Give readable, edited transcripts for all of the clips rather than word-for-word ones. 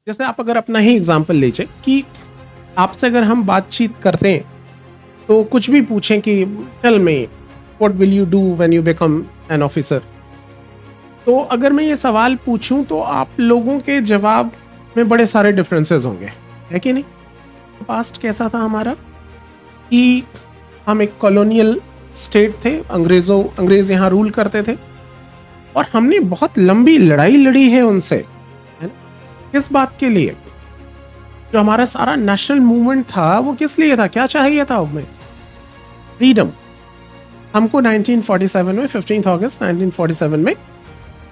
जैसे आप अगर अपना ही एग्जाम्पल लीजिए कि आपसे अगर हम बातचीत करते हैं तो कुछ भी पूछें कि tell me what will you do when you become an officer, तो अगर मैं ये सवाल पूछूं तो आप लोगों के जवाब में बड़े सारे डिफरेंसेस होंगे, है कि नहीं? पास्ट कैसा था हमारा कि हम एक कॉलोनियल स्टेट थे, अंग्रेज यहाँ रूल करते थे और हमने बहुत लंबी लड़ाई लड़ी है उनसे, है ना? किस बात के लिए? जो हमारा सारा नेशनल मूवमेंट था वो किस लिए था, क्या चाहिए था हमें? फ्रीडम। हमको 1947 में 15 अगस्त 1947 में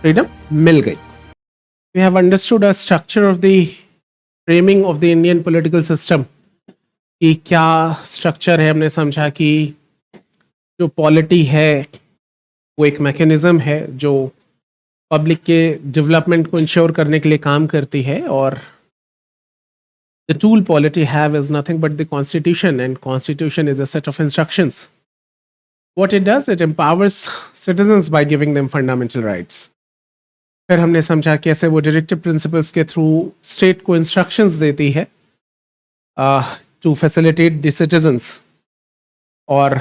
फ्रीडम मिल गई। We have understood a structure of the framing of the Indian political system कि क्या स्ट्रक्चर है। हमने समझा कि जो पॉलिटी है वो एक मैकेनिज्म है जो पब्लिक के डेवलपमेंट को इंश्योर करने के लिए काम करती है, और the tool polity have is nothing but the constitution, and constitution is a set of instructions. What it does, it empowers citizens by giving them fundamental rights. फिर हमने समझा कैसे वो डायरेक्टिव प्रिंसिपल्स के थ्रू स्टेट को instructions देती है to facilitate the citizens, और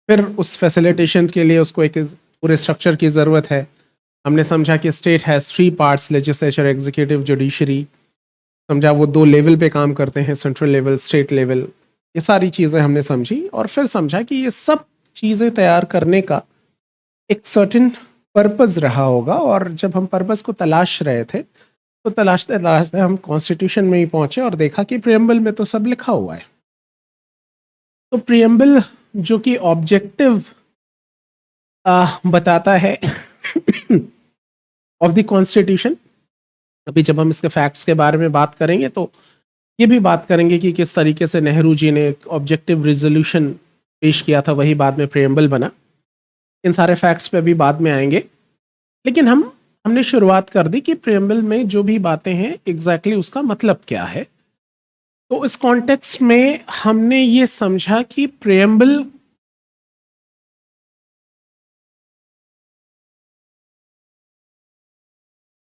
फिर उस फैसिलिटेशन के लिए उसको एक पूरे स्ट्रक्चर की ज़रूरत है। हमने समझा कि state has 3 parts, legislature, executive, judiciary. समझा वो 2 लेवल पे काम करते हैं, सेंट्रल लेवल, स्टेट लेवल। ये सारी चीज़ें हमने समझी और फिर समझा कि ये सब चीज़ें तैयार करने का एक सर्टेन पर्पस रहा होगा, और जब हम पर्पस को तलाश रहे थे तो तलाशते तलाशते हम कॉन्स्टिट्यूशन में ही पहुंचे और देखा कि प्रियम्बल में तो सब लिखा हुआ है। तो प्रियम्बल जो कि ऑब्जेक्टिव बताता है ऑफ द कॉन्स्टिट्यूशन। अभी जब हम इसके फैक्ट्स के बारे में बात करेंगे तो ये भी बात करेंगे कि किस तरीके से नेहरू जी ने एक ऑब्जेक्टिव रिजोल्यूशन पेश किया था, वही बाद में प्रियम्बल बना। इन सारे फैक्ट्स पे भी बाद में आएंगे, लेकिन हमने शुरुआत कर दी कि प्रियम्बल में जो भी बातें हैं एग्जैक्टली उसका मतलब क्या है। तो इस कॉन्टेक्स्ट में हमने ये समझा कि प्रियम्बल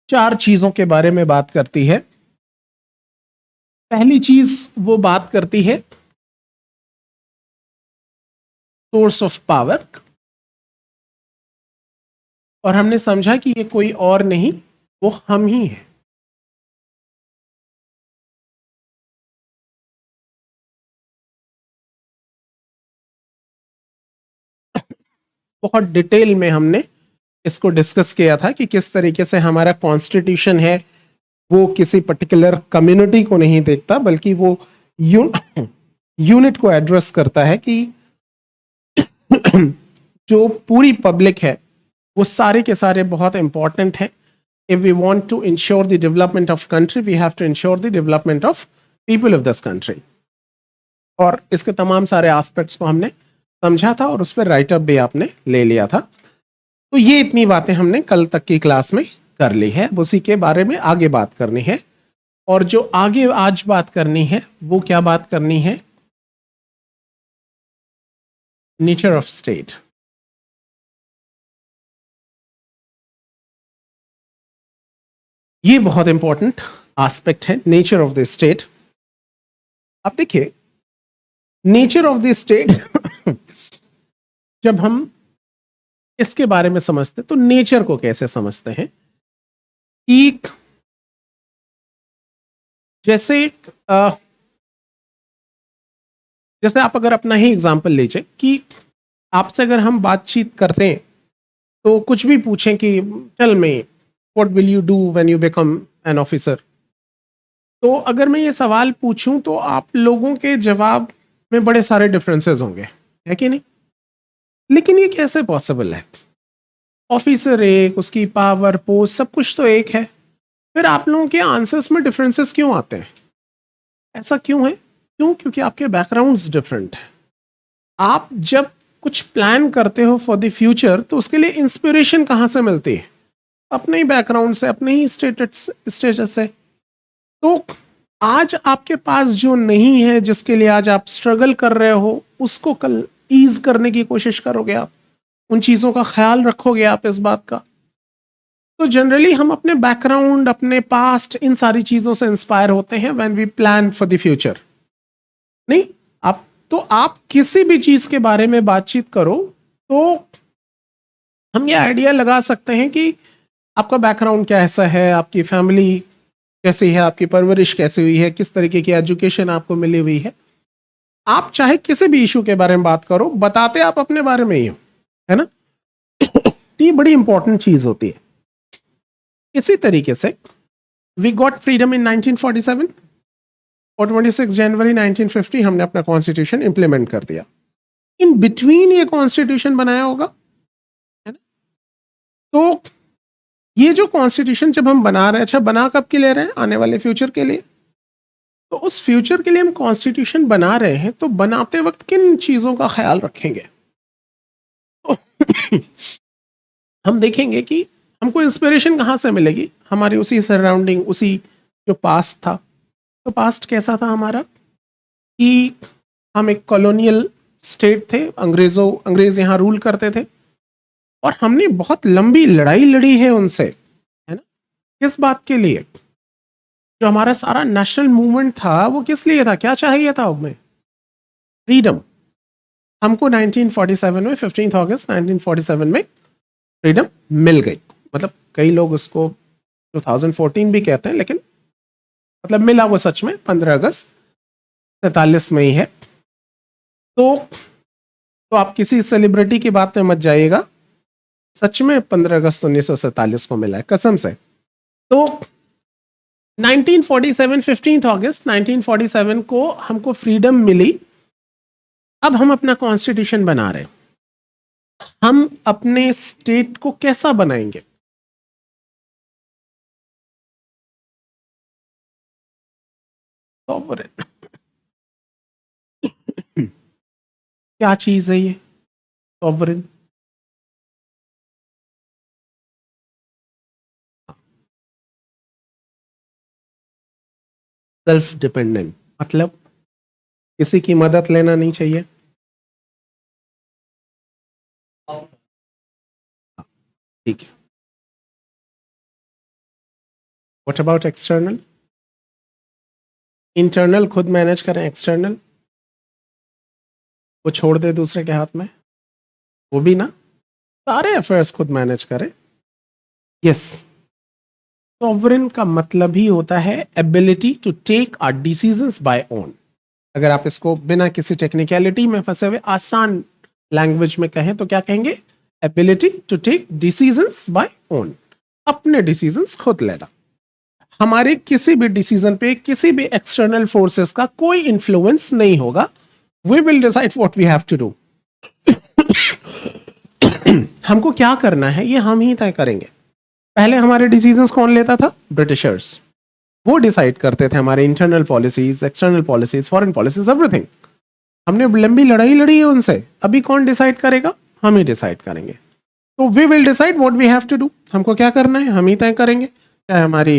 चार चीजों के बारे में बात करती है। पहली चीज वो बात करती है सोर्स ऑफ पावर, और हमने समझा कि ये कोई और नहीं, वो हम ही हैं। बहुत डिटेल में हमने इसको डिस्कस किया था कि किस तरीके से हमारा कॉन्स्टिट्यूशन है वो किसी पर्टिकुलर कम्युनिटी को नहीं देखता, बल्कि वो यूनिट को एड्रेस करता है कि जो पूरी पब्लिक है वो सारे के सारे बहुत इंपॉर्टेंट है। If we want to ensure the development of country, we have to ensure the development of people of this country. और इसके तमाम सारे एस्पेक्ट्स को हमने समझा था और उस पर राइटअप भी आपने ले लिया था। तो ये इतनी बातें हमने कल तक की क्लास में कर ली है, उसी के बारे में आगे बात करनी है। और जो आगे आज बात करनी है वो क्या बात करनी है? Nature of state. ये बहुत इंपॉर्टेंट एस्पेक्ट है, नेचर ऑफ द स्टेट। अब देखिए, नेचर ऑफ द स्टेट जब हम इसके बारे में समझते तो नेचर को कैसे समझते हैं कि जैसे जैसे आप अगर अपना ही एग्जाम्पल लीजिए कि आपसे अगर हम बातचीत करते हैं तो कुछ भी पूछें कि tell me what will you do when you become an officer, तो अगर मैं ये सवाल पूछूं तो आप लोगों के जवाब में बड़े सारे डिफरेंसेस होंगे, है कि नहीं? लेकिन ये कैसे पॉसिबल है? ऑफिसर एक, उसकी पावर, पोस्ट, सब कुछ तो एक है, फिर आप लोगों के आंसर्स में डिफरेंसेस क्यों आते हैं? ऐसा क्यों है? क्यों? क्योंकि आपके बैकग्राउंड्स डिफरेंट है। आप जब कुछ प्लान करते हो फॉर द फ्यूचर तो उसके लिए इंस्पिरेशन कहाँ से मिलती है? अपने ही बैकग्राउंड से, अपने ही स्टेटस से। तो आज आपके पास जो नहीं है, जिसके लिए आज आप स्ट्रगल कर रहे हो, उसको कल ईज करने की कोशिश करोगे आप, उन चीज़ों का ख्याल रखोगे आप इस बात का। तो जनरली हम अपने बैकग्राउंड, अपने पास्ट, इन सारी चीजों से इंस्पायर होते हैं when we plan for the future. नहीं, आप तो आप किसी भी चीज के बारे में बातचीत करो तो हम ये आइडिया लगा सकते हैं कि आपका बैकग्राउंड कैसा है, आपकी फैमिली कैसी है, आपकी परवरिश कैसी हुई है, किस तरीके की एजुकेशन आपको मिली हुई है। आप चाहे किसी भी इशू के बारे में बात करो, बताते आप अपने बारे में ही हो, है ना। तो ये बड़ी इंपॉर्टेंट चीज होती है। इसी तरीके से वी गॉट फ्रीडम इन 1947 और 26 जनवरी 1950 हमने अपना कॉन्स्टिट्यूशन इंप्लीमेंट कर दिया। इन बिटवीन ये कॉन्स्टिट्यूशन बनाया होगा, है ना। तो ये जो कॉन्स्टिट्यूशन जब हम बना रहे हैं, अच्छा बना कब के ले रहे हैं, आने वाले फ्यूचर के लिए। तो उस फ्यूचर के लिए हम कॉन्स्टिट्यूशन बना रहे हैं, तो बनाते वक्त किन चीजों का ख्याल रखेंगे। तो हम देखेंगे कि हमको इंस्पिरेशन कहाँ से मिलेगी, हमारी उसी सराउंडिंग, उसी जो पास्ट था। तो पास्ट कैसा था हमारा कि हम एक कॉलोनियल स्टेट थे, अंग्रेज यहाँ रूल करते थे और हमने बहुत लंबी लड़ाई लड़ी है उनसे, है ना। किस बात के लिए, जो हमारा सारा नेशनल मूवमेंट था वो किस लिए था, क्या चाहिए था हमें, फ्रीडम। हमको 1947 में 15 अगस्त 1947 में फ्रीडम मिल गई। मतलब कई लोग उसको 2014 भी कहते हैं, लेकिन मतलब मिला वो सच में 15 अगस्त 47 में ही है। तो आप किसी सेलिब्रिटी की बात में मत जाइएगा, सच में 15 अगस्त 1947 को मिला है, कसम से। तो 1947 15 अगस्त 1947 को हमको फ्रीडम मिली। अब हम अपना कॉन्स्टिट्यूशन बना रहे हैं। हम अपने स्टेट को कैसा बनाएंगे, सॉवरेन। क्या चीज है ये सॉवरेन? सेल्फ डिपेंडेंट, मतलब किसी की मदद लेना नहीं चाहिए। ठीक है। What about external? इंटरनल खुद मैनेज करें, एक्सटर्नल वो छोड़ दे दूसरे के हाथ में, वो भी ना, सारे अफेयर्स खुद मैनेज करें। यस, सॉवरेन का मतलब ही होता है ability to take our decisions by own. अगर आप इसको बिना किसी टेक्निकलिटी में फंसे हुए आसान लैंग्वेज में कहें तो क्या कहेंगे, ability to take decisions by own, अपने डिसीजंस खुद लेना। हमारे किसी भी डिसीजन पे किसी भी एक्सटर्नल फोर्सेस का कोई इन्फ्लुएंस नहीं होगा। We will decide what we have to do. हमको क्या करना है ये हम ही तय करेंगे। पहले हमारे डिसीजंस कौन लेता था, ब्रिटिशर्स। वो डिसाइड करते थे हमारे internal policies, external policies, foreign policies, everything. हमने लंबी लड़ाई लड़ी है उनसे, अभी कौन डिसाइड करेगा, हम ही डिसाइड करेंगे। तो we will decide what we have to do, हमको क्या करना है हम ही तय करेंगे। चाहे हमारी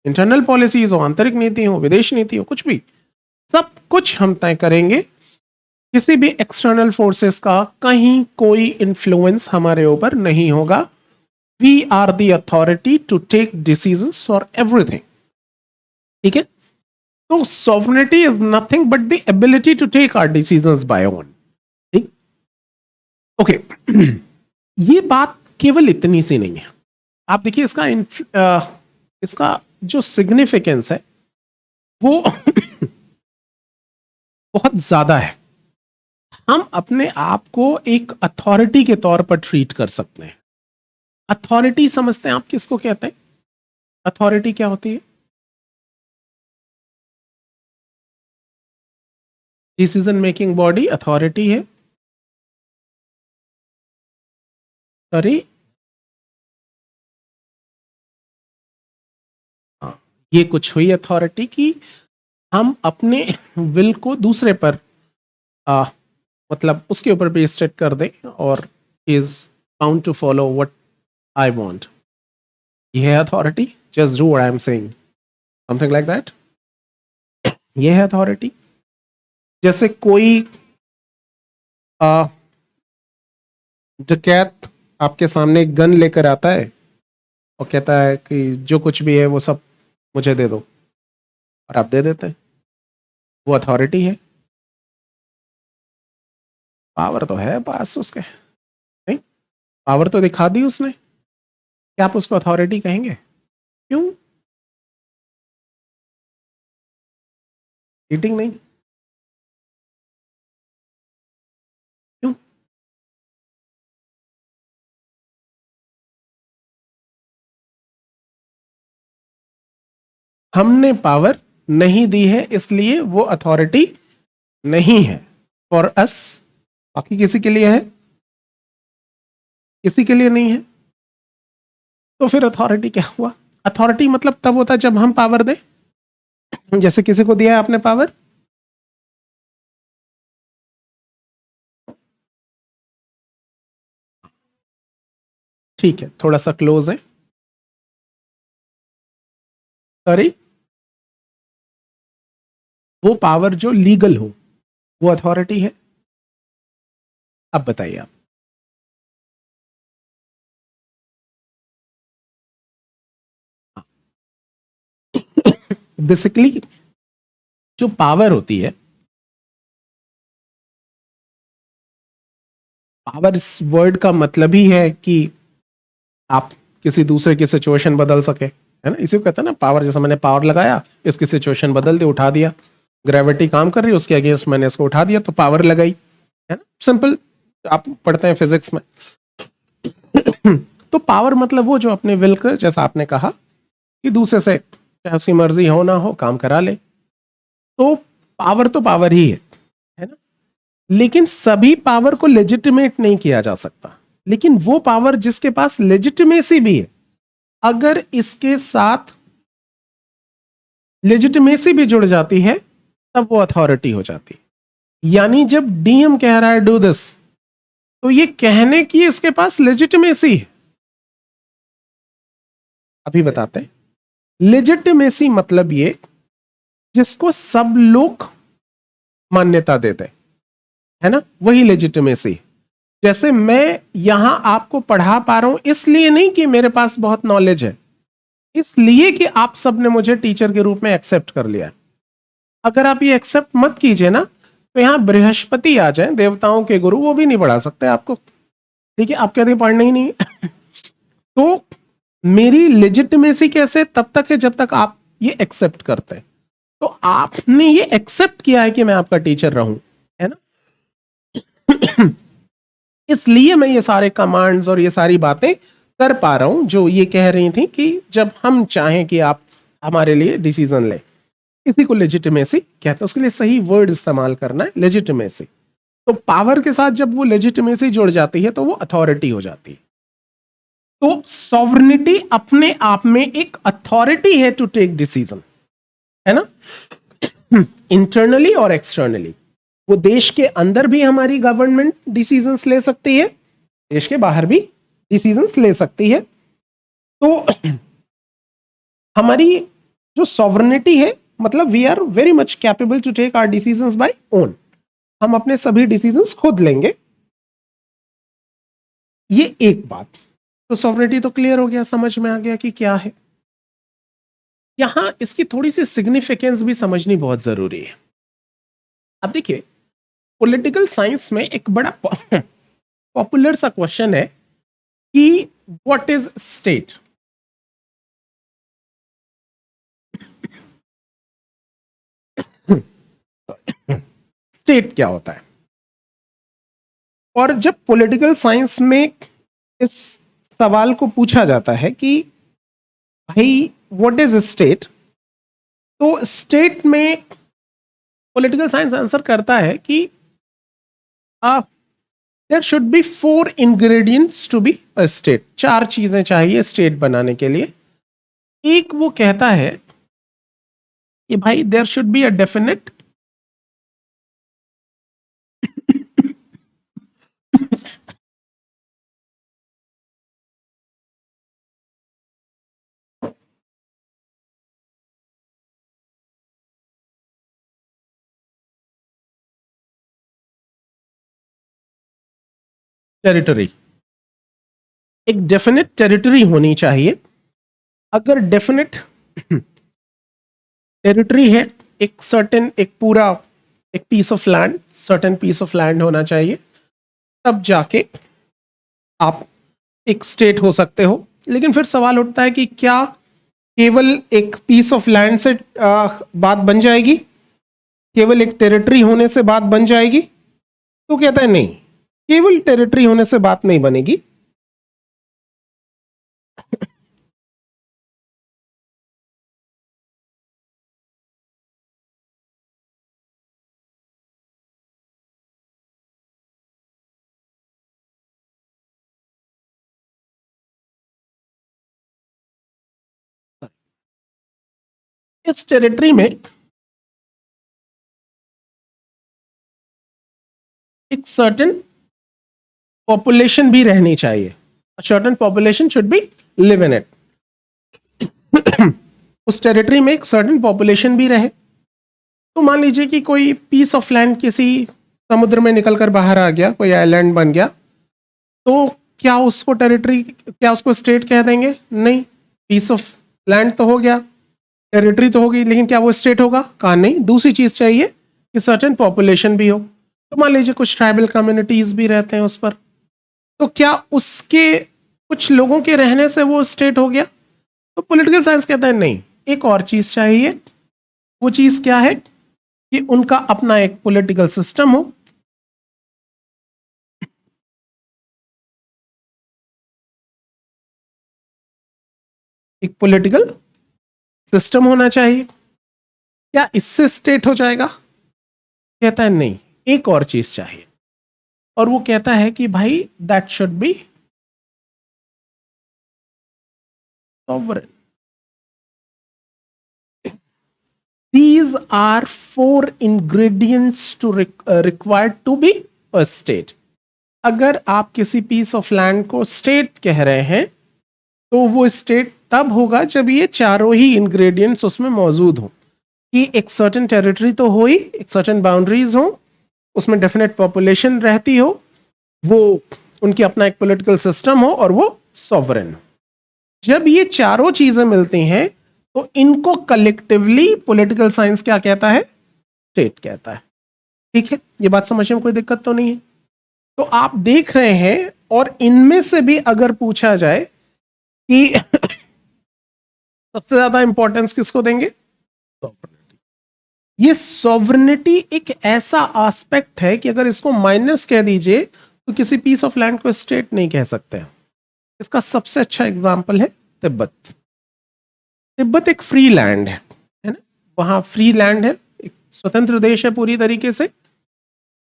इंटरनल पॉलिसीज हो, आंतरिक नीति हो, विदेश नीति हो, कुछ भी, सब कुछ हम तय करेंगे। किसी भी एक्सटर्नल फोर्सेस का कहीं कोई इन्फ्लुएंस हमारे ऊपर नहीं होगा। We are the authority to take decisions for everything. ठीक है। तो sovereignty is nothing but the ability to take our decisions by own. ठीक, ओके। ये बात केवल इतनी सी नहीं है, आप देखिए इसका जो सिग्निफिकेंस है वो बहुत ज्यादा है। हम अपने आप को एक अथॉरिटी के तौर पर ट्रीट कर सकते हैं। अथॉरिटी समझते हैं आप किसको कहते हैं? अथॉरिटी क्या होती है? डिसीजन मेकिंग बॉडी अथॉरिटी है। सॉरी, हाँ, ये कुछ हुई अथॉरिटी की हम अपने विल को दूसरे पर आ, मतलब उसके ऊपर भी स्टेट कर दें और is bound to follow what I want. ये है authority, just do what I am saying, something like that. ये है अथॉरिटी। जैसे कोई डकैत आपके सामने एक गन लेकर आता है और कहता है कि जो कुछ भी है वो सब मुझे दे दो, और आप दे देते हैं, वो अथॉरिटी है? पावर तो है पास उसके, नहीं? पावर तो दिखा दी उसने, क्या आप उसको अथॉरिटी कहेंगे? क्यों? चीटिंग नहीं? क्यों? हमने पावर नहीं दी है, इसलिए वो अथॉरिटी नहीं है फॉर अस। बाकी किसी के लिए है? किसी के लिए नहीं है। तो फिर अथॉरिटी क्या हुआ? अथॉरिटी मतलब तब होता है जब हम पावर दें। जैसे किसी को दिया है आपने पावर, ठीक है, थोड़ा सा क्लोज है। सॉरी, वो पावर जो लीगल हो वो अथॉरिटी है। अब बताइए आप। बेसिकली जो पावर होती है, पावर इस वर्ड का मतलब ही है कि आप किसी दूसरे की सिचुएशन बदल सके, है ना? इसी को कहते हैं ना पावर। जैसा मैंने पावर लगाया, इसकी सिचुएशन बदल दी, उठा दिया। ग्रेविटी काम कर रही है, उसके अगेंस्ट मैंने इसको उठा दिया, तो पावर लगाई, है ना? सिंपल, आप पढ़ते हैं फिजिक्स में। तो पावर मतलब वो जो अपने विल का, जैसा आपने कहा कि दूसरे से चाहे उसकी मर्जी हो ना हो काम करा ले, तो पावर ही है ना? लेकिन सभी पावर को लेजिटिमेट नहीं किया जा सकता। लेकिन वो पावर जिसके पास लेजिटिमेसी भी है, अगर इसके साथ लेजिटिमेसी भी जुड़ जाती है, तब वो अथॉरिटी हो जाती है। यानी जब डीएम कह रहा है डू दिस, तो ये कहने की इसके पास लेजिटिमेसी है। अभी बताते हैं। लेजिटिमेसी मतलब ये जिसको सब लोग मान्यता देते हैं, है ना? वही लेजिटिमेसी। जैसे मैं यहां आपको पढ़ा पा रहा हूं इसलिए नहीं कि मेरे पास बहुत नॉलेज है, इसलिए कि आप सबने मुझे टीचर के रूप में एक्सेप्ट कर लिया। अगर आप ये एक्सेप्ट मत कीजिए ना, तो यहां बृहस्पति आ जाए, देवताओं के गुरु, वो भी नहीं पढ़ा सकते आपको। ठीक है, आप कहते हैं पढ़ना ही नहीं है। तो मेरी लेजिटिमेसी कैसे तब तक है जब तक आप ये एक्सेप्ट करते हैं। तो आपने ये एक्सेप्ट किया है कि मैं आपका टीचर रहूं, है ना? इसलिए मैं ये सारे कमांड्स और ये सारी बातें कर पा रहा हूं जो ये कह रही थी कि जब हम चाहें कि आप हमारे लिए डिसीजन लें। इसी को लेजिटिमेसी कहते हैं। उसके लिए सही वर्ड इस्तेमाल करना है, लेजिटिमेसी। तो पावर के साथ जब वो लेजिटिमेसी जुड़ जाती है तो वो अथॉरिटी हो जाती है। तो सॉवरेनिटी अपने आप में एक अथॉरिटी है टू टेक डिसीजन, है ना? इंटरनली और एक्सटर्नली। वो देश के अंदर भी हमारी गवर्नमेंट डिसीजंस ले सकती है, देश के बाहर भी डिसीजंस ले सकती है। तो हमारी जो सॉवरेनिटी है, मतलब we are very much capable to take our decisions by own. हम अपने सभी डिसीजंस खुद लेंगे। ये एक बात। तो सॉवरेनिटी तो क्लियर हो गया, समझ में आ गया कि क्या है। यहां इसकी थोड़ी सी सिग्निफिकेंस भी समझनी बहुत जरूरी है। अब देखिए, पॉलिटिकल साइंस में एक बड़ा पॉपुलर सा क्वेश्चन है कि व्हाट इज स्टेट। स्टेट क्या होता है? और जब पॉलिटिकल साइंस में इस सवाल को पूछा जाता है कि भाई व्हाट इज स्टेट, तो स्टेट में पॉलिटिकल साइंस आंसर करता है कि there should be 4 ingredients to be a state. 4 चीजें चाहिए स्टेट बनाने के लिए। एक, वो कहता है कि भाई there should be a definite territory. एक डेफिनेट टेरिटरी होनी चाहिए अगर डेफिनेट टेरिटरी है, एक सर्टेन, एक पूरा एक piece of land, certain piece of land होना चाहिए, तब जाके आप एक स्टेट हो सकते हो। लेकिन फिर सवाल उठता है कि क्या केवल एक पीस ऑफ लैंड से बात बन जाएगी, केवल एक टेरिटरी होने से बात बन जाएगी? तो कहता है नहीं, केवल टेरिटरी होने से बात नहीं बनेगी। इस टेरिटरी में एक सर्टेन पॉपुलेशन भी रहनी चाहिए, certain population should be live in it. उस टेरिटरी में एक सर्टेन पॉपुलेशन भी रहे। तो मान लीजिए कि कोई पीस ऑफ लैंड किसी समुद्र में निकलकर बाहर आ गया, कोई आइलैंड बन गया, तो क्या उसको टेरिटरी, क्या उसको स्टेट कह देंगे? नहीं, पीस ऑफ लैंड तो हो गया, टेरिटरी तो होगी, लेकिन क्या वो स्टेट होगा? कहा नहीं, दूसरी चीज चाहिए कि सर्टेन पॉपुलेशन भी हो। तो मान लीजिए कुछ ट्राइबल कम्युनिटीज भी रहते हैं उस पर, तो क्या उसके कुछ लोगों के रहने से वो स्टेट हो गया? तो पॉलिटिकल साइंस कहता है नहीं, एक और चीज चाहिए। वो चीज क्या है? कि उनका अपना एक पॉलिटिकल सिस्टम हो, एक पॉलिटिकल सिस्टम होना चाहिए। क्या इससे स्टेट हो जाएगा? कहता है नहीं, एक और चीज चाहिए, और वो कहता है कि भाई that should be sovereign. These are four ingredients to required to be a state. अगर आप किसी पीस ऑफ लैंड को स्टेट कह रहे हैं, तो वो स्टेट तब होगा जब ये चारों ही इंग्रेडिएंट्स उसमें मौजूद हो, कि एक सर्टेन टेरिटरी तो हो ही, एक सर्टेन बाउंड्रीज हो, उसमें डेफिनेट पॉपुलेशन रहती हो, वो उनकी अपना एक पॉलिटिकल सिस्टम हो, और वो सॉवरेन हो। जब ये चारों चीजें मिलती हैं, तो इनको कलेक्टिवली पॉलिटिकल साइंस क्या कहता है? स्टेट कहता है। ठीक है, ये बात समझने में कोई दिक्कत तो नहीं है? तो आप देख रहे हैं, और इनमें से भी अगर पूछा जाए कि सबसे ज्यादा इंपॉर्टेंस किसको देंगे? सॉवरेनिटी। ये सॉवरेनिटी एक ऐसा एस्पेक्ट है कि अगर इसको माइनस कह दीजिए, तो किसी पीस ऑफ लैंड को स्टेट नहीं कह सकते। इसका सबसे अच्छा एग्जाम्पल है तिब्बत। तिब्बत एक फ्री लैंड है ना, वहां फ्री लैंड है, एक स्वतंत्र देश है पूरी तरीके से।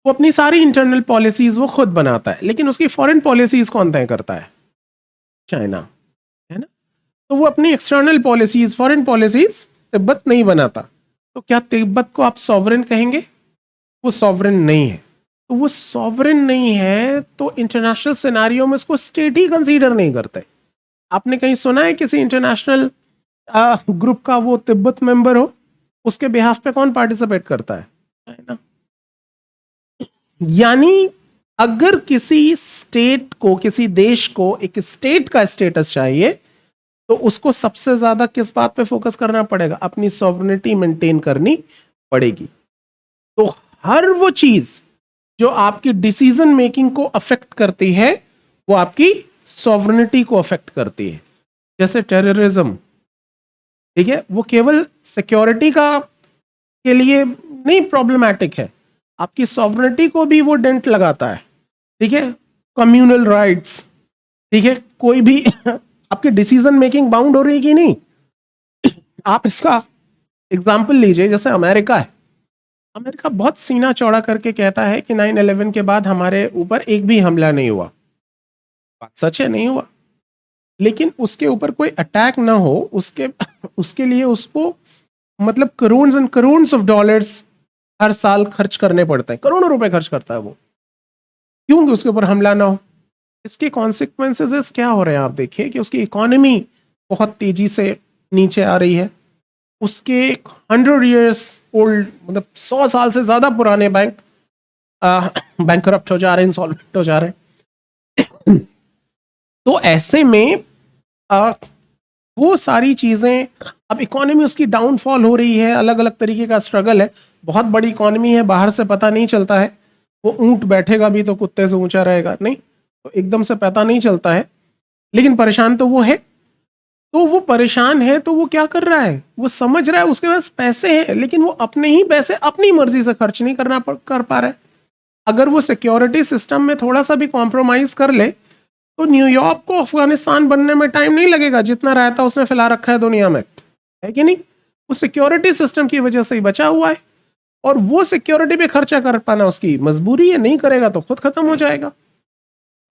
वो अपनी सारी इंटरनल पॉलिसीज वो खुद बनाता है, लेकिन उसकी फॉरेन पॉलिसीज कौन तय करता है? चाइना, है ना। तो वो अपनी external policies, foreign policies Tibet नहीं बनाता। तो क्या तिब्बत को आप सॉवरेन कहेंगे? वो सॉवरेन नहीं है। तो वो सॉवरेन नहीं है, तो इंटरनेशनल सिनेरियो में इसको स्टेट ही कंसीडर नहीं करते। आपने कहीं सुना है किसी इंटरनेशनल ग्रुप का वो तिब्बत मेंबर हो, उसके बिहाफ पे कौन पार्टिसिपेट करता है? चाइना। यानी अगर किसी स्टेट को, किसी देश को एक स्टेट का स्टेटस चाहिए, तो उसको सबसे ज्यादा किस बात पे फोकस करना पड़ेगा? अपनी सॉवरेनिटी मेंटेन करनी पड़ेगी। तो हर वो चीज जो आपकी डिसीजन मेकिंग को अफेक्ट करती है, वो आपकी सॉवरेनिटी को अफेक्ट करती है। जैसे टेररिज्म, ठीक है, वो केवल सिक्योरिटी का के लिए नहीं प्रॉब्लमैटिक है, आपकी सॉवरेनिटी को भी वो डेंट लगाता है। ठीक है, कम्युनल राइट्स, ठीक है, कोई भी आपकी डिसीजन मेकिंग बाउंड हो रही है कि नहीं? आप इसका एग्जाम्पल लीजिए, जैसे अमेरिका है। अमेरिका बहुत सीना चौड़ा करके कहता है कि 9/11 के बाद हमारे ऊपर एक भी हमला नहीं हुआ। बात सच है, नहीं हुआ, लेकिन उसके ऊपर कोई अटैक ना हो, उसके उसके लिए उसको मतलब crore and crore of dollars हर साल खर्च करने पड़ते हैं, करोड़ों रुपए खर्च करता है वो, क्योंकि उसके ऊपर हमला ना हो। इसके कॉन्सिक्वेंसेस क्या हो रहे हैं? आप देखिए कि उसकी इकोनॉमी बहुत तेजी से नीचे आ रही है। उसके 100 years ओल्ड, मतलब 100 साल से ज्यादा पुराने बैंक बैंकरप्ट हो जा रहे हैं, इंसॉल्वेंट हो जा रहे हैं। तो ऐसे में वो सारी चीजें, अब इकोनॉमी उसकी डाउनफॉल हो रही है, अलग अलग तरीके का स्ट्रगल है, बहुत बड़ी इकोनॉमी है, बाहर से पता नहीं चलता है, वो ऊंट बैठेगा भी तो कुत्ते से ऊंचा रहेगा नहीं, तो एकदम से पता नहीं चलता है, लेकिन परेशान तो वो है। तो वो परेशान है तो वो क्या कर रहा है, वो समझ रहा है उसके पास पैसे हैं, लेकिन वो अपने ही पैसे अपनी मर्जी से खर्च नहीं कर पा रहा है। अगर वो सिक्योरिटी सिस्टम में थोड़ा सा भी कॉम्प्रोमाइज कर ले तो न्यूयॉर्क को अफगानिस्तान बनने में टाइम नहीं लगेगा जितना रायता उसने फैला रखा है दुनिया में, है कि नहीं? वो सिक्योरिटी सिस्टम की वजह से ही बचा हुआ है, और वो सिक्योरिटी पे खर्चा कर पाना उसकी मजबूरी है, नहीं करेगा तो खुद खत्म हो जाएगा।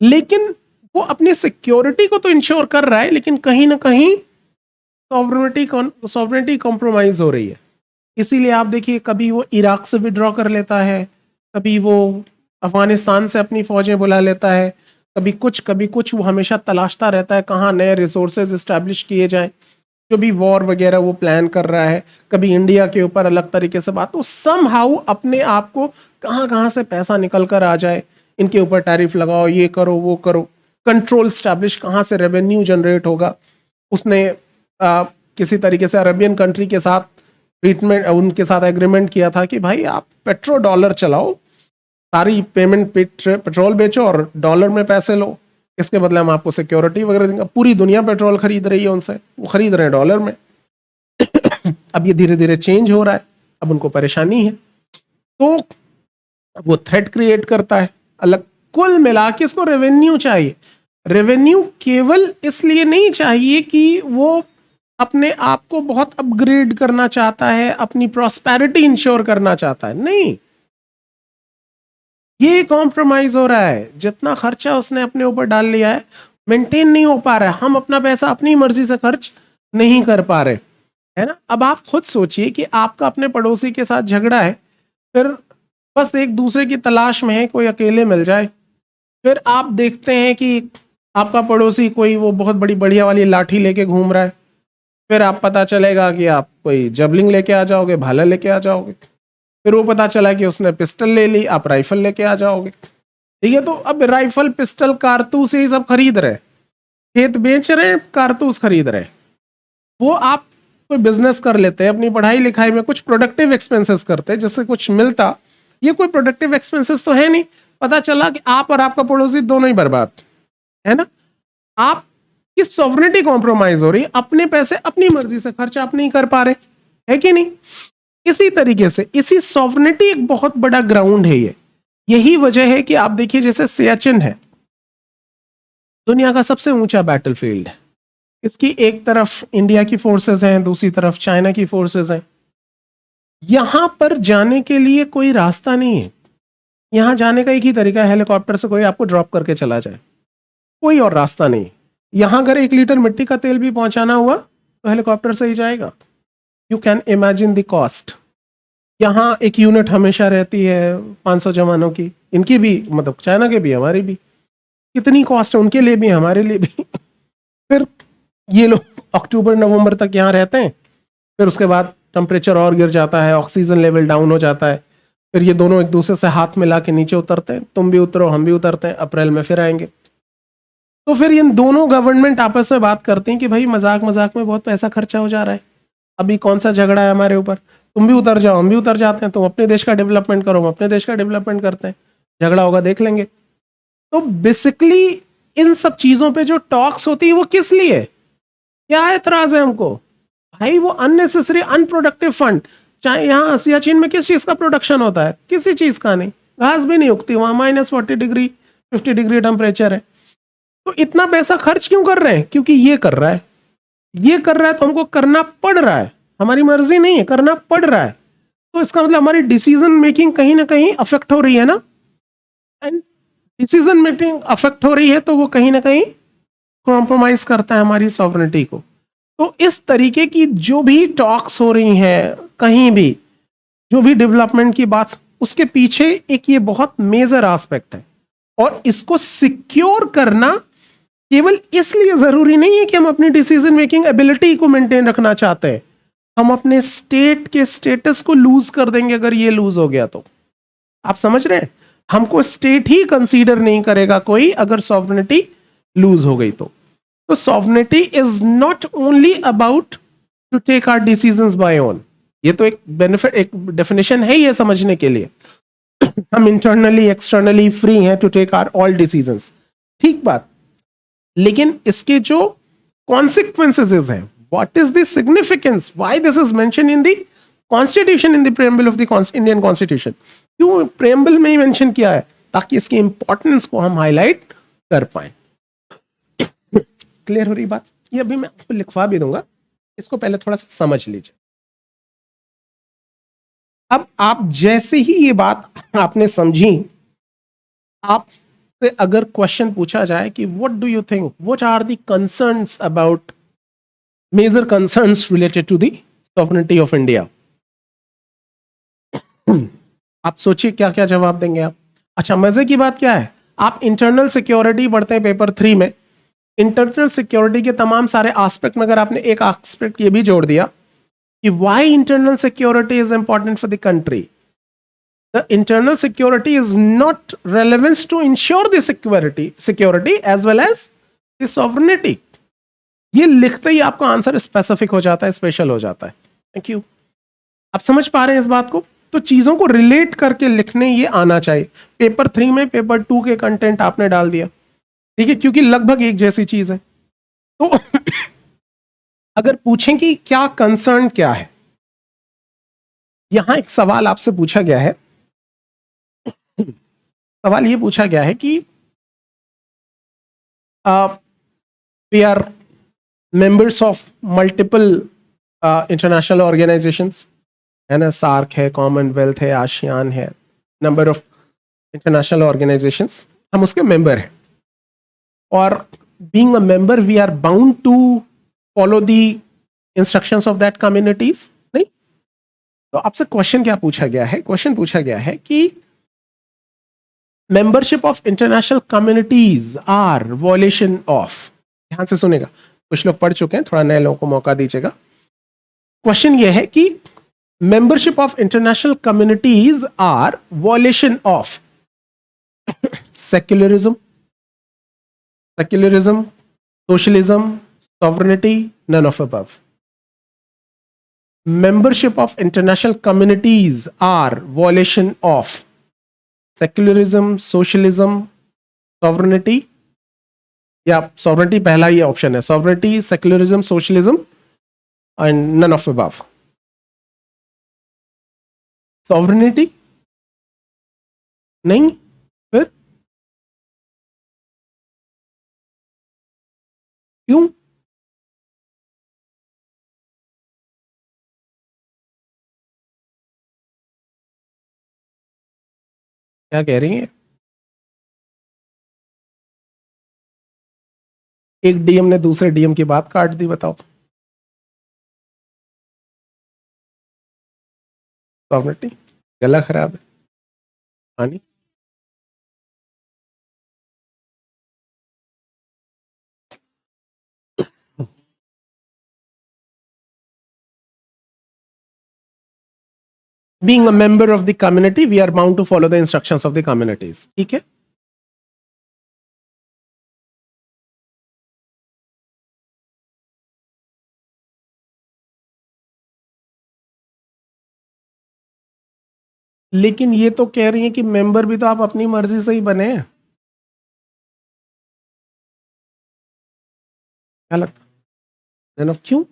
लेकिन वो अपनी सिक्योरिटी को तो इंश्योर कर रहा है, लेकिन कहीं ना कहीं सॉवरेनिटी कॉम्प्रोमाइज हो रही है। इसीलिए आप देखिए, कभी वो इराक से विड्रॉ कर लेता है, कभी वो अफगानिस्तान से अपनी फौजें बुला लेता है, कभी कुछ वो हमेशा तलाशता रहता है कहाँ नए रिसोर्सेज इस्टेब्लिश किए जाएं, जो भी वॉर वगैरह वो प्लान कर रहा है, कभी इंडिया के ऊपर अलग तरीके से बात, तो समहाउ अपने आप को कहाँ कहाँ से पैसा निकल कर आ जाए, इनके ऊपर टैरिफ लगाओ, ये करो वो करो, कंट्रोल स्टैब्लिश, कहाँ से रेवेन्यू जनरेट होगा। उसने किसी तरीके से अरबियन कंट्री के साथ ट्रीटमेंट, उनके साथ एग्रीमेंट किया था कि भाई आप पेट्रो डॉलर चलाओ, सारी पेमेंट पेट्रोल बेचो और डॉलर में पैसे लो, इसके बदले हम आपको सिक्योरिटी वगैरह देंगे। पूरी दुनिया पेट्रोल खरीद रही है उनसे, वो खरीद रहे हैं डॉलर में। अब ये धीरे धीरे चेंज हो रहा है, अब उनको परेशानी है, तो वो थ्रेट क्रिएट करता है अलग। कुल मिला के इसको रेवेन्यू चाहिए। रेवेन्यू केवल इसलिए नहीं चाहिए कि वो अपने आप को बहुत अपग्रेड करना चाहता है, अपनी प्रॉस्पेरिटी इंश्योर करना चाहता है, नहीं, ये कॉम्प्रोमाइज हो रहा है। जितना खर्चा उसने अपने ऊपर डाल लिया है मेंटेन नहीं हो पा रहा है, हम अपना पैसा अपनी मर्जी से खर्च नहीं कर पा रहे, है ना? अब आप खुद सोचिए कि आपका अपने पड़ोसी के साथ झगड़ा है, फिर बस एक दूसरे की तलाश में है, कोई अकेले मिल जाए, फिर आप देखते हैं कि आपका पड़ोसी कोई वो बहुत बड़ी बढ़िया वाली लाठी लेके घूम रहा है, फिर आप पता चलेगा कि आप कोई जबलिंग लेके आ जाओगे, भाला लेके आ जाओगे, फिर वो पता चला कि उसने पिस्टल ले ली, आप राइफल लेके आ जाओगे, ठीक है? तो अब राइफल पिस्टल कारतूस यही सब खरीद रहे, खेत बेच रहे हैं, कारतूस खरीद रहे। वो आप कोई बिजनेस कर लेते हैं, अपनी पढ़ाई लिखाई में कुछ प्रोडक्टिव एक्सपेंसेस करते, जिससे कुछ मिलता, ये कोई प्रोडक्टिव एक्सपेंसेस तो है नहीं, पता चला कि आप और आपका पड़ोसी दोनों ही बर्बाद, है ना? आप की सॉवरेनिटी कॉम्प्रोमाइज हो रही, अपने पैसे अपनी मर्जी से खर्च आप नहीं कर पा रहे, है कि नहीं? इसी तरीके से इसी सॉवरेनिटी एक बहुत बड़ा ग्राउंड है ये। यही वजह है कि आप देखिए, जैसे सियाचिन है, दुनिया का सबसे ऊंचा बैटलफील्ड है, इसकी एक तरफ इंडिया की फोर्सेस हैं, दूसरी तरफ चाइना की फोर्सेस हैं। यहां पर जाने के लिए कोई रास्ता नहीं है, यहां जाने का एक ही तरीका है, हेलीकॉप्टर से कोई आपको ड्रॉप करके चला जाए, कोई और रास्ता नहीं। यहां अगर 1 लीटर मिट्टी का तेल भी पहुंचाना हुआ तो हेलीकॉप्टर से ही जाएगा। You can imagine the cost. यहाँ एक यूनिट हमेशा रहती है 500 जवानों की, इनकी भी, मतलब चाइना के भी हमारी भी, कितनी कॉस्ट है उनके लिए भी हमारे लिए भी। फिर ये लोग अक्टूबर नवंबर तक यहाँ रहते हैं, फिर उसके बाद टेम्परेचर और गिर जाता है, ऑक्सीजन लेवल डाउन हो जाता है, फिर ये दोनों एक दूसरे से हाथ मिला के नीचे उतरते हैं, तुम भी उतरो हम भी उतरते हैं, अप्रैल में फिर आएंगे। तो फिर इन दोनों गवर्नमेंट आपस में बात करती हैं कि भाई मजाक मजाक में बहुत पैसा खर्चा हो जा रहा है, अभी कौन सा झगड़ा है हमारे ऊपर, तुम भी उतर जाओ हम भी उतर जाते हैं, तुम अपने देश का डेवलपमेंट करो हम अपने देश का डेवलपमेंट करते हैं, झगड़ा होगा देख लेंगे। तो बेसिकली इन सब चीजों पे जो टॉक्स होती है वो किस लिए, क्या एतराज है हमको? भाई वो अननेसेसरी अनप्रोडक्टिव फंड, चाहे यहाँ सियाचिन में किस चीज का प्रोडक्शन होता है, किसी चीज का नहीं, घास भी नहीं उगती वहां, -40 डिग्री 50 डिग्री टेम्परेचर है, तो इतना पैसा खर्च क्यों कर रहे हैं? क्योंकि ये कर रहा है, ये कर रहा है तो हमको करना पड़ रहा है, हमारी मर्जी नहीं है, करना पड़ रहा है, तो इसका मतलब हमारी डिसीजन मेकिंग कहीं ना कहीं अफेक्ट हो रही है ना, एंड डिसीजन मेकिंग अफेक्ट हो रही है तो वो कहीं ना कहीं कॉम्प्रोमाइज करता है हमारी सॉवरेनिटी को। तो इस तरीके की जो भी टॉक्स हो रही हैं कहीं भी, जो भी डेवलपमेंट की बात, उसके पीछे एक ये बहुत मेजर एस्पेक्ट है, और इसको सिक्योर करना केवल इसलिए जरूरी नहीं है कि हम अपनी डिसीजन मेकिंग एबिलिटी को मेंटेन रखना चाहते हैं, हम अपने स्टेट के स्टेटस को लूज कर देंगे अगर ये लूज हो गया तो। आप समझ रहे हैं, हमको स्टेट ही कंसीडर नहीं करेगा कोई अगर सॉवरेनिटी लूज हो गई तो। तो sovereignty is not only about to take our decisions by own, ये तो एक बेनिफिट, एक डेफिनेशन है ये समझने के लिए हम इंटरनली एक्सटर्नली फ्री हैं to take our all decisions, ठीक बात। लेकिन इसके जो कॉन्सिक्वेंसेस हैं, what is the significance, why this is mention in the constitution, in the preamble of the Indian constitution, क्यों प्रेम्बल में ही मेंशन किया है, ताकि इसकी इंपॉर्टेंस को हम हाईलाइट कर पाए। क्लियर हो रही बात? ये अभी मैं आपको लिखवा भी दूंगा, इसको पहले थोड़ा सा समझ लीजिए। अब आप जैसे ही ये बात आपने समझी, आपसे अगर क्वेश्चन पूछा जाए कि what do you think, what are the concerns about, major concerns related to the sovereignty of India, आप सोचिए क्या क्या जवाब देंगे आप। अच्छा, मजे की बात क्या है, आप इंटरनल सिक्योरिटी पढ़ते हैं पेपर 3 में, इंटरनल सिक्योरिटी के तमाम सारे एस्पेक्ट में अगर आपने एक एस्पेक्ट ये भी जोड़ दिया कि why internal security is important for the country, the internal security is not relevance to ensure the security as well as the sovereignty, ये लिखते ही आपका आंसर स्पेसिफिक हो जाता है, स्पेशल हो जाता है। Thank you. आप समझ पा रहे हैं इस बात को? तो चीजों को रिलेट करके लिखने ये आना चाहिए। पेपर 3 में पेपर 2 के कंटेंट आपने डाल दिया, ठीक है, क्योंकि लगभग एक जैसी चीज है। तो अगर पूछें कि क्या कंसर्न क्या है, यहां एक सवाल आपसे पूछा गया है, सवाल ये पूछा गया है कि we are members of multiple international organisations, है ना, सार्क है, कॉमनवेल्थ है, आशियान है, नंबर ऑफ इंटरनेशनल ऑर्गेनाइजेशंस, हम उसके मेंबर हैं, और being a member we are bound to follow the instructions of that communities, नहीं? तो आपसे क्वेश्चन क्या पूछा गया है, क्वेश्चन पूछा गया है कि membership of international communities are violation of, ध्यान से सुनेगा, कुछ लोग पढ़ चुके हैं, थोड़ा नए लोगों को मौका दीजिएगा। क्वेश्चन ये है कि membership of international communities are violation of secularism, socialism, sovereignty, none of above. Membership of international communities are violation of secularism, socialism, sovereignty, या sovereignty पहला ही ऑप्शन है, sovereignty, secularism, socialism and none of above. sovereignty नहीं, फिर क्यों? क्या कह रही हैं? एक डीएम ने दूसरे डीएम की बात काट दी, बताओ। sovereignty गला खराब है, पानी। Being a member of the community, we are bound to follow the instructions of the communities. ठीक है? लेकिन ये तो कह रही है कि मेंबर भी तो आप अपनी मर्जी से ही बने हैं, क्या लगता है? क्यों?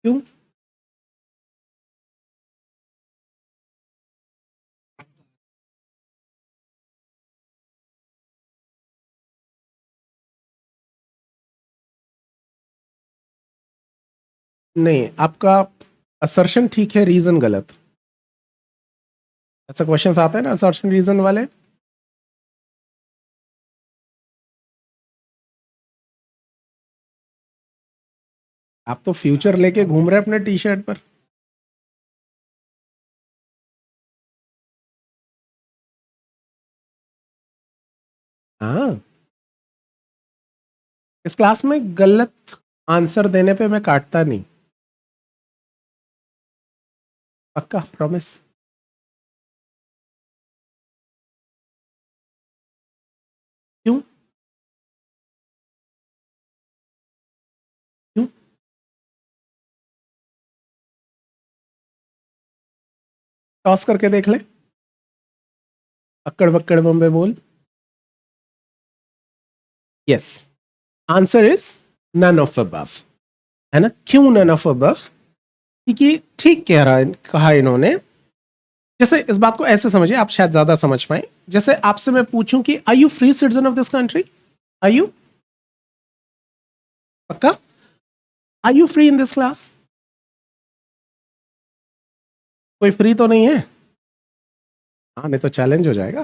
क्यों? नहीं, आपका असर्शन ठीक है, रीजन गलत। ऐसा क्वेश्चंस आते हैं ना असर्शन रीजन वाले, आप तो फ्यूचर लेके घूम रहे हैं अपने टी शर्ट पर। हाँ, इस क्लास में गलत आंसर देने पे मैं काटता नहीं, पक्का प्रॉमिस। क्यों? क्यों? टॉस करके देख ले, अक्कड़ बक्कड़ बम्बे बोल। Yes, answer is none of above, है ना। क्यों नन ऑफ अबव? क्योंकि ठीक कह रहा है, कहा इन्होंने। जैसे इस बात को ऐसे समझिए, आप शायद ज्यादा समझ पाए। जैसे आपसे मैं पूछूं कि are you free citizen of this country? Are you? पक्का? Are you free in this class? कोई फ्री तो नहीं है? हाँ, नहीं तो चैलेंज हो जाएगा।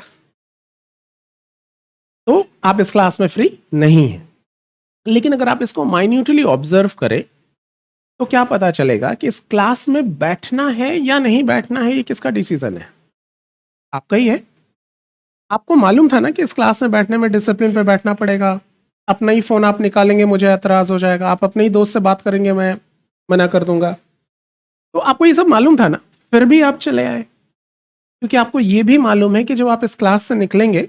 तो आप इस क्लास में फ्री नहीं है। लेकिन अगर आप इसको माइन्यूटली ऑब्जर्व करें तो क्या पता चलेगा कि इस क्लास में बैठना है या नहीं बैठना है, ये किसका डिसीजन है? आपका ही है। आपको मालूम था ना कि इस क्लास में बैठने में डिसिप्लिन पे बैठना पड़ेगा। अपना ही फोन आप निकालेंगे, मुझे एतराज हो जाएगा। आप अपने ही दोस्त से बात करेंगे, मैं मना कर दूंगा। तो आपको ये सब मालूम था ना, फिर भी आप चले आए। क्योंकि आपको ये भी मालूम है कि जब आप इस क्लास से निकलेंगे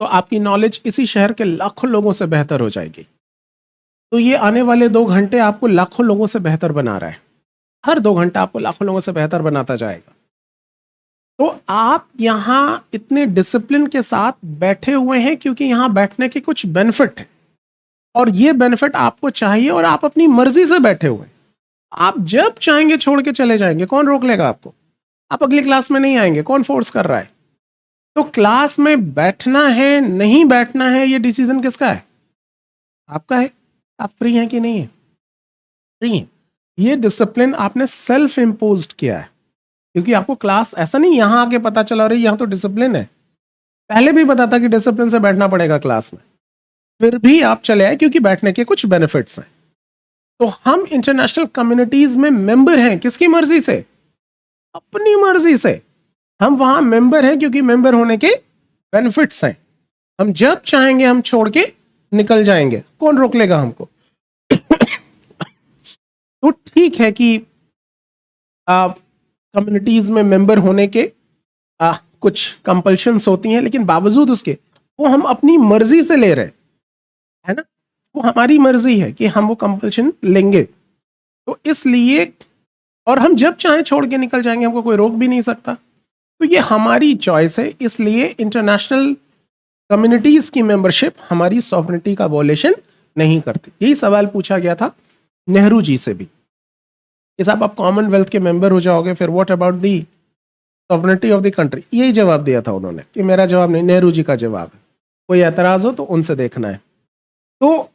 तो आपकी नॉलेज इसी शहर के लाखों लोगों से बेहतर हो जाएगी। तो ये आने वाले 2 घंटे आपको लाखों लोगों से बेहतर बना रहा है। हर 2 घंटा आपको लाखों लोगों से बेहतर बनाता जाएगा। तो आप यहाँ इतने डिसिप्लिन के साथ बैठे हुए हैं क्योंकि यहाँ बैठने के कुछ बेनिफिट हैं, और ये बेनिफिट आपको चाहिए, और आप अपनी मर्जी से बैठे हुए हैं। आप जब चाहेंगे छोड़ के चले जाएंगे, कौन रोक लेगा आपको? आप अगली क्लास में नहीं आएंगे, कौन फोर्स कर रहा है? तो क्लास में बैठना है नहीं बैठना है, ये डिसीजन किसका है? आपका है। आप फ्री हैं कि नहीं है? फ्री हैं। ये डिसिप्लिन आपने सेल्फ इम्पोज्ड किया है। क्योंकि आपको क्लास ऐसा नहीं यहां आके पता चला रही यहां तो डिसिप्लिन है, पहले भी पता था कि डिसिप्लिन से बैठना पड़ेगा क्लास में, फिर भी आप चले आए क्योंकि बैठने के कुछ बेनिफिट्स हैं। तो हम इंटरनेशनल कम्युनिटीज में मेंबर हैं, किसकी मर्जी से? अपनी मर्जी से। हम वहां मेंबर हैं क्योंकि मेंबर होने के बेनिफिट्स हैं। हम जब चाहेंगे हम छोड़ के निकल जाएंगे, कौन रोक लेगा हमको? तो ठीक है कि कम्युनिटीज में मेंबर होने के कुछ कंपल्शंस होती हैं, लेकिन बावजूद उसके वो हम अपनी मर्जी से ले रहे हैं, है ना। वो हमारी मर्जी है कि हम वो कंपल्शन लेंगे। तो इसलिए, और हम जब चाहे छोड़ के निकल जाएंगे, हमको कोई रोक भी नहीं सकता। तो ये हमारी चॉइस है। इसलिए इंटरनेशनल कम्युनिटीज की मेंबरशिप हमारी सॉवरेनिटी का वॉयलेशन नहीं करती। यही सवाल पूछा गया था नेहरू जी से भी कि साहब आप कॉमनवेल्थ के मेंबर हो जाओगे, फिर what about the sovereignty of the country? यही जवाब दिया था उन्होंने कि मेरा जवाब नहीं, नेहरू जी का जवाब है। कोई एतराज हो तो उनसे देखना है। तो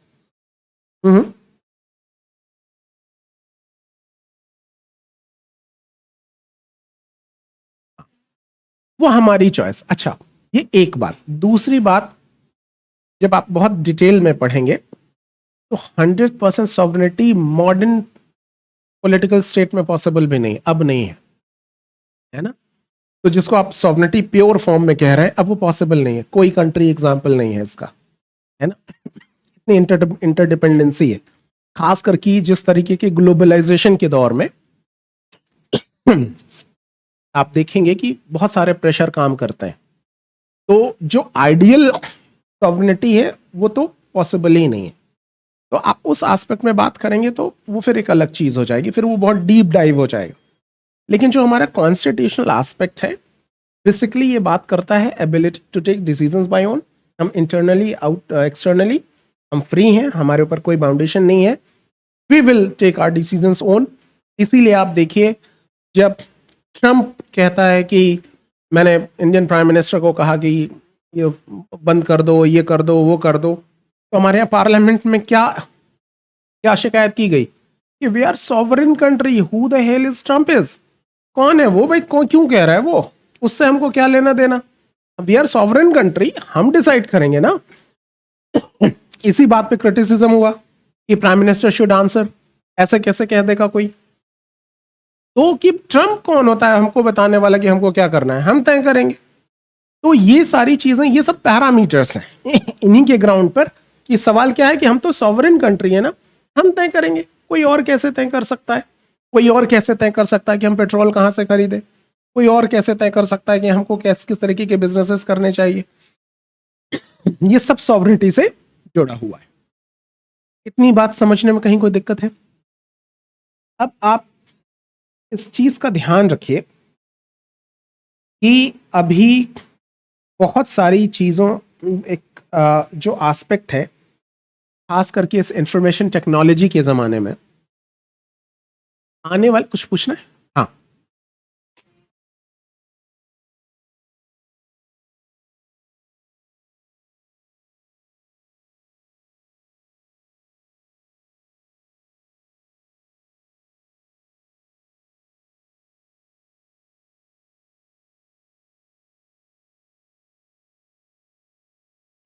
वो हमारी चॉइस। अच्छा, ये एक बात। दूसरी बात, जब आप बहुत डिटेल में पढ़ेंगे तो 100% सॉवरेनिटी मॉडर्न पॉलिटिकल स्टेट में पॉसिबल भी नहीं, अब नहीं है ना। तो जिसको आप सॉवरेनिटी प्योर फॉर्म में कह रहे हैं, अब वो पॉसिबल नहीं है। कोई कंट्री एग्जाम्पल नहीं है इसका, है ना। इतनी इंटरडिपेंडेंसी है, खास करके जिस तरीके के ग्लोबलाइजेशन के दौर में आप देखेंगे कि बहुत सारे प्रेशर काम करते हैं। तो जो आइडियल सॉवरेनिटी है वो तो पॉसिबल ही नहीं है। तो आप उस एस्पेक्ट में बात करेंगे तो वो फिर एक अलग चीज हो जाएगी, फिर वो बहुत डीप डाइव हो जाएगा। लेकिन जो हमारा कॉन्स्टिट्यूशनल एस्पेक्ट है, बेसिकली ये बात करता है ability to take decisions by own. हम इंटरनली आउट एक्सटर्नली हम फ्री हैं, हमारे ऊपर कोई बाउंडेशन नहीं है। We will take our decisions own. इसीलिए आप देखिए, जब ट्रंप कहता है कि मैंने इंडियन प्राइम मिनिस्टर को कहा कि ये बंद कर दो, ये कर दो, वो कर दो, तो हमारे यहाँ पार्लियामेंट में क्या क्या शिकायत की गई कि we are sovereign country, who the hell is Trump is? कौन है वो भाई? कौन क्यों कह रहा है वो? उससे हमको क्या लेना देना? वी आर सॉवरेन कंट्री, हम डिसाइड करेंगे ना। इसी बात पे क्रिटिसिज्म हुआ कि प्राइम मिनिस्टर शुड आंसर। ऐसे कैसे कह देगा कोई? तो कि ट्रम्प कौन होता है हमको बताने वाला कि हमको क्या करना है? हम तय करेंगे। तो ये सारी चीजें, ये सब पैरामीटर्स हैं इन्हीं के ग्राउंड पर कि सवाल क्या है कि हम तो सॉवरेन कंट्री है ना, हम तय करेंगे। कोई और कैसे तय कर सकता है? कोई और कैसे तय कर सकता है कि हम पेट्रोल कहाँ से खरीदें? कोई और कैसे तय कर सकता है कि हमको किस तरीके के बिजनेसेस करने चाहिए? ये सब सॉवरेनिटी से जुड़ा हुआ है। इतनी बात समझने में कहीं कोई दिक्कत है? अब आप इस चीज का ध्यान रखिए कि अभी बहुत सारी चीजों एक जो एस्पेक्ट है, खास करके इस इंफॉर्मेशन टेक्नोलॉजी के जमाने में आने वाले, कुछ पूछना है? हाँ।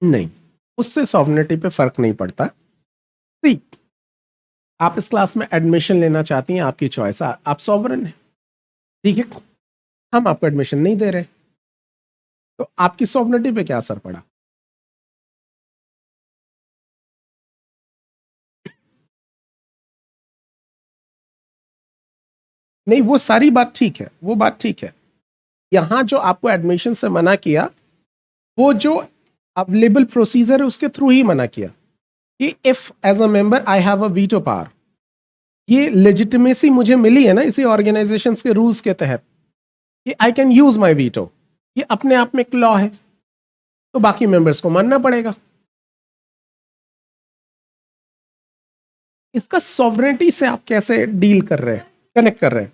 नहीं, उससे सॉवरेनिटी पे फर्क नहीं पड़ता। सी, आप इस क्लास में एडमिशन लेना चाहती हैं, आपकी चॉइस, आप सॉवरेन हैं, ठीक है। हम आपको एडमिशन नहीं दे रहे, तो आपकी सॉवरेनिटी पे क्या असर पड़ा? नहीं, वो सारी बात ठीक है, वो बात ठीक है। यहां जो आपको एडमिशन से मना किया, वो जो अवेलेबल प्रोसीजर है उसके थ्रू ही मना किया कि if as a member I have a veto power, ये लेजिटिमेसी मुझे मिली है ना इसी ऑर्गेनाइजेशंस के रूल्स के तहत कि I can use my veto, ये अपने आप में एक लॉ है, तो बाकी मेंबर्स को मानना पड़ेगा। इसका सॉवरेनिटी से आप कैसे डील कर रहे हैं, कनेक्ट कर रहे हैं?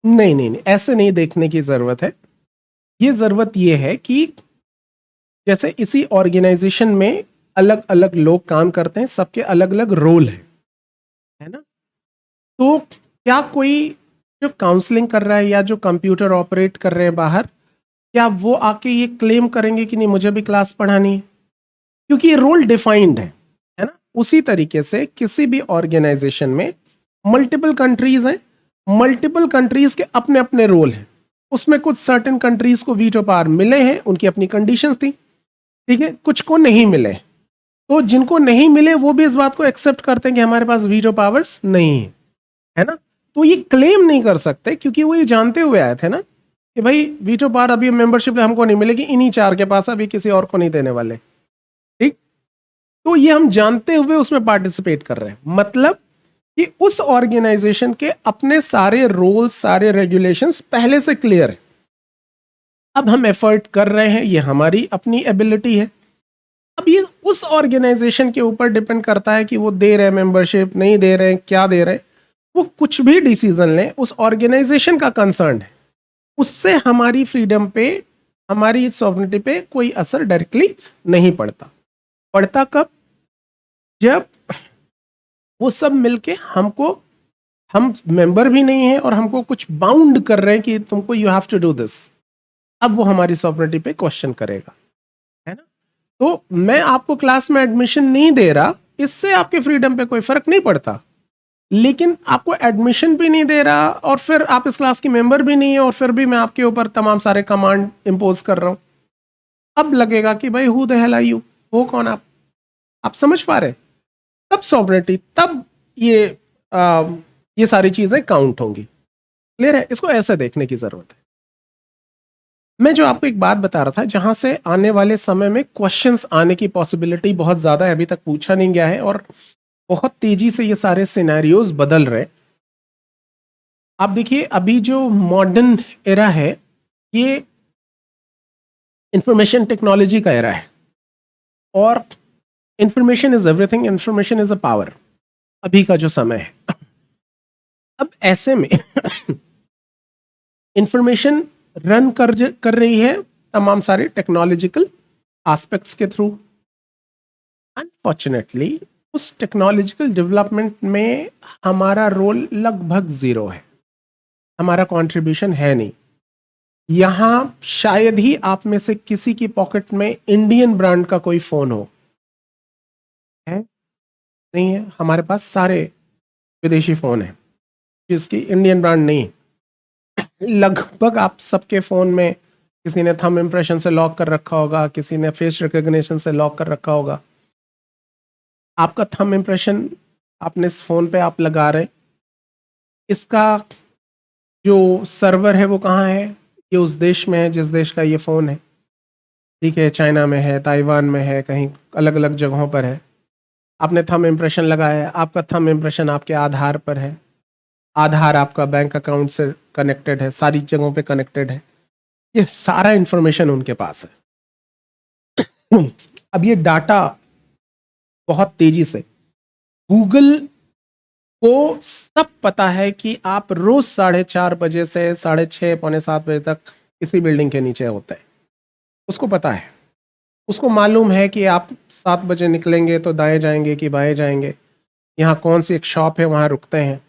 नहीं नहीं नहीं, ऐसे नहीं देखने की जरूरत है। ये जरूरत ये है कि जैसे इसी ऑर्गेनाइजेशन में अलग अलग लोग काम करते हैं, सबके अलग अलग रोल है ना? तो क्या कोई जो काउंसलिंग कर रहा है या जो कंप्यूटर ऑपरेट कर रहे हैं बाहर, क्या वो आके ये क्लेम करेंगे कि नहीं मुझे भी क्लास पढ़ानी है? क्योंकि ये रोल डिफाइंड है ना? उसी तरीके से किसी भी ऑर्गेनाइजेशन में मल्टीपल कंट्रीज हैं, मल्टीपल कंट्रीज के अपने अपने रोल हैं। उसमें कुछ सर्टेन कंट्रीज को वीटो पावर मिले हैं, उनकी अपनी कंडीशंस थी, ठीक है, कुछ को नहीं मिले। तो जिनको नहीं मिले वो भी इस बात को एक्सेप्ट करते हैं कि हमारे पास वीटो पावर्स नहीं है ना? तो ये क्लेम नहीं कर सकते क्योंकि वो ये जानते हुए आए थे ना कि भाई वीटो पावर अभी मेंबरशिप हमको नहीं मिलेगी, इन्हीं चार के पास, अभी किसी और को नहीं देने वाले, ठीक। तो ये हम जानते हुए उसमें पार्टिसिपेट कर रहे हैं, मतलब कि उस ऑर्गेनाइजेशन के अपने सारे रूल्स, सारे रेगुलेशंस पहले से क्लियर है। अब हम एफर्ट कर रहे हैं, ये हमारी अपनी एबिलिटी है। अब ये उस ऑर्गेनाइजेशन के ऊपर डिपेंड करता है कि वो दे रहे हैं मेंबरशिप, नहीं दे रहे हैं, क्या दे रहे हैं। वो कुछ भी डिसीजन लें, उस ऑर्गेनाइजेशन का कंसर्न है, उससे हमारी फ्रीडम पे, हमारी सॉवरेनिटी पे कोई असर डायरेक्टली नहीं पड़ता। पड़ता कब? जब वो सब मिलके हमको, हम मेंबर भी नहीं है और हमको कुछ बाउंड कर रहे हैं कि तुमको you have to do this, अब वो हमारी सॉवरेनिटी पे क्वेश्चन करेगा, है ना? तो मैं आपको क्लास में एडमिशन नहीं दे रहा, इससे आपके फ्रीडम पे कोई फर्क नहीं पड़ता। लेकिन आपको एडमिशन भी नहीं दे रहा और फिर आप इस क्लास की मेंबर भी नहीं है और फिर भी मैं आपके ऊपर तमाम सारे कमांड इंपोज कर रहा हूं, अब लगेगा कि भाई who the hell are you, हो कौन आप समझ पा रहे? तब सॉवरेनिटी, तब ये आ, ये सारी चीजें काउंट होंगी। क्लियर है? इसको ऐसे देखने की जरूरत है। मैं जो आपको एक बात बता रहा था, जहां से आने वाले समय में क्वेश्चंस आने की पॉसिबिलिटी बहुत ज्यादा है, अभी तक पूछा नहीं गया है और बहुत तेजी से ये सारे सिनेरियोज बदल रहे। आप देखिए अभी जो मॉडर्न एरा है, ये इंफॉर्मेशन टेक्नोलॉजी का एरा है और information is everything, information is a power, अभी का जो समय है। अब ऐसे में इंफॉर्मेशन रन कर रही है तमाम सारे टेक्नोलॉजिकल एस्पेक्ट्स के थ्रू। अनफॉर्चुनेटली उस टेक्नोलॉजिकल डेवलपमेंट में हमारा रोल लगभग जीरो है, हमारा कंट्रीब्यूशन है नहीं। यहां शायद ही आप में से किसी की पॉकेट में इंडियन ब्रांड का कोई फोन हो, है? नहीं है। हमारे पास सारे विदेशी फोन है जिसकी इंडियन ब्रांड नहीं है। लगभग आप सबके फ़ोन में किसी ने थंब इम्प्रेशन से लॉक कर रखा होगा, किसी ने फेस रिकॉग्निशन से लॉक कर रखा होगा। आपका थंब इम्प्रेशन अपने इस फ़ोन पे आप लगा रहे, इसका जो सर्वर है वो कहाँ है? ये उस देश में है जिस देश का ये फ़ोन है, ठीक है? चाइना में है, ताइवान में है, कहीं अलग-अलग जगहों पर है। आपने थंब इम्प्रेशन लगाया है, आपका थंब इम्प्रेशन आपके आधार पर है। आधार आपका बैंक अकाउंट से कनेक्टेड है, सारी जगहों पे कनेक्टेड है। ये सारा इन्फॉर्मेशन उनके पास है। अब ये डाटा बहुत तेज़ी से गूगल को सब पता है कि आप रोज़ 4:30 बजे से 6:30 पौने 7 बजे तक किसी बिल्डिंग के नीचे होते हैं। उसको पता है। उसको मालूम है कि आप 7 बजे निकलेंगे तो दाएँ जाएँगे कि बाएँ जाएँगे। यहाँ कौन-सी एक शॉप है वहाँ रुकते हैं।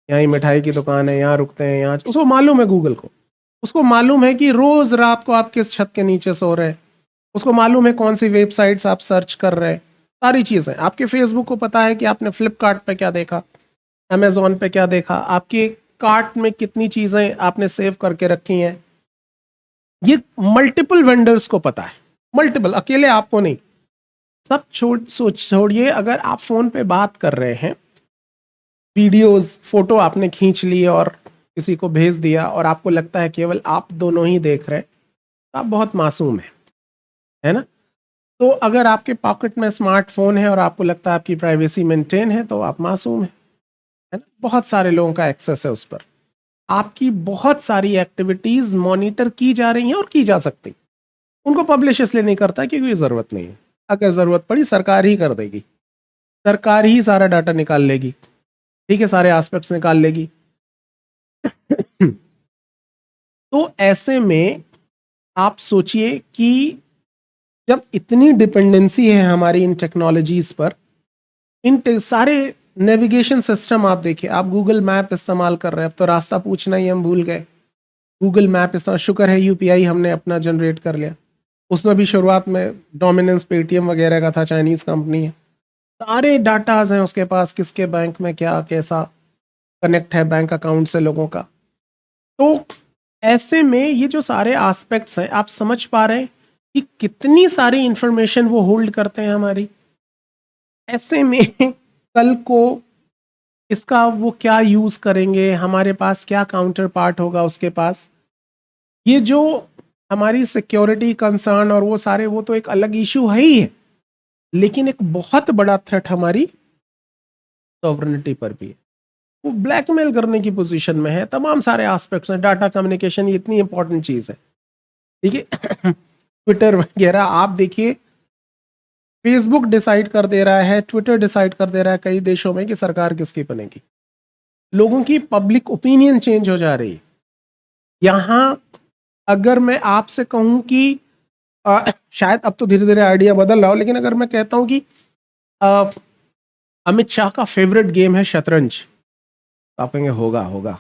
यहाँ ही मिठाई की दुकान है, यहाँ रुकते हैं, यहाँ उसको मालूम है गूगल को। उसको मालूम है कि रोज़ रात को आप किस छत के नीचे सो रहे हैं। उसको मालूम है कौन-सी वेबसाइट्स आप सर्च कर रहे हैं, सारी चीज़ें। आपके फ़ेसबुक को पता है कि आपने फ्लिपकार्ट पे क्या देखा, अमेज़न पे क्या देखा, आपके कार्ट में कितनी चीज़ें आपने सेव करके रखी हैं। ये मल्टीपल वेंडर्स को पता है, मल्टीपल, अकेले आपको नहीं। सब छोड़िए, अगर आप फ़ोन पे बात कर रहे हैं, वीडियोज़, फ़ोटो आपने खींच ली और किसी को भेज दिया और आपको लगता है केवल आप दोनों ही देख रहे हैं, तो आप बहुत मासूम हैं, है ना? तो अगर आपके पॉकेट में स्मार्टफ़ोन है और आपको लगता है आपकी प्राइवेसी मेंटेन है, तो आप मासूम हैं, है ना? बहुत सारे लोगों का एक्सेस है उस पर। आपकी बहुत सारी एक्टिविटीज़ मॉनिटर की जा रही हैं और की जा सकती। उनको पब्लिश इसलिए नहीं करता क्योंकि ज़रूरत नहीं है। अगर ज़रूरत पड़ी सरकार ही कर देगी। सरकार ही सारा डाटा निकाल लेगी, ठीक है? सारे एस्पेक्ट्स निकाल लेगी। तो ऐसे में आप सोचिए कि जब इतनी डिपेंडेंसी है हमारी इन टेक्नोलॉजीज़ पर, सारे नेविगेशन सिस्टम आप देखिए, आप गूगल मैप इस्तेमाल कर रहे हैं, अब तो रास्ता पूछना ही हम भूल गए। गूगल मैप इस्तेमाल, शुक्र है यूपीआई हमने अपना जनरेट कर लिया। उसमें भी शुरुआत में डोमिनेंस पेटीएम वगैरह का था, चाइनीज़ कंपनी है। सारे डाटाज़ हैं उसके पास, किसके बैंक में क्या कैसा कनेक्ट है बैंक अकाउंट से लोगों का। तो ऐसे में ये जो सारे एस्पेक्ट्स हैं, आप समझ पा रहे हैं कि कितनी सारी इंफॉर्मेशन वो होल्ड करते हैं हमारी। ऐसे में कल को इसका वो क्या यूज़ करेंगे, हमारे पास क्या काउंटर पार्ट होगा उसके पास। ये जो हमारी सिक्योरिटी कंसर्न और वो सारे, वो तो एक अलग इश्यू है ही है, लेकिन एक बहुत बड़ा थ्रेट हमारी सॉवरेनिटी पर भी है। वो ब्लैकमेल करने की पोजीशन में है, तमाम सारे एस्पेक्ट्स हैं, डाटा कम्युनिकेशन ये इतनी इंपॉर्टेंट चीज़ है, ठीक है? ट्विटर वगैरह आप देखिए, फेसबुक डिसाइड कर दे रहा है, ट्विटर डिसाइड कर दे रहा है कई देशों में कि सरकार किसकी बनेगी। लोगों की पब्लिक ओपिनियन चेंज हो जा रही है। यहाँ अगर मैं आपसे कहूँ कि शायद अब तो धीरे-धीरे आइडिया बदल रहा हो, लेकिन अगर मैं कहता हूँ कि अ, अमित शाह का फ़ेवरेट गेम है शतरंज, तो आप कहेंगे होगा, होगा।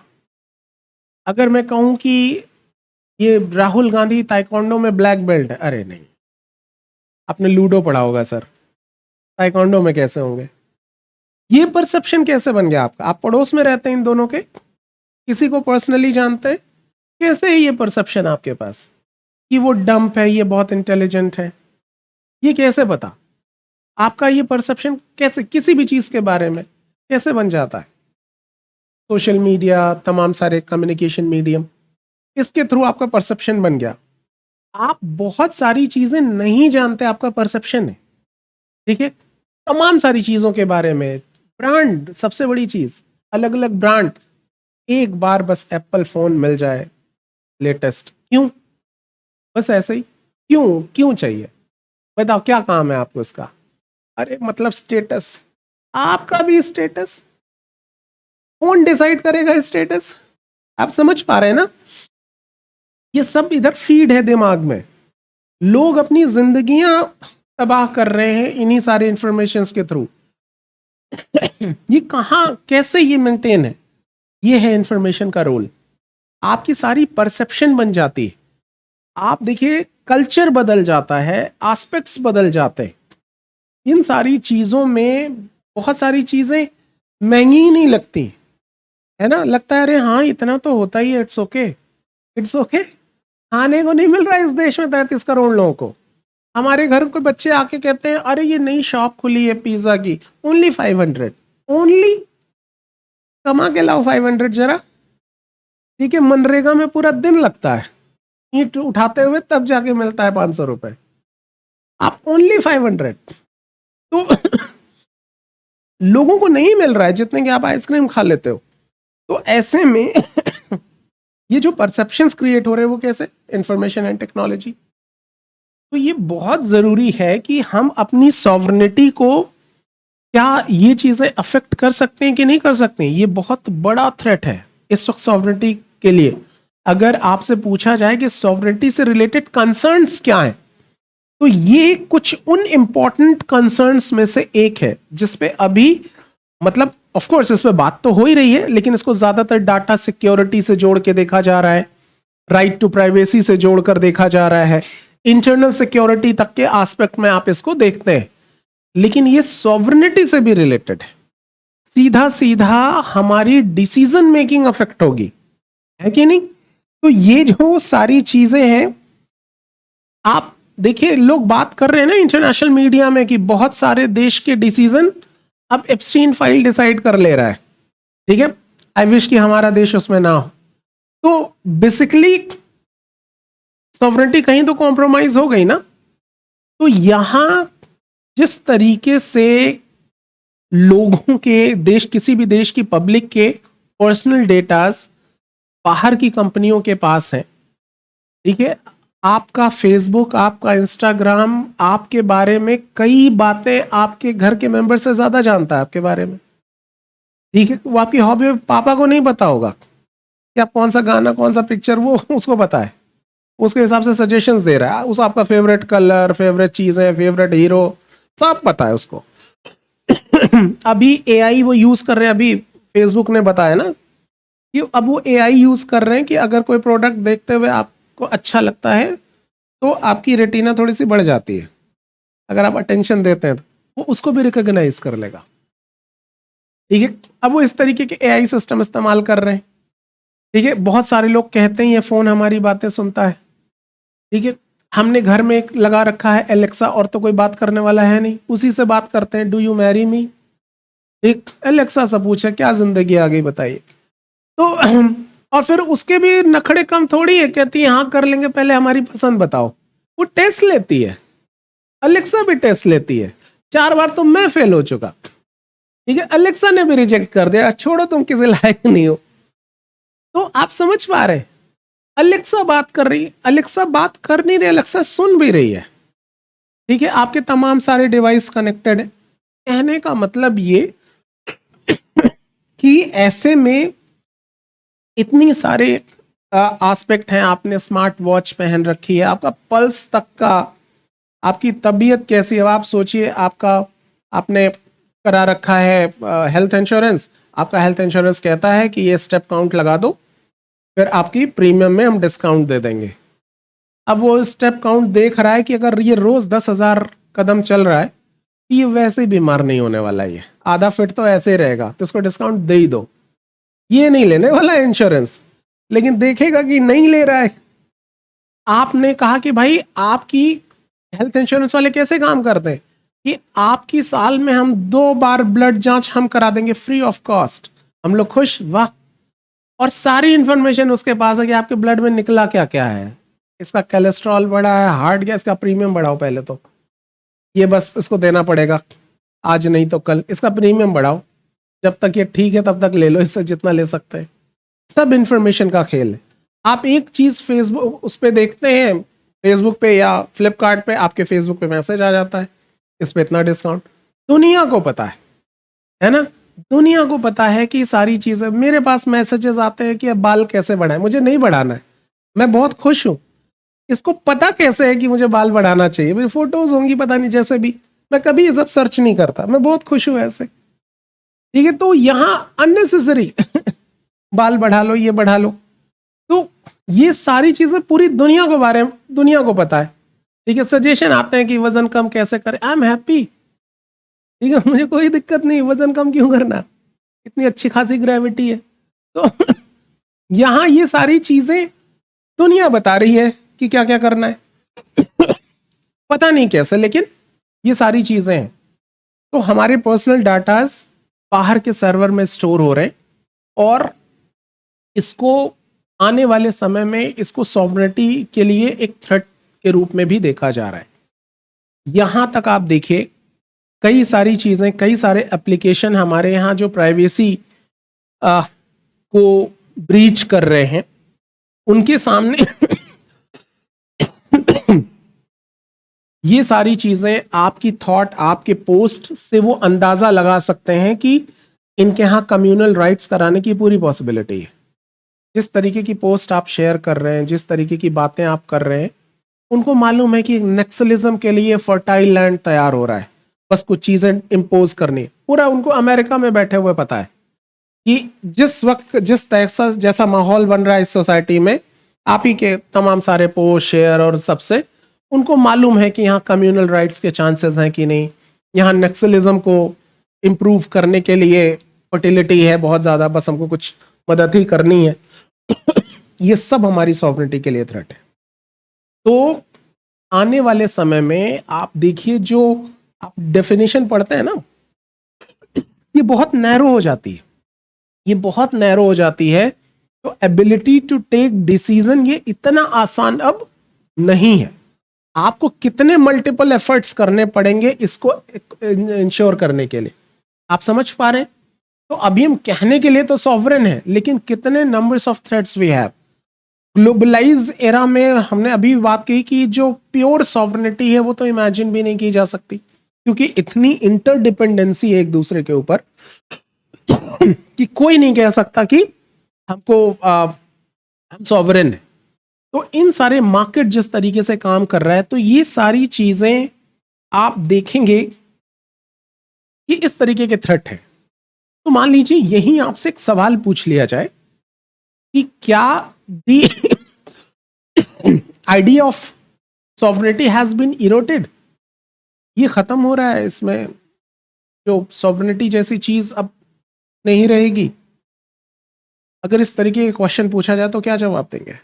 अगर मैं कहूँ कि ये राहुल गांधी ताइक्वांडो में ब्लैक बेल्ट है, अरे नहीं, आपने लूडो पढ़ा होगा सर, ताइक्वांडो में कैसे होंगे? ये परसेप्शन कैसे बन गया आपका? आप पड़ोस में रहते हैं इन दोनों के, किसी को पर्सनली जानते हैं, कैसे है ये परसेप्शन आपके पास कि वो डंप है, ये बहुत इंटेलिजेंट है? ये कैसे पता? आपका ये परसेप्शन कैसे किसी भी चीज़ के बारे में कैसे बन जाता है? सोशल मीडिया, तमाम सारे कम्युनिकेशन मीडियम, इसके थ्रू आपका परसेप्शन बन गया। आप बहुत सारी चीज़ें नहीं जानते, आपका परसेप्शन है, ठीक है? तमाम सारी चीज़ों के बारे में, ब्रांड सबसे बड़ी चीज़, अलग-अलग ब्रांड, एक बार बस एप्पल फ़ोन मिल जाए लेटेस्ट, क्यों? बस ऐसे ही, क्यों? क्यों चाहिए? बताओ क्या काम है आपको इसका? अरे मतलब स्टेटस, आपका भी स्टेटस? कौन डिसाइड करेगा स्टेटस? आप समझ पा रहे हैं ना? ये सब इधर फीड है दिमाग में। लोग अपनी ज़िंदगियाँ तबाह कर रहे हैं इन्हीं सारे इन्फॉर्मेशंस के थ्रू। ये कहाँ कैसे ये मेंटेन है? ये है इन्फॉर्मेशन का रोल। आपकी सारी परसेप्शन बन जाती है। आप देखिए कल्चर बदल जाता है, एस्पेक्ट्स बदल जाते हैं। इन सारी चीज़ों में बहुत सारी चीज़ें महँगी ही नहीं लगती, है ना? लगता है अरे हाँ, इतना तो होता ही है, इट्स ओके। It's okay. खाने को नहीं मिल रहा है इस देश में 33 करोड़ लोगों को। हमारे घर के बच्चे आके कहते हैं अरे ये नई शॉप खुली है पिज्जा की, ओनली 500। ओनली कमा के लाओ 500 जरा। ठीक है, मनरेगा में पूरा दिन लगता है ईंट उठाते हुए, तब जाके मिलता है 500 रुपए। आप ओनली 500। तो लोगों को नहीं मिल रहा है जितने कि आप आइसक्रीम खा लेते हो। तो ऐसे में ये जो परसेप्शंस क्रिएट हो रहे हैं वो कैसे, इंफॉर्मेशन एंड टेक्नोलॉजी। तो ये बहुत जरूरी है कि हम अपनी सॉवरेनिटी को, क्या ये चीजें अफेक्ट कर सकते हैं कि नहीं कर सकते हैं। ये बहुत बड़ा थ्रेट है इस वक्त सॉवरेनिटी के लिए। अगर आपसे पूछा जाए कि सॉवरेनिटी से रिलेटेड कंसर्न्स क्या हैं, तो ये कुछ उन इंपॉर्टेंट कंसर्न्स में से एक है जिसपे अभी, मतलब ऑफ कोर्स इस पे बात तो हो ही रही है, लेकिन इसको ज्यादातर डाटा सिक्योरिटी से जोड़ के देखा जा रहा है, राइट टू प्राइवेसी से जोड़कर देखा जा रहा है, इंटरनल सिक्योरिटी तक के एस्पेक्ट में आप इसको देखते हैं। लेकिन ये सॉवरेनिटी से भी रिलेटेड है, सीधा सीधा हमारी डिसीजन मेकिंग अफेक्ट होगी, है कि नहीं। तो ये जो सारी चीजें हैं, आप देखिए लोग बात कर रहे हैं ना इंटरनेशनल मीडिया में कि बहुत सारे देश के डिसीजन अब एप्स्टीन फाइल डिसाइड कर ले रहा है। ठीक है, आई विश कि हमारा देश उसमें ना हो। तो बेसिकली सॉवरेनिटी कहीं तो कॉम्प्रोमाइज हो गई ना। तो यहां जिस तरीके से लोगों के, देश, किसी भी देश की पब्लिक के पर्सनल डेटास बाहर की कंपनियों के पास है, ठीक है, आपका फेसबुक, आपका इंस्टाग्राम आपके बारे में कई बातें आपके घर के मेंबर से ज्यादा जानता है आपके बारे में। ठीक है, वो आपकी हॉबी पापा को नहीं पता होगा कि आप कौन सा गाना, कौन सा पिक्चर, वो उसको पता है, उसके हिसाब से सजेशंस दे रहा है, उस आपका फेवरेट कलर, फेवरेट चीजें, फेवरेट हीरो, सब पता है उसको। अभी एआई वो यूज कर रहे हैं, अभी फेसबुक ने बताया ना कि अब वो एआई यूज कर रहे हैं कि अगर कोई प्रोडक्ट देखते हुए आपको अच्छा लगता है तो आपकी रेटिना थोड़ी सी बढ़ जाती है, अगर आप अटेंशन देते हैं तो वो उसको भी रिकॉग्नाइज कर लेगा। ठीक है, अब वो इस तरीके के एआई सिस्टम इस्तेमाल कर रहे हैं। ठीक है, बहुत सारे लोग कहते हैं ये फोन हमारी बातें सुनता है। ठीक है, हमने घर में एक लगा रखा है एलेक्सा, और तो कोई बात करने वाला है नहीं, उसी से बात करते हैं, डू यू मैरी मी। एक एलेक्सा से पूछे क्या जिंदगी आ गई बताइए। तो और फिर उसके भी नखड़े कम थोड़ी है, कहती है हाँ कर लेंगे, पहले हमारी पसंद बताओ। वो टेस्ट लेती है, अलेक्सा भी टेस्ट लेती है। 4 बार तो मैं फेल हो चुका। ठीक है, अलेक्सा ने भी रिजेक्ट कर दिया, छोड़ो तुम किसी लायक नहीं हो। तो आप समझ पा रहे, अलेक्सा बात कर रही है, अलेक्सा बात कर नहीं रही, अलेक्सा सुन भी रही है। ठीक है, आपके तमाम सारे डिवाइस कनेक्टेड है। कहने का मतलब ये कि ऐसे में इतनी सारे एस्पेक्ट हैं। आपने स्मार्ट वॉच पहन रखी है, आपका पल्स तक का, आपकी तबीयत कैसी है आप सोचिए। आपका, आपने करा रखा है हेल्थ इंश्योरेंस, आपका हेल्थ इंश्योरेंस कहता है कि ये स्टेप काउंट लगा दो, फिर आपकी प्रीमियम में हम डिस्काउंट दे देंगे। अब वो स्टेप काउंट देख रहा है कि अगर ये रोज 10,000 कदम चल रहा है तो ये वैसे ही बीमार नहीं होने वाला, ये आधा फिट तो ऐसे ही रहेगा, तो इसको डिस्काउंट दे ही दो। ये नहीं लेने वाला है इंश्योरेंस, लेकिन देखेगा कि नहीं ले रहा है। आपने कहा कि भाई आपकी हेल्थ इंश्योरेंस वाले कैसे काम करते हैं कि आपकी साल में हम 2 बार ब्लड जांच हम करा देंगे फ्री ऑफ कॉस्ट। हम लोग खुश, वाह। और सारी इंफॉर्मेशन उसके पास है कि आपके ब्लड में निकला क्या क्या है, इसका कोलेस्ट्रॉल बढ़ा है, हार्ट गया, इसका प्रीमियम बढ़ाओ पहले तो, ये बस इसको देना पड़ेगा, आज नहीं तो कल इसका प्रीमियम बढ़ाओ, जब तक ये ठीक है तब तक ले लो, इससे जितना ले सकते हैं। सब इंफॉर्मेशन का खेल है। आप एक चीज फेसबुक उस पे देखते हैं, फेसबुक पे या फ्लिपकार्ट पे, आपके फेसबुक पे मैसेज आ जाता है इस पे इतना डिस्काउंट। दुनिया को पता है ना, दुनिया को पता है कि सारी चीजें, मेरे पास मैसेजेस आते हैं कि अब बाल कैसे बढ़ाएं, मुझे नहीं बढ़ाना है, मैं बहुत खुश हूं। इसको पता कैसे है कि मुझे बाल बढ़ाना चाहिए, मेरी फोटोज होंगी पता नहीं, जैसे भी, मैं कभी ये सब सर्च नहीं करता, मैं बहुत खुश हूं ऐसे। ठीक है, तो यहां अननेसेसरी बाल बढ़ा लो, ये बढ़ा लो। तो ये सारी चीजें पूरी दुनिया को बारे में, दुनिया को पता है। ठीक है, सजेशन आते हैं कि वजन कम कैसे करें, आई एम हैप्पी। ठीक है, मुझे कोई दिक्कत नहीं, वजन कम क्यों करना, इतनी अच्छी खासी ग्रेविटी है। तो यहां ये सारी चीजें दुनिया बता रही है कि क्या क्या करना है, पता नहीं कैसे, लेकिन ये सारी चीजें हैं। तो हमारे पर्सनल डाटाज बाहर के सर्वर में स्टोर हो रहे हैं, और इसको आने वाले समय में इसको सॉवरेनिटी के लिए एक थ्रेट के रूप में भी देखा जा रहा है। यहां तक आप देखिए, कई सारी चीजें, कई सारे एप्लीकेशन हमारे यहाँ जो प्राइवेसी को ब्रीच कर रहे हैं, उनके सामने ये सारी चीजें आपकी थॉट, आपके पोस्ट से वो अंदाजा लगा सकते हैं कि इनके यहाँ कम्युनल राइट्स कराने की पूरी पॉसिबिलिटी है। जिस तरीके की पोस्ट आप शेयर कर रहे हैं, जिस तरीके की बातें आप कर रहे हैं, उनको मालूम है कि नक्सलिज्म के लिए फर्टाइल लैंड तैयार हो रहा है, बस कुछ चीजें इंपोज करनी। पूरा उनको अमेरिका में बैठे हुए पता है कि जिस वक्त जिस तरह जैसा माहौल बन रहा है इस सोसाइटी में, आप ही के तमाम सारे पोस्ट शेयर और सबसे उनको मालूम है कि यहाँ कम्युनल राइट्स के चांसेस हैं कि नहीं, यहाँ नक्सलिज्म को इम्प्रूव करने के लिए फर्टिलिटी है बहुत ज़्यादा, बस हमको कुछ मदद ही करनी है। ये सब हमारी सॉवरेनिटी के लिए थ्रेट है। तो आने वाले समय में आप देखिए, जो आप डेफिनेशन पढ़ते हैं ना, ये बहुत नैरो हो जाती है, ये बहुत नैरो हो जाती है। तो एबिलिटी टू टेक डिसीजन ये इतना आसान अब नहीं है। आपको कितने मल्टीपल एफर्ट्स करने पड़ेंगे इसको इंश्योर करने के लिए, आप समझ पा रहे हैं? तो अभी हम कहने के लिए तो सॉवरेन है, लेकिन कितने numbers of threats we have. Globalise era में हमने अभी बात की कि जो प्योर सॉवरेनिटी है वो तो इमेजिन भी नहीं की जा सकती, क्योंकि इतनी इंटरडिपेंडेंसी है एक दूसरे के ऊपर कि कोई नहीं कह सकता कि हमको हम सॉवरेन है। तो इन सारे मार्केट जिस तरीके से काम कर रहा है, तो ये सारी चीजें आप देखेंगे कि इस तरीके के थ्रेट है। तो मान लीजिए यही आपसे एक सवाल पूछ लिया जाए कि क्या the idea of sovereignty has been eroded, ये खत्म हो रहा है, इसमें जो सॉवरेनिटी जैसी चीज अब नहीं रहेगी। अगर इस तरीके के क्वेश्चन पूछा जाए तो क्या जवाब देंगे?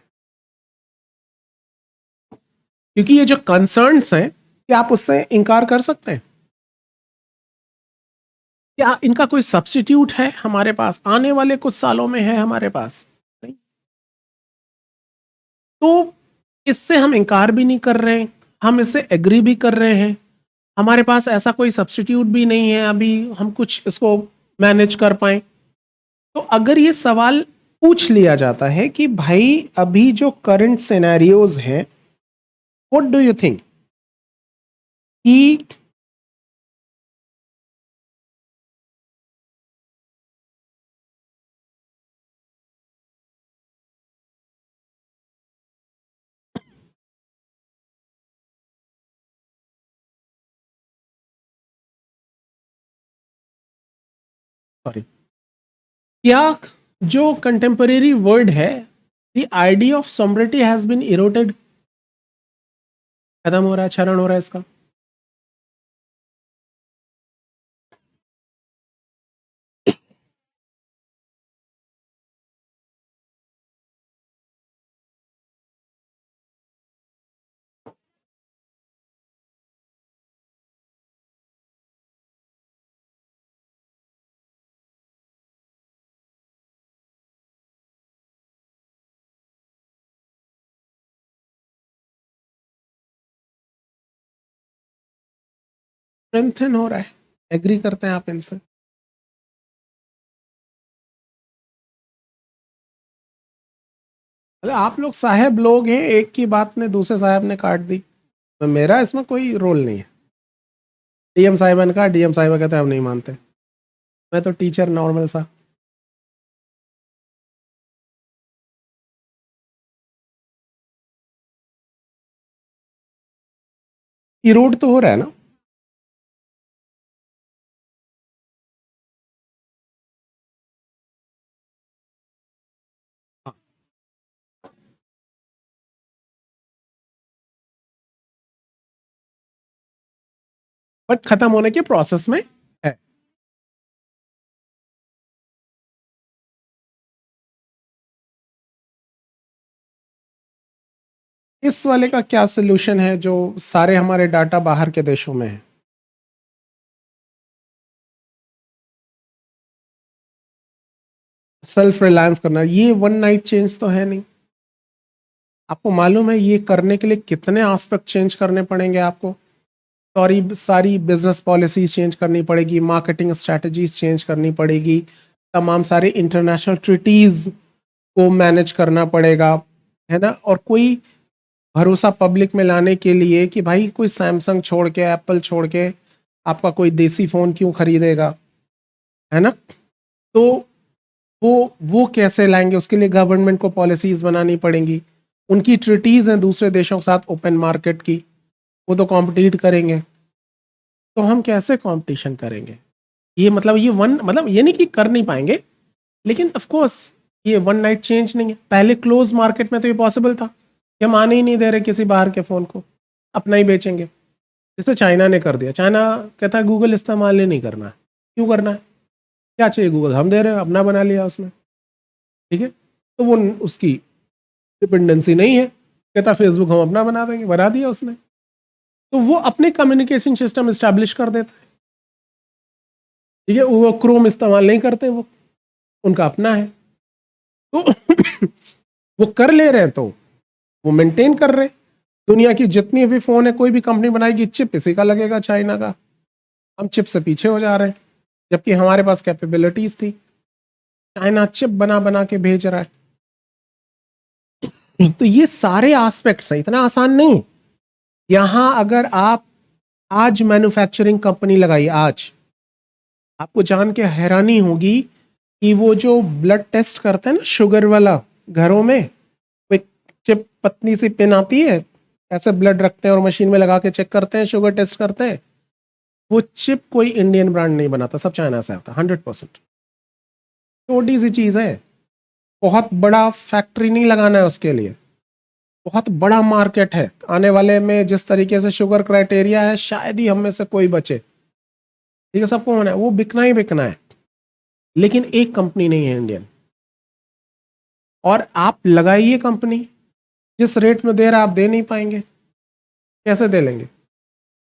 क्योंकि ये जो कंसर्न्स हैं, क्या आप उससे इनकार कर सकते हैं? क्या इनका कोई सब्स्टिट्यूट है हमारे पास, आने वाले कुछ सालों में है हमारे पास? नहीं। तो इससे हम इनकार भी नहीं कर रहे हैं, हम इससे एग्री भी कर रहे हैं। हमारे पास ऐसा कोई सब्स्टिट्यूट भी नहीं है अभी हम कुछ इसको मैनेज कर पाए। तो अगर ये सवाल पूछ लिया जाता है कि भाई अभी जो करंट सिनेरियोज हैं, व्हाट डू यू थिंक कि सॉरी, क्या जो कंटेम्परेरी वर्ड है, the idea of sovereignty has been eroded, खत्म हो रहा है, क्षरण हो रहा है इसका? स्ट्रेंथन हो रहा है, एग्री करते हैं आप इनसे? अरे आप लोग साहेब लोग हैं, एक की बात ने दूसरे साहब ने काट दी, तो मेरा इसमें कोई रोल नहीं है। डीएम साहिबा ने कहा, डीएम साहिबा कहते हैं हम नहीं मानते, मैं तो टीचर नॉर्मल सा। इरोड तो हो रहा है ना? बट खत्म होने के प्रोसेस में है। इस वाले का क्या सोल्यूशन है जो सारे हमारे डाटा बाहर के देशों में है? सेल्फ रिलायंस करना, ये वन नाइट चेंज तो है नहीं। आपको मालूम है ये करने के लिए कितने एस्पेक्ट चेंज करने पड़ेंगे आपको? सारी सारी बिजनेस पॉलिसीज चेंज करनी पड़ेगी, मार्केटिंग स्ट्रेटजीज चेंज करनी पड़ेगी, तमाम सारे इंटरनेशनल ट्रिटीज को मैनेज करना पड़ेगा, है ना? और कोई भरोसा पब्लिक में लाने के लिए कि भाई कोई सैमसंग छोड़ के, एप्पल छोड़ के आपका कोई देसी फ़ोन क्यों खरीदेगा, है ना? तो वो कैसे लाएंगे? उसके लिए गवर्नमेंट को पॉलिसीज बनानी पड़ेंगी। उनकी ट्रिटीज हैं दूसरे देशों के साथ ओपन मार्केट की, वो तो कॉम्पिटिट करेंगे। तो हम कैसे कंपटीशन करेंगे? ये मतलब ये वन मतलब ये नहीं कि कर नहीं पाएंगे, लेकिन ऑफ कोर्स ये वन नाइट चेंज नहीं है। पहले क्लोज मार्केट में तो ये पॉसिबल था कि हम आने ही नहीं दे रहे किसी बाहर के फ़ोन को, अपना ही बेचेंगे। जैसे चाइना ने कर दिया। चाइना कहता है गूगल इस्तेमाल ही नहीं करना है। क्यों करना है? क्या चाहिए गूगल? हम दे रहे हैं, अपना बना लिया उसने। ठीक है? तो वो उसकी डिपेंडेंसी नहीं है। कहता फेसबुक हम अपना बना देंगे, बना दिया उसने। तो वो अपने कम्युनिकेशन सिस्टम इस्टेब्लिश कर देता है। ठीक है? वो क्रोम इस्तेमाल नहीं करते, वो उनका अपना है। तो वो कर ले रहे हैं, तो वो मेंटेन कर रहे हैं। दुनिया की जितनी भी फ़ोन है, कोई भी कंपनी बनाएगी, चिप इसी का लगेगा, चाइना का। हम चिप से पीछे हो जा रहे हैं, जबकि हमारे पास कैपेबिलिटीज़ थी। चाइना चिप बना बना के भेज रहा है। तो ये सारे एस्पेक्ट्स हैं, इतना आसान नहीं। यहां अगर आप आज मैन्युफैक्चरिंग कंपनी लगाई आज, आपको जान के हैरानी होगी कि वो जो ब्लड टेस्ट करते हैं ना शुगर वाला, घरों में वो एक चिप पतली सी पिन आती है, ऐसे ब्लड रखते हैं और मशीन में लगा के चेक करते हैं, शुगर टेस्ट करते हैं। वो चिप कोई इंडियन ब्रांड नहीं बनाता, सब चाइना से आता है 100%। छोटी सी चीज़ है, बहुत बड़ा फैक्ट्री नहीं लगाना है उसके लिए, बहुत बड़ा मार्केट है। आने वाले में जिस तरीके से शुगर क्राइटेरिया है, शायद ही हम में से कोई बचे। ठीक है? सबको होना है, वो बिकना ही बिकना है। लेकिन एक कंपनी नहीं है इंडियन। और आप लगाइए कंपनी, जिस रेट में दे रहा आप दे नहीं पाएंगे। कैसे दे लेंगे?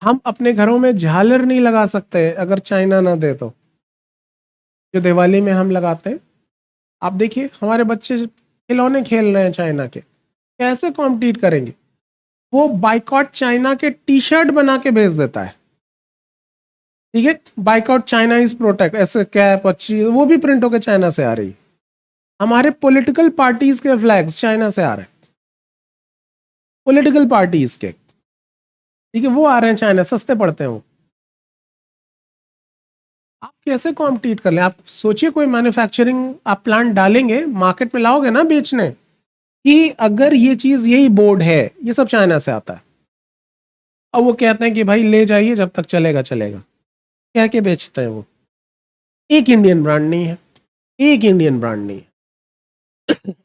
हम अपने घरों में झालर नहीं लगा सकते अगर चाइना ना दे तो। जो दिवाली में हम लगाते हैं, आप देखिए हमारे बच्चे खिलौने खेल रहे हैं चाइना के, कैसे कॉम्पिटिट करेंगे? वो बाइकॉट चाइना के टी शर्ट बना के भेज देता है। ठीक है? बाइकआउट चाइना इज प्रोटेक्ट, ऐसे कैप अच्छी, वो भी प्रिंट होकर चाइना से आ रही। हमारे पॉलिटिकल पार्टीज के फ्लैग्स चाइना से आ रहे हैं, पॉलिटिकल पार्टीज के। ठीक है? वो आ रहे हैं चाइना, सस्ते पड़ते हैं वो। आप कैसे कॉम्पिटिट कर लें? आप सोचिए कोई मैन्युफैक्चरिंग आप प्लांट डालेंगे, मार्केट में लाओगे ना बेचने, कि अगर ये चीज यही बोर्ड है, ये सब चाइना से आता है। अब वो कहते हैं कि भाई ले जाइए, जब तक चलेगा चलेगा, कह के बेचते हैं वो। एक इंडियन ब्रांड नहीं है, एक इंडियन ब्रांड नहीं है।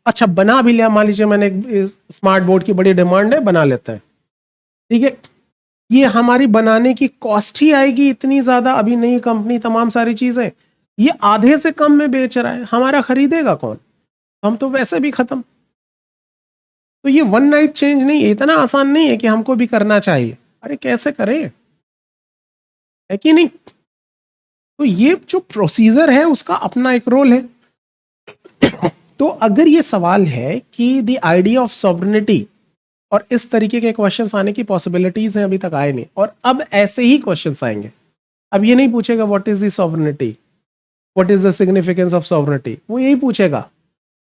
अच्छा बना भी लिया, मान लीजिए मैंने एक स्मार्ट बोर्ड की बड़ी डिमांड है, बना लेते हैं। ठीक है? ये हमारी बनाने की कॉस्ट ही आएगी इतनी ज्यादा। अभी नई कंपनी तमाम सारी चीजें, ये आधे से कम में बेच रहा है, हमारा खरीदेगा कौन? हम तो वैसे भी खत्म। तो ये वन नाइट चेंज नहीं है, इतना आसान नहीं है कि हमको भी करना चाहिए। अरे कैसे करें, है कि नहीं? तो ये जो प्रोसीजर है उसका अपना एक रोल है। तो अगर ये सवाल है कि द आइडिया ऑफ सॉवरेनिटी, और इस तरीके के क्वेश्चंस आने की पॉसिबिलिटीज हैं, अभी तक आए नहीं, और अब ऐसे ही क्वेश्चंस आएंगे। अब ये नहीं पूछेगा what is the sovereignty, what is the significance of sovereignty, वो यही पूछेगा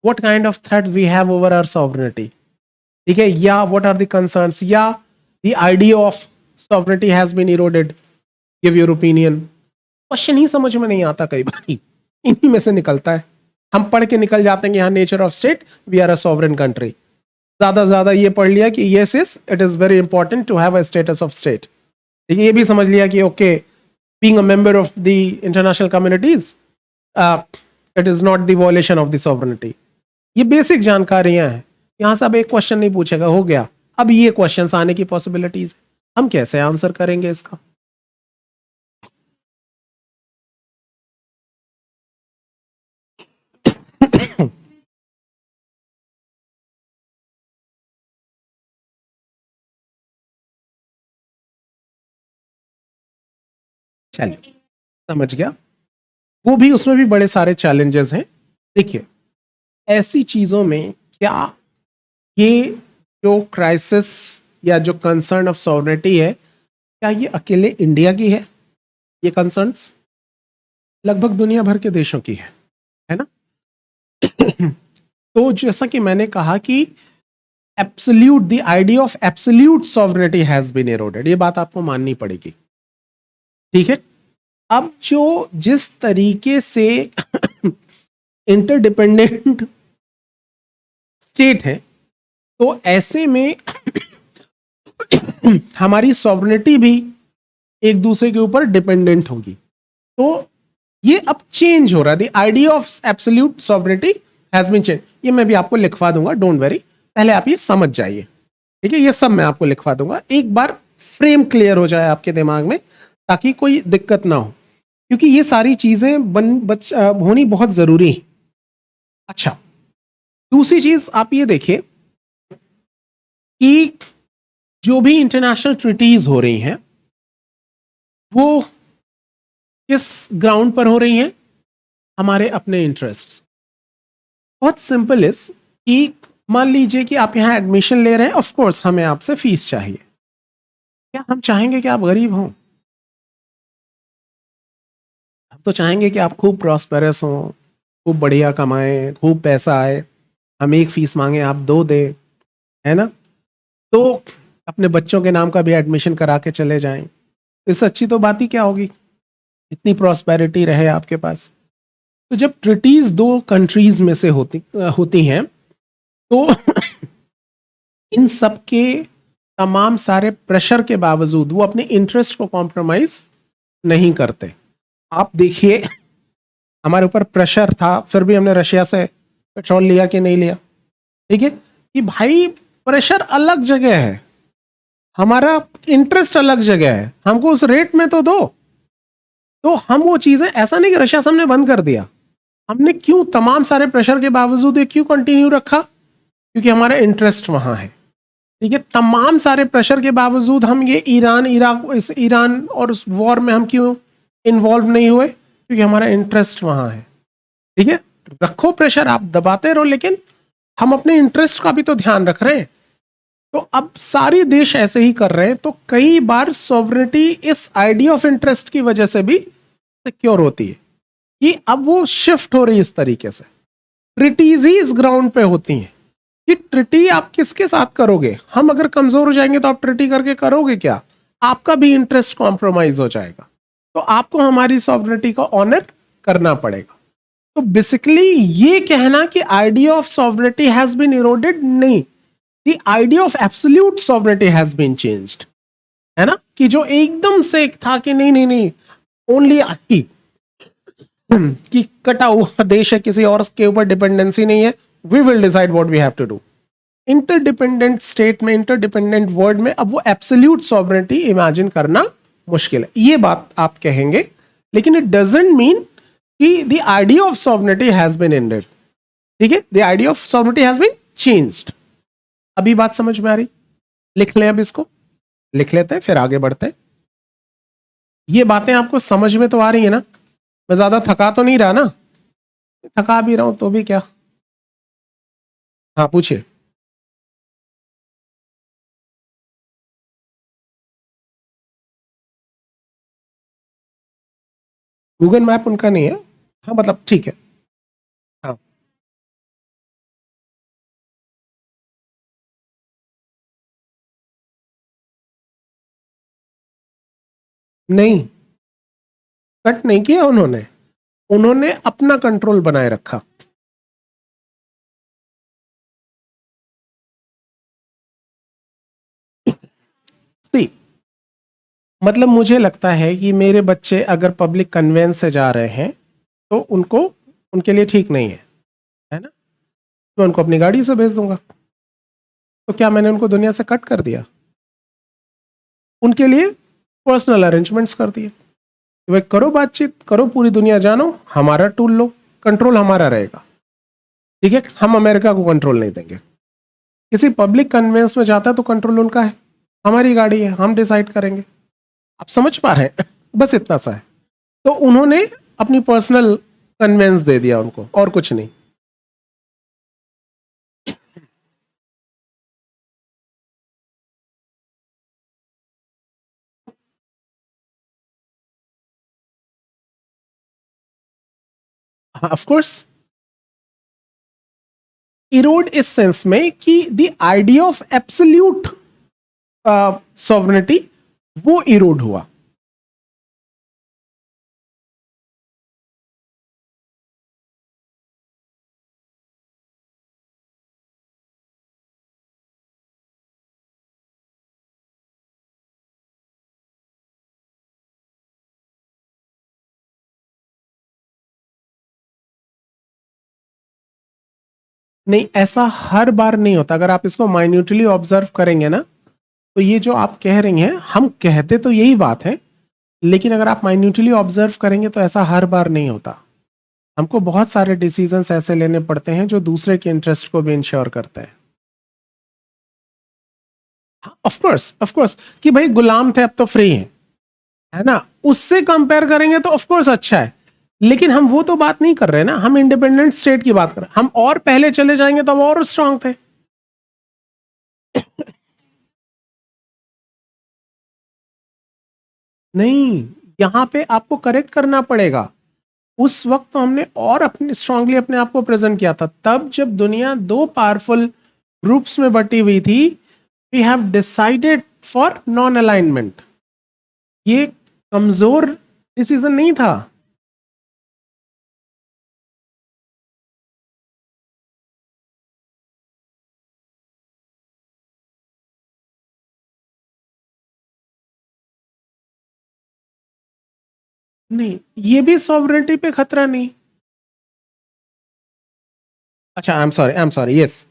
what kind of threat we have over our sovereignty. ठीक है? या व्हाट आर द कंसर्न्स, या the idea of sovereignty has been eroded, give your opinion. Question ही समझ में नहीं आता कई बार, इन्हीं में से निकलता है। हम पढ़ के निकल जाते हैं कि यहाँ nature of state, we are a sovereign country. ज्यादा ज्यादा ये पढ़ लिया कि yes is it is very important to have a status of state. ये भी समझ लिया कि okay, being a member of the international communities, it is not the violation of the sovereignty. ये बेसिक जानकारियां हैं। यहां से अब एक क्वेश्चन नहीं पूछेगा, हो गया। अब ये क्वेश्चंस आने की पॉसिबिलिटीज, हम कैसे आंसर करेंगे इसका? चलिए समझ गया। वो भी, उसमें भी बड़े सारे चैलेंजेस हैं। देखिए, ऐसी चीजों में क्या ये जो क्राइसिस या जो कंसर्न ऑफ सॉवरेनिटी है, क्या ये अकेले इंडिया की है? ये कंसर्न्स लगभग दुनिया भर के देशों की है ना? तो जैसा कि मैंने कहा कि absolute, the idea of absolute sovereignty has been eroded, ये बात आपको माननी पड़ेगी। ठीक है, अब जो जिस तरीके से इंटरडिपेंडेंट स्टेट है, तो ऐसे में हमारी सॉवरेनिटी भी एक दूसरे के ऊपर डिपेंडेंट होगी। तो ये अब चेंज हो रहा है, the idea of absolute sovereignty has been change. ये मैं भी आपको लिखवा दूंगा, डोंट वरी, पहले आप ये समझ जाइए। ठीक है, ये सब मैं आपको लिखवा दूंगा, एक बार फ्रेम क्लियर हो जाए आपके दिमाग में, ताकि कोई दिक्कत ना हो, क्योंकि ये सारी चीजें होनी बहुत जरूरी है। अच्छा, दूसरी चीज आप ये देखिए कि जो भी इंटरनेशनल ट्रीटीज हो रही हैं, वो किस ग्राउंड पर हो रही हैं? हमारे अपने इंटरेस्ट। बहुत सिंपल इस कि मान लीजिए कि आप यहां एडमिशन ले रहे हैं, ऑफ कोर्स हमें आपसे फीस चाहिए। क्या हम चाहेंगे कि आप गरीब हों? हम तो चाहेंगे कि आप खूब प्रॉस्पेरस हों, खूब बढ़िया कमाएं, खूब पैसा आए, हम एक फीस मांगे आप दो दें, है ना? तो अपने बच्चों के नाम का भी एडमिशन करा के चले जाएं। इससे अच्छी तो बात ही क्या होगी, इतनी प्रॉस्पेरिटी रहे आपके पास। तो जब ट्रीटीज दो कंट्रीज में से होती हैं, तो इन सब के तमाम सारे प्रेशर के बावजूद वो अपने इंटरेस्ट को कॉम्प्रोमाइज नहीं करते। आप देखिए, हमारे ऊपर प्रेशर था, फिर भी हमने रशिया से पेट्रोल लिया कि नहीं लिया? ठीक है, कि भाई प्रेशर अलग जगह है, हमारा इंटरेस्ट अलग जगह है, हमको उस रेट में तो दो। तो हम वो चीजें, ऐसा नहीं कि रशिया से हमने बंद कर दिया, हमने क्यों तमाम सारे प्रेशर के बावजूद ये क्यों कंटिन्यू रखा? क्योंकि हमारा इंटरेस्ट वहां है। ठीक है, तमाम सारे प्रेशर के बावजूद हम ये ईरान, इराक, इस ईरान और उस वॉर में हम क्यों इन्वॉल्व नहीं हुए? क्योंकि हमारा इंटरेस्ट वहां है। ठीक है, रखो प्रेशर, आप दबाते रहो, लेकिन हम अपने इंटरेस्ट का भी तो ध्यान रख रहे हैं। तो अब सारे देश ऐसे ही कर रहे हैं, तो कई बार सॉवरेनिटी इस आइडिया ऑफ इंटरेस्ट की वजह से भी सिक्योर होती है, कि अब वो शिफ्ट हो रही है इस तरीके से। ट्रिटीज ही इस ग्राउंड पे होती हैं कि ट्रिटी आप किसके साथ करोगे? हम अगर कमजोर हो जाएंगे तो आप ट्रिटी करके करोगे क्या? आपका भी इंटरेस्ट कॉम्प्रोमाइज हो जाएगा। तो आपको हमारी सॉवरेनिटी का ऑनर करना पड़ेगा। तो बेसिकली ये कहना कि idea of sovereignty has been eroded, नहीं, the idea of absolute sovereignty has been changed, है ना? कि जो एकदम से था कि नहीं नहीं नहीं, ओनली आई कि कटा हुआ देश है, किसी और के ऊपर डिपेंडेंसी नहीं है, we will decide what we have to do. Interdependent state में, इंटरडिपेंडेंट वर्ल्ड में अब वो एब्सोल्यूट सॉवरेनिटी इमेजिन करना मुश्किल है, ये बात आप कहेंगे। लेकिन इट डजंट मीन कि the idea of sovereignty has been ended. ठीक है, the idea of sovereignty has been changed. अभी बात समझ में आ रही? लिख लें, अब इसको लिख लेते हैं, फिर आगे बढ़ते हैं। ये बातें आपको समझ में तो आ रही है ना? मैं ज्यादा थका तो नहीं रहा ना? थका भी रहा हूं तो भी क्या? हाँ पूछिए। गूगल मैप उनका नहीं है? हाँ मतलब ठीक है। हाँ, नहीं, कट नहीं किया उन्होंने, उन्होंने अपना कंट्रोल बनाए रखा। सी, मतलब मुझे लगता है कि मेरे बच्चे अगर पब्लिक कन्वेंस से जा रहे हैं, तो उनको, उनके लिए ठीक नहीं है ना? मैं उनको अपनी गाड़ी से भेज दूंगा। तो क्या मैंने उनको दुनिया से कट कर दिया? उनके लिए पर्सनल अरेंजमेंट्स कर दिए। तो भाई करो बातचीत, करो, पूरी दुनिया जानो, हमारा टूल लो, कंट्रोल हमारा रहेगा। ठीक है, हम अमेरिका को कंट्रोल नहीं देंगे। किसी पब्लिक कन्वेंस में जाता है तो कंट्रोल उनका है, हमारी गाड़ी है, हम डिसाइड करेंगे। आप समझ पा रहे हैं? बस इतना सा है। तो उन्होंने अपनी पर्सनल कन्वेंस दे दिया उनको, और कुछ नहीं। ऑफ कोर्स, इरोड इस सेंस में कि the idea of absolute sovereignty वो इरोड हुआ। नहीं, ऐसा हर बार नहीं होता। अगर आप इसको माइन्यूटली ऑब्जर्व करेंगे ना, तो ये जो आप कह रही हैं, हम कहते तो यही बात है, लेकिन अगर आप माइन्यूटली ऑब्जर्व करेंगे तो ऐसा हर बार नहीं होता। हमको बहुत सारे डिसीजंस ऐसे लेने पड़ते हैं जो दूसरे के इंटरेस्ट को भी इंश्योर करते हैं। ऑफ कोर्स, ऑफ कोर्स, कि भाई गुलाम थे अब तो फ्री हैं, है ना, उससे कंपेयर करेंगे तो ऑफ कोर्स अच्छा है, लेकिन हम वो तो बात नहीं कर रहे ना, हम इंडिपेंडेंट स्टेट की बात कर रहे हैं। हम और पहले चले जाएंगे तो और स्ट्रांग थे। नहीं, यहां पे आपको करेक्ट करना पड़ेगा। उस वक्त तो हमने और अपने स्ट्रांगली अपने आप को प्रेजेंट किया था, तब जब दुनिया दो पावरफुल ग्रुप्स में बटी हुई थी। We have decided for non alignment. ये कमजोर डिसीजन नहीं था। नहीं, ये भी सॉवरेनिटी पे खतरा नहीं। अच्छा, आई एम सॉरी, यस।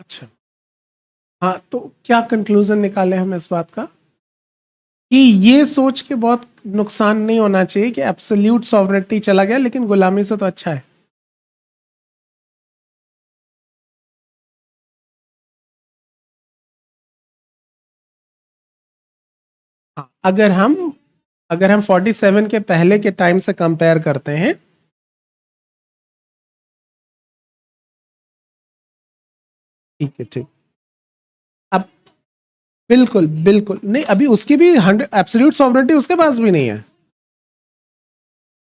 अच्छा, हाँ, तो क्या कंक्लूजन निकाले हम इस बात का, कि ये सोच के बहुत नुकसान नहीं होना चाहिए कि एब्सोल्यूट सॉवरेनिटी चला गया लेकिन गुलामी से तो अच्छा है। हाँ, अगर हम 47 के पहले के टाइम से कंपेयर करते हैं। ठीक है, ठीक। अब बिल्कुल बिल्कुल नहीं, अभी उसकी भी 100 एब्सोल्यूट सॉवरेनिटी उसके पास भी नहीं है।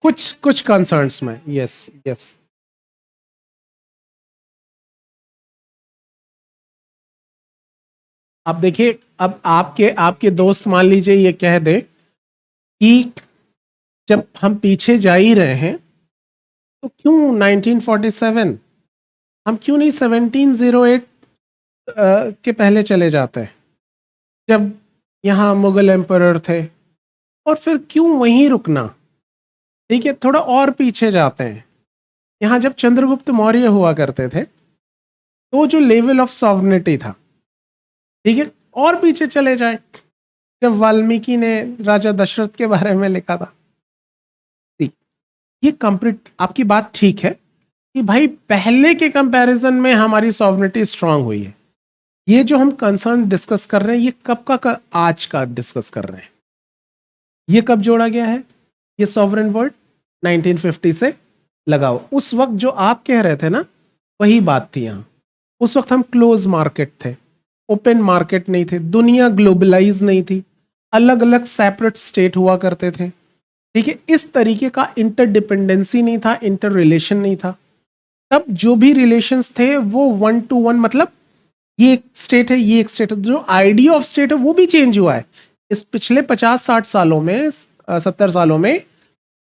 कुछ कुछ कंसर्न्स में, यस, यस। अब देखिए, अब आपके आपके दोस्त मान लीजिए ये कह दे कि जब हम पीछे जा ही रहे हैं तो क्यों 1947, हम क्यों नहीं 1708 के पहले चले जाते हैं, जब यहाँ मुगल एम्परर थे, और फिर क्यों वहीं रुकना। ठीक है, थोड़ा और पीछे जाते हैं। यहाँ जब चंद्रगुप्त मौर्य हुआ करते थे, तो जो लेवल ऑफ सॉवरेनिटी था, ठीक है, और पीछे चले जाए, जब वाल्मीकि ने राजा दशरथ के बारे में लिखा था। ये कंप्लीट आपकी बात ठीक है कि भाई पहले के कंपैरिजन में हमारी सॉवरेनिटी स्ट्रांग हुई है। ये जो हम कंसर्न डिस्कस कर रहे हैं, ये कब का आज का डिस्कस कर रहे हैं। ये कब जोड़ा गया है, ये सॉवरेन वर्ड 1950 से लगाओ। उस वक्त जो आप कह रहे थे ना, वही बात थी यहाँ। उस वक्त हम क्लोज मार्केट थे, ओपन मार्केट नहीं थे, दुनिया ग्लोबलाइज नहीं थी, अलग अलग सेपरेट स्टेट हुआ करते थे। ठीक है, इस तरीके का इंटरडिपेंडेंसी नहीं था, इंटर रिलेशन नहीं था। तब जो भी रिलेशंस थे वो 1 to 1, मतलब ये एक स्टेट है, ये एक स्टेट है। जो आइडिया ऑफ स्टेट है वो भी चेंज हुआ है इस पिछले 50-60 सालों में, 70 सालों में।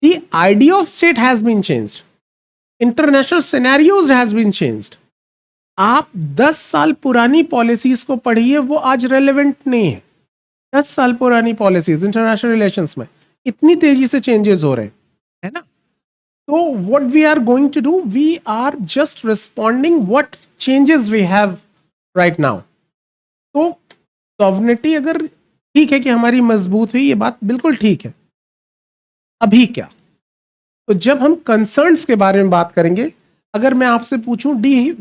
The idea of state has been changed, international scenarios has been changed. आप 10 साल पुरानी पॉलिसीज को पढ़िए, वो आज रेलेवेंट नहीं है। 10 साल पुरानी पॉलिसीज इंटरनेशनल रिलेशंस में इतनी तेजी से चेंजेस हो रहे हैं, है ना। तो what we are going to do, we are just responding what changes we have right now. तो सॉवरेनिटी अगर ठीक है कि हमारी मजबूत हुई, ये बात बिल्कुल ठीक है। अभी क्या, तो जब हम कंसर्न्स के बारे में बात करेंगे, अगर मैं आपसे पूछूं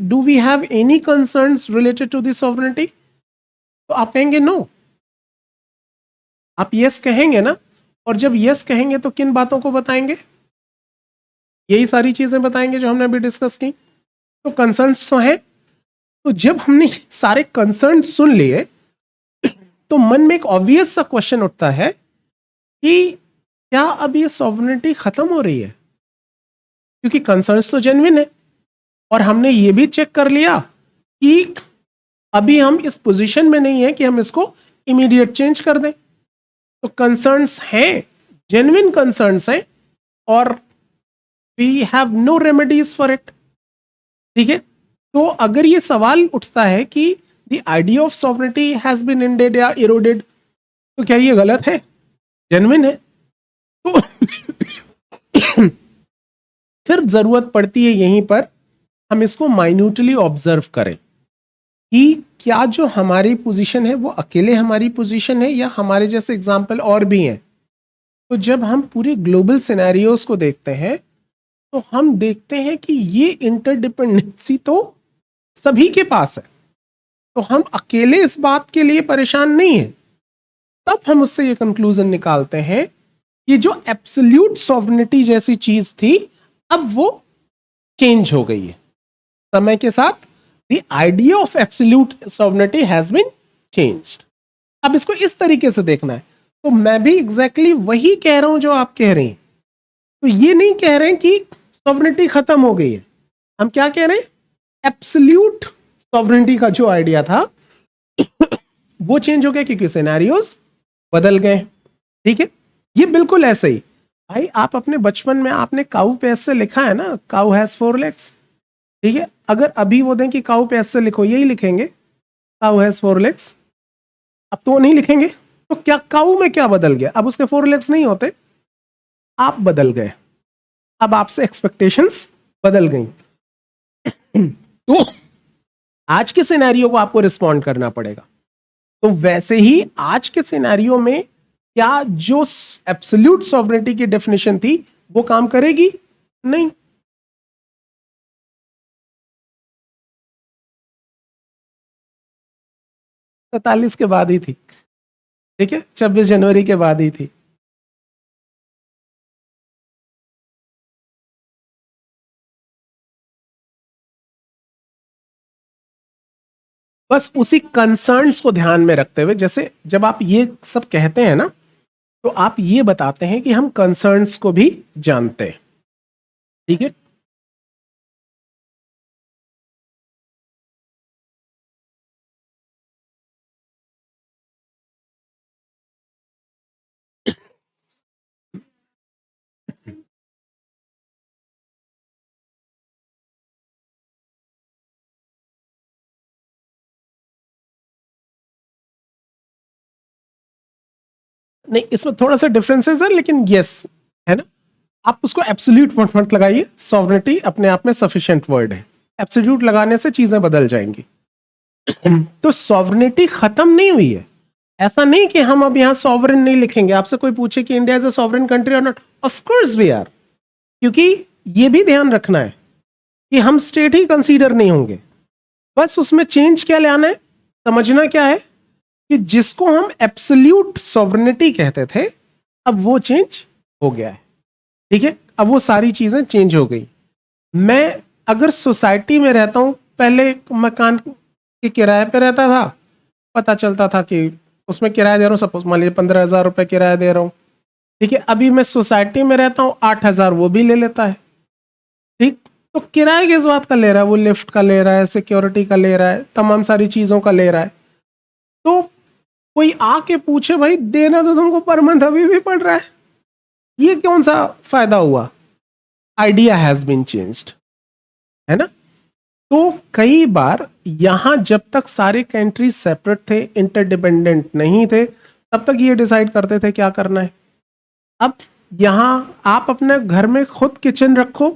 do we have any concerns related to this sovereignty, तो आप कहेंगे नो। आप यस कहेंगे ना, और जब यस कहेंगे तो किन बातों को बताएंगे? यही सारी चीजें बताएंगे जो हमने अभी डिस्कस की। तो कंसर्न्स तो हैं। तो जब हमने सारे कंसर्न सुन लिए, तो मन में एक ऑब्वियस सा क्वेश्चन उठता है कि क्या अब ये सॉवरेनिटी खत्म हो रही है? क्योंकि कंसर्न्स तो जेन्युइन है, और हमने ये भी चेक कर लिया कि अभी हम इस पोजीशन में नहीं है कि हम इसको इमीडिएट चेंज कर दें। तो कंसर्न्स हैं, जेन्युइन कंसर्न्स हैं, और we have no remedies for it. ठीक है, तो अगर ये सवाल उठता है कि the idea of sovereignty has been ended या इरोडेड, तो क्या ये गलत है? जेन्युइन है। तो फिर जरूरत पड़ती है यहीं पर हम इसको माइन्यूटली ऑब्जर्व करें कि क्या जो हमारी पोजीशन है वो अकेले हमारी पोजीशन है या हमारे जैसे एग्जाम्पल और भी हैं। तो जब हम पूरे ग्लोबल सिनेरियोस को देखते हैं, तो हम देखते हैं कि ये इंटरडिपेंडेंसी तो सभी के पास है, तो हम अकेले इस बात के लिए परेशान नहीं हैं। तब हम उससे ये कंक्लूजन निकालते हैं कि जो एब्सोल्यूट सॉवरेनिटी जैसी चीज थी, अब वो चेंज हो गई है समय के साथ। The idea of absolute sovereignty has been changed. अब इसको इस तरीके से देखना है। तो मैं भी एग्जैक्टली वही कह रहा हूं जो आप कह रहे हैं। तो ये नहीं कह रहे हैं कि सॉवरेनिटी खत्म हो गई है, हम क्या कह रहे हैं, एब्सोल्यूट सॉवरेनिटी का जो आइडिया था वो चेंज हो गया क्योंकि सिनेरियोस बदल गए। ठीक है, ये बिल्कुल ऐसे ही। भाई आप अपने बचपन में आपने काऊ पे ऐसे लिखा है ना, काऊ हैज 4 legs। ठीक है, अगर अभी वो दें कि काऊ पे ऐसे लिखो, यही लिखेंगे काऊ हैज 4 legs। अब तो वो नहीं लिखेंगे। तो क्या काऊ में क्या बदल गया? अब उसके 4 legs नहीं होते, आप बदल गए। अब आपसे एक्सपेक्टेशंस बदल गई। तो आज के सिनेरियो को आपको रिस्पॉन्ड करना पड़ेगा। तो वैसे ही आज के सिनेरियो में क्या जो एब्सोल्यूट सॉवरेनिटी की डेफिनेशन थी वो काम करेगी? नहीं। सैतालीस के बाद ही थी। ठीक है, 26 जनवरी के बाद ही थी। बस उसी कंसर्न्स को ध्यान में रखते हुए, जैसे जब आप ये सब कहते हैं ना, तो आप ये बताते हैं कि हम कंसर्न्स को भी जानते हैं। ठीक है, नहीं इसमें थोड़ा सा डिफरेंसेस है, लेकिन यस है ना। आप उसको एब्सोल्यूट मत लगाइए, सॉवरेनिटी अपने आप में सफिशिएंट वर्ड है। एब्सोल्यूट लगाने से चीजें बदल जाएंगी। तो सॉवरेनिटी खत्म नहीं हुई है। ऐसा नहीं कि हम अब यहाँ सॉवरेन नहीं लिखेंगे। आपसे कोई पूछे कि India is a sovereign country or not, of course we are. क्योंकि ये भी ध्यान रखना है कि हम स्टेट ही कंसीडर नहीं होंगे। बस उसमें चेंज क्या लाना है, समझना क्या है कि जिसको हम एब्सोल्यूट सॉवरेनिटी कहते थे, अब वो चेंज हो गया है। ठीक है, अब वो सारी चीजें चेंज हो गई। मैं अगर सोसाइटी में रहता हूं, पहले एक मकान के किराए पे रहता था, पता चलता था कि उसमें किराया दे रहा हूँ, सपोज मान लीजिए 15,000 रुपये किराया दे रहा हूँ। ठीक है, अभी मैं सोसाइटी में रहता हूँ, 8,000 वो भी ले लेता है। ठीक, तो किराए किस बात का ले रहा है? वो लिफ्ट का ले रहा है, सिक्योरिटी का ले रहा है, तमाम सारी चीजों का ले रहा है। तो कोई आके पूछे भाई देना तो तुमको पर मंथ अभी भी पड़ रहा है, ये कौन सा फायदा हुआ? आइडिया हैज बीन चेंज्ड, है ना। तो कई बार यहां जब तक सारे कंट्रीज सेपरेट थे, इंटरडिपेंडेंट नहीं थे, तब तक ये डिसाइड करते थे क्या करना है। अब यहां आप अपने घर में खुद किचन रखो,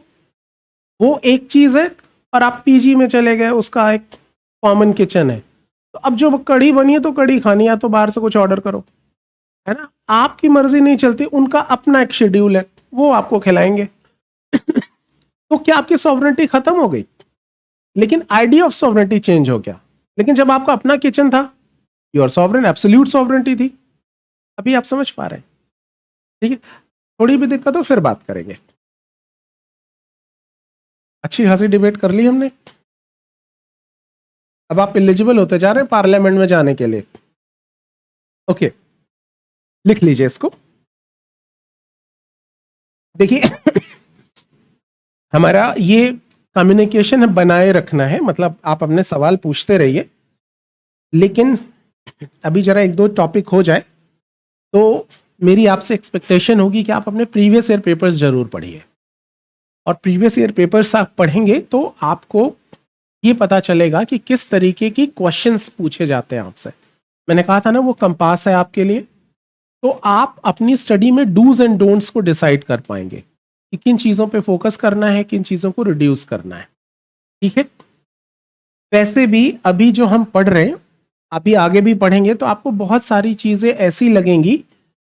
वो एक चीज है, और आप पीजी में चले गए, उसका एक कॉमन किचन है। तो अब जो कड़ी बनी है तो कड़ी खानी है तो बाहर से कुछ ऑर्डर करो, है ना। आपकी मर्जी नहीं चलती, उनका अपना एक शेड्यूल है, वो आपको खिलाएंगे। तो क्या आपकी सॉवरेंटी खत्म हो गई? लेकिन आइडिया ऑफ सॉवरेंटी चेंज हो गया। लेकिन जब आपका अपना किचन था, योर सॉवरेन, एब्सोल्यूट सॉवरेंटी थी। अभी आप समझ पा रहे हैं? ठीक है, थोड़ी भी दिक्कत हो फिर बात करेंगे। अच्छी खासी डिबेट कर ली हमने। अब आप एलिजिबल होते जा रहे हैं पार्लियामेंट में जाने के लिए। ओके, लिख लीजिए इसको। देखिए हमारा ये कम्युनिकेशन बनाए रखना है, मतलब आप अपने सवाल पूछते रहिए, लेकिन अभी जरा एक दो टॉपिक हो जाए तो मेरी आपसे एक्सपेक्टेशन होगी कि आप अपने प्रीवियस ईयर पेपर्स जरूर पढ़िए। और प्रीवियस ईयर पेपर्स आप पढ़ेंगे तो आपको ये पता चलेगा कि किस तरीके की क्वेश्चंस पूछे जाते हैं आपसे। मैंने कहा था ना, वो कंपास है आपके लिए। तो आप अपनी स्टडी में डूज एंड डोंट्स को डिसाइड कर पाएंगे कि किन चीज़ों पे फोकस करना है, किन चीज़ों को रिड्यूस करना है। ठीक है। वैसे भी अभी जो हम पढ़ रहे हैं, अभी आगे भी पढ़ेंगे तो आपको बहुत सारी चीज़ें ऐसी लगेंगी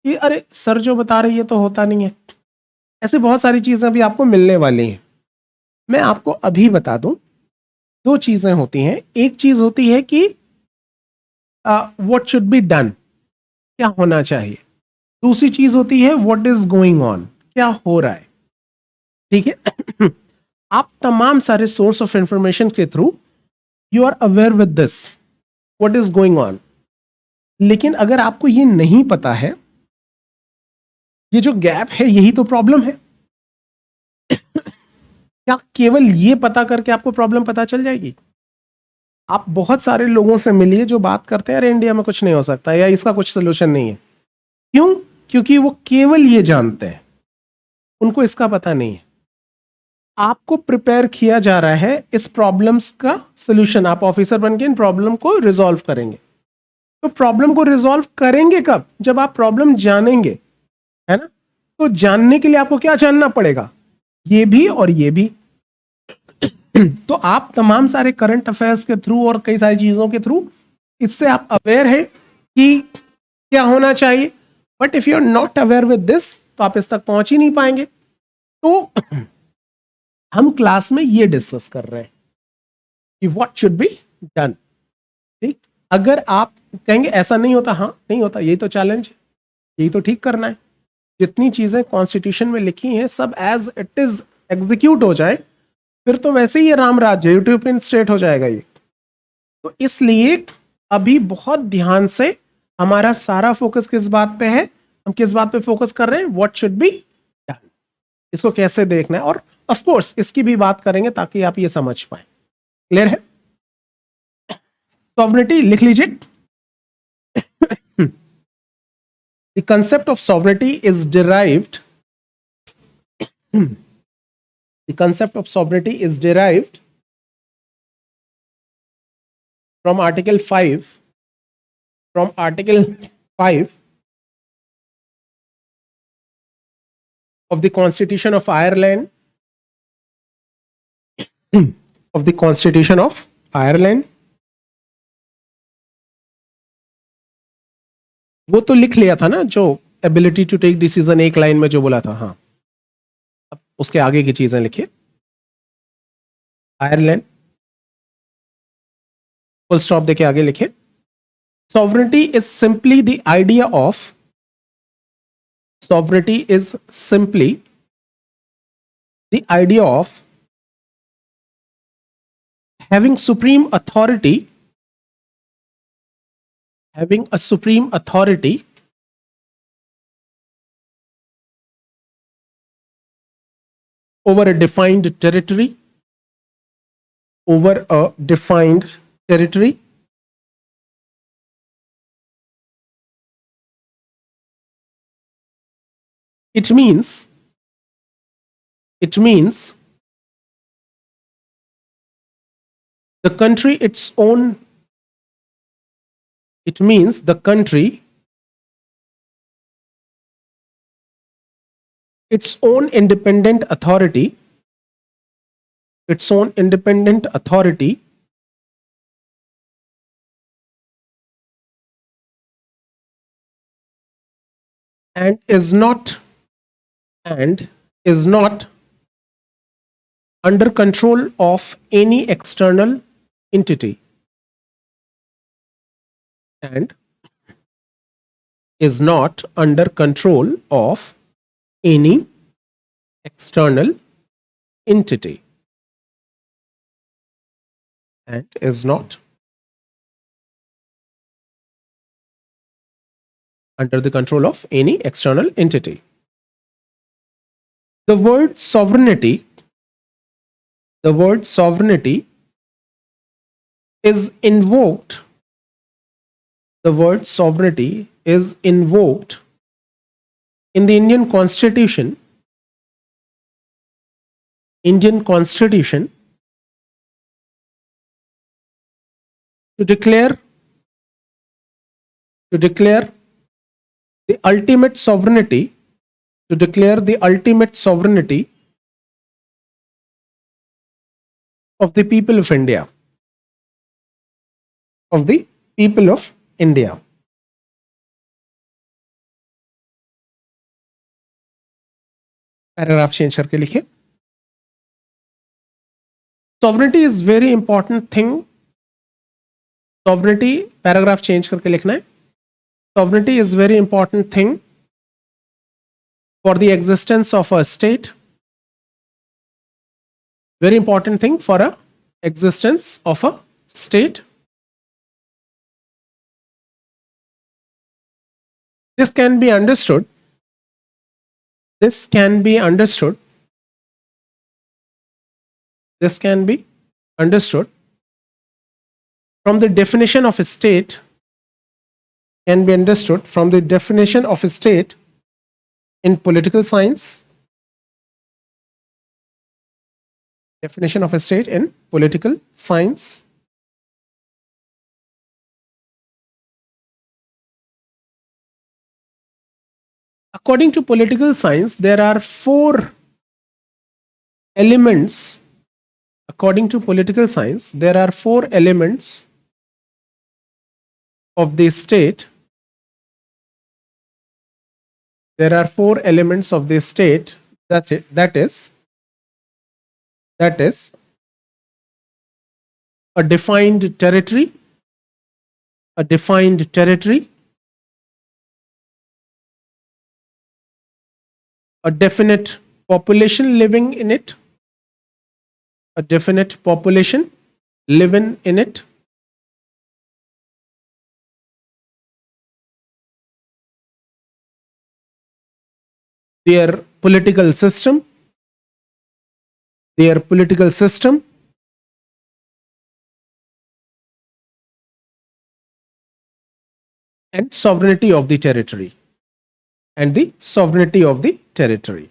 कि अरे सर जो बता रहे ये तो होता नहीं है। ऐसे बहुत सारी चीज़ें अभी आपको मिलने वाली हैं। मैं आपको अभी बता दूं, दो चीज़ें होती हैं। एक चीज़ होती है कि व्हाट शुड बी डन, क्या होना चाहिए। दूसरी चीज़ होती है व्हाट इज गोइंग ऑन, क्या हो रहा है। ठीक है। आप तमाम सारे सोर्स ऑफ इंफॉर्मेशन के through you are aware with this what is going on. लेकिन अगर आपको ये नहीं पता है, ये जो गैप है यही तो प्रॉब्लम है। क्या केवल ये पता करके आपको प्रॉब्लम पता चल जाएगी? आप बहुत सारे लोगों से मिलिए जो बात करते हैं अरे इंडिया में कुछ नहीं हो सकता या इसका कुछ सोल्यूशन नहीं है। क्यों? क्योंकि वो केवल ये जानते हैं, उनको इसका पता नहीं है। आपको प्रिपेयर किया जा रहा है इस प्रॉब्लम्स का सोल्यूशन। आप ऑफिसर बन के इन प्रॉब्लम को रिजॉल्व करेंगे। तो प्रॉब्लम को रिजॉल्व करेंगे कब? जब आप प्रॉब्लम जानेंगे, है ना। तो जानने के लिए आपको क्या जानना पड़ेगा? ये भी और ये भी। तो आप तमाम सारे करंट अफेयर्स के थ्रू और कई सारी चीजों के थ्रू इससे आप अवेयर है कि क्या होना चाहिए। But if you are not aware with this तो आप इस तक पहुंच ही नहीं पाएंगे। तो हम क्लास में ये डिस्कस कर रहे हैं कि व्हाट शुड बी डन। ठीक, अगर आप कहेंगे ऐसा नहीं होता, हाँ नहीं होता, यही तो चैलेंज है, यही तो ठीक करना है। जितनी चीजें कॉन्स्टिट्यूशन में लिखी हैं सब एज इट इज एग्जीक्यूट हो जाए, फिर तो वैसे ही ये राम राज्य यूटोपियन स्टेट हो जाएगा ये। तो इसलिए अभी बहुत ध्यान से हमारा सारा फोकस किस बात पे है, हम किस बात पे फोकस कर रहे हैं, व्हाट शुड बी डन, इसको कैसे देखना है। और ऑफ कोर्स इसकी भी बात करेंगे ताकि आप ये समझ पाए। क्लियर है? सॉवरेनिटी लिख लीजिए। The concept of sovereignty is derived. The concept of sovereignty is derived from Article 5, from Article 5 of the Constitution of Ireland, of the Constitution of Ireland. वो तो लिख लिया था ना, जो एबिलिटी टू टेक डिसीजन एक लाइन में जो बोला था। हाँ, अब उसके आगे की चीजें लिखिए। आयरलैंड फुल स्टॉप देके आगे लिखिए। Sovereignty is simply the idea of, sovereignty is simply the idea of having supreme authority, having a supreme authority over a defined territory, over a defined territory. It means the country its own, it means the country its own independent authority, its own independent authority, and is not under control of any external entity, and is not under control of any external entity, and is not under the control of any external entity. The word sovereignty, the word sovereignty is invoked, the word sovereignty is invoked in the Indian Constitution to declare the ultimate sovereignty, to declare the ultimate sovereignty of the people of India, of the people of India. Paragraph change करके लिखिए. Sovereignty is very important thing. Sovereignty, paragraph change करके लिखना है. Sovereignty is very important thing for the existence of a state. Very important thing for a existence of a state. This can be understood. This can be understood. This can be understood from the definition of a state, can be understood from the definition of a state in political science. Definition of a state in political science. According to political science, there are four elements. According to political science, there are four elements of the state. There are four elements of the state, that is a defined territory, a defined territory, a definite population living in it, a definite population living in it, their political system, their political system, and sovereignty of the territory, and the sovereignty of the territory.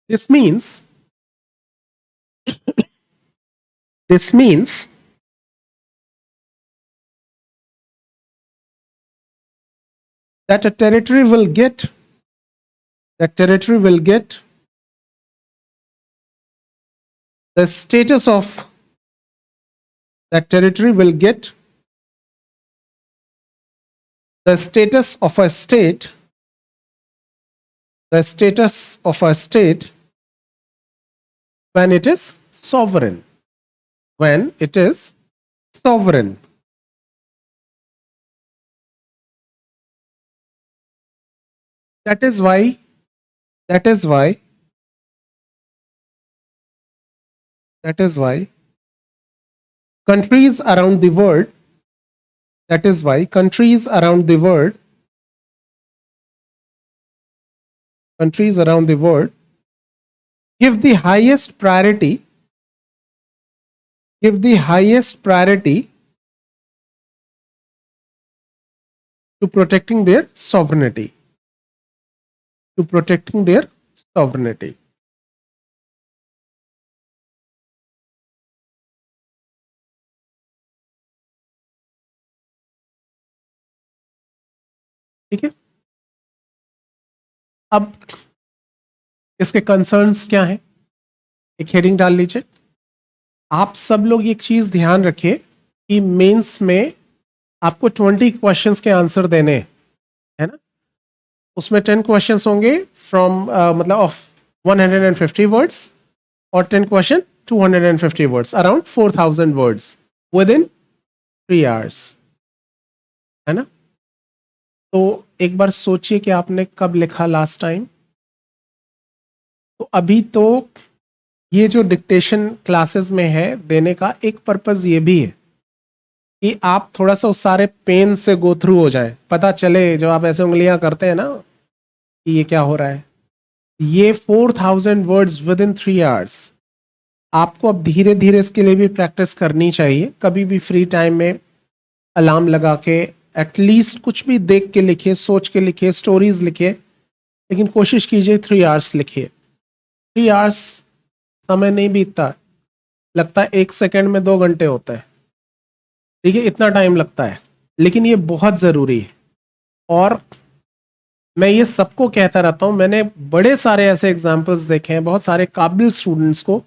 This means that a territory will get the status of that territory will get the status of a state, the status of a state when it is sovereign, when it is sovereign. That is why countries around the world, that is why countries around the world give the highest priority to protecting their sovereignty, ठीक है, अब इसके concerns क्या हैं, एक heading डाल लीजिए। आप सब लोग एक चीज ध्यान रखिए कि मेंस में आपको 20 क्वेश्चंस के आंसर देने हैं, है ना। उसमें 10 क्वेश्चंस होंगे फ्रॉम मतलब ऑफ 150 वर्ड्स, और 10 question 250 words, around 4000 words with in 3 hours, है ना। तो एक बार सोचिए कि आपने कब लिखा लास्ट टाइम। तो अभी तो ये जो डिक्टेशन क्लासेस में है देने का एक पर्पस ये भी है कि आप थोड़ा सा उस सारे पेन से गो थ्रू हो जाए, पता चले जब आप ऐसे उंगलियां करते हैं ना कि ये क्या हो रहा है। ये 4000 वर्ड्स विद इन 3 आवर्स, आपको अब धीरे धीरे इसके लिए भी प्रैक्टिस करनी चाहिए। कभी भी फ्री टाइम में अलार्म लगा के एटलीस्ट कुछ भी देख के लिखिए, सोच के लिखिए, स्टोरीज लिखिए, लेकिन कोशिश कीजिए 3 आवर्स लिखिए। 3 आवर्स समय नहीं बीतता, लगता है 1 सेकंड में 2 घंटे होता है, ठीक है, इतना टाइम लगता है, लेकिन ये बहुत जरूरी है। और मैं ये सबको कहता रहता हूं, मैंने बड़े सारे ऐसे एग्जाम्पल्स देखे हैं, बहुत सारे काबिल स्टूडेंट्स को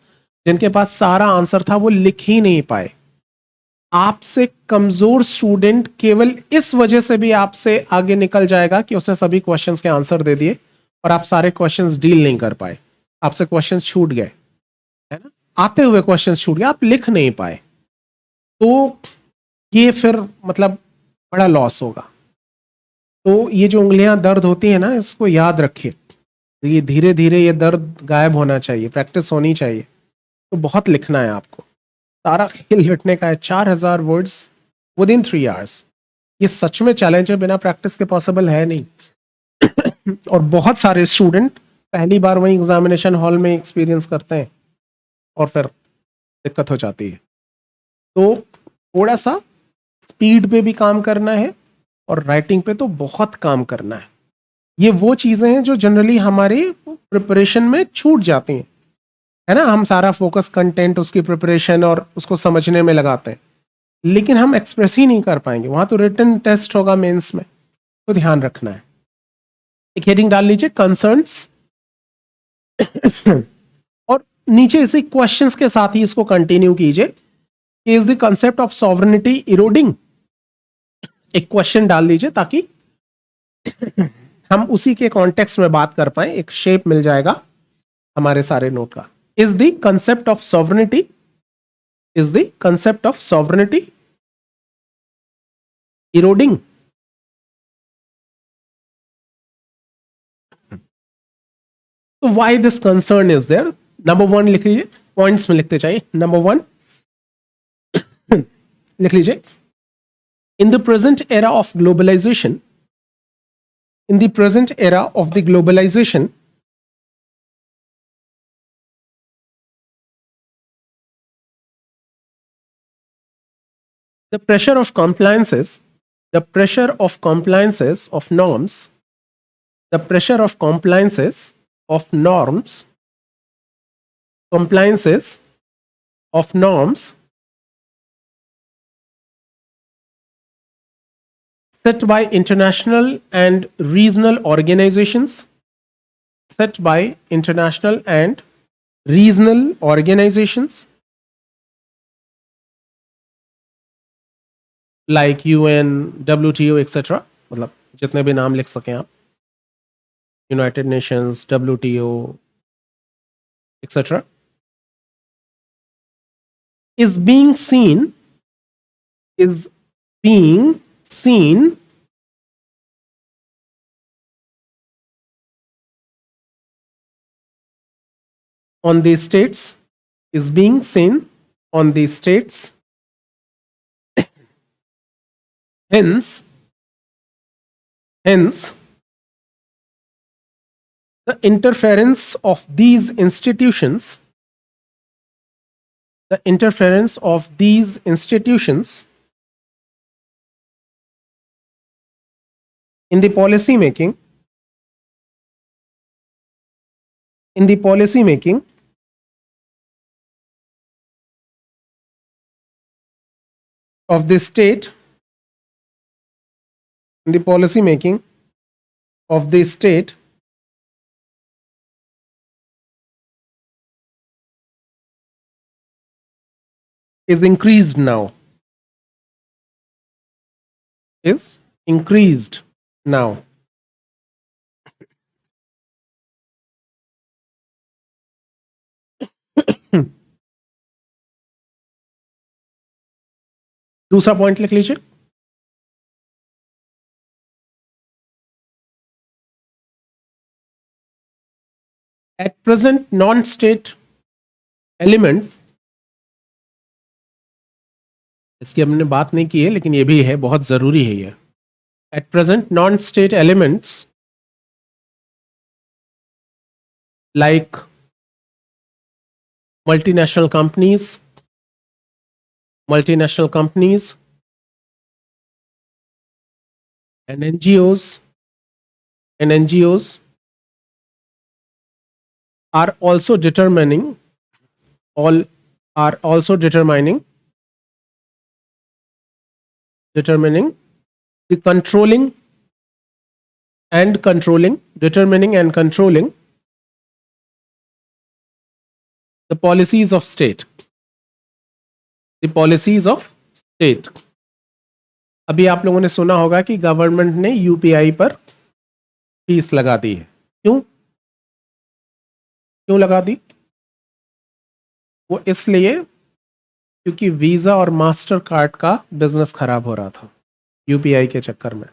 जिनके पास सारा आंसर था वो लिख ही नहीं पाए। आपसे कमजोर स्टूडेंट केवल इस वजह से भी आपसे आगे निकल जाएगा कि उसने सभी क्वेश्चंस के आंसर दे दिए और आप सारे क्वेश्चंस डील नहीं कर पाए, आपसे क्वेश्चंस छूट गए, है ना, आते हुए क्वेश्चंस छूट गए, आप लिख नहीं पाए, तो ये फिर मतलब बड़ा लॉस होगा। तो ये जो उंगलियां दर्द होती है ना, इसको याद रखिए, ये धीरे धीरे ये दर्द गायब होना चाहिए, प्रैक्टिस होनी चाहिए। तो बहुत लिखना है आपको, सारा खेल रटने का है, 4000 वर्ड्स विद इन 3 आवर्स। ये सच में चैलेंज है, बिना प्रैक्टिस के पॉसिबल है नहीं। और बहुत सारे स्टूडेंट पहली बार वही एग्जामिनेशन हॉल में एक्सपीरियंस करते हैं और फिर दिक्कत हो जाती है। तो थोड़ा सा स्पीड पे भी काम करना है और राइटिंग पे तो बहुत काम करना है। ये वो चीजें हैं जो जनरली हमारे प्रिपरेशन में छूट जाती हैं, है ना। हम सारा फोकस कंटेंट, उसकी प्रिपरेशन और उसको समझने में लगाते हैं, लेकिन हम एक्सप्रेस ही नहीं कर पाएंगे। वहां तो रिटन टेस्ट होगा मेंस में, तो ध्यान रखना है। एक हेडिंग डाल लीजिए, कंसर्न्स। और नीचे इसी क्वेश्चंस के साथ ही इसको कंटिन्यू कीजिए, is the concept of sovereignty eroding. एक क्वेश्चन डाल दीजिए ताकि हम उसी के कॉन्टेक्स्ट में बात कर पाए, एक शेप मिल जाएगा हमारे सारे नोट का। Is the concept of sovereignty, is the concept of sovereignty eroding. तो why this concern is there. Number 1 लिख लीजिए, पॉइंट्स में लिखते चाहिए। नंबर 1 लिख लीजिए, in the present era of globalisation, in the present era of the globalization, the pressure of compliances, the pressure of compliances of norms, the pressure of compliances of norms, compliances of norms set by international and regional organizations, set by international and regional organizations like UN, WTO, etc. मतलब जितने भी नाम लिख सकें आप, United Nations, WTO, etc. is being seen, is being seen on the states, is being seen on the states. Hence, hence, the interference of these institutions, the interference of these institutions in the policy making, in the policy making of the state, in the policy making of the state is increased now. Is increased now. दूसरा point लिख लीजिए. At present, non-state elements, इसकी हमने बात नहीं की है लेकिन ये भी है, बहुत जरूरी है ये. At present, non-state elements like multinational companies and NGOs are also determining the controlling and controlling the policies of state. अभी आप लोगों ने सुना होगा कि गवर्नमेंट ने यूपीआई पर फीस लगा दी है. क्यों लगा दी? वो इसलिए क्योंकि वीजा और मास्टर कार्ड का बिजनेस खराब हो रहा था यूपीआई के चक्कर में.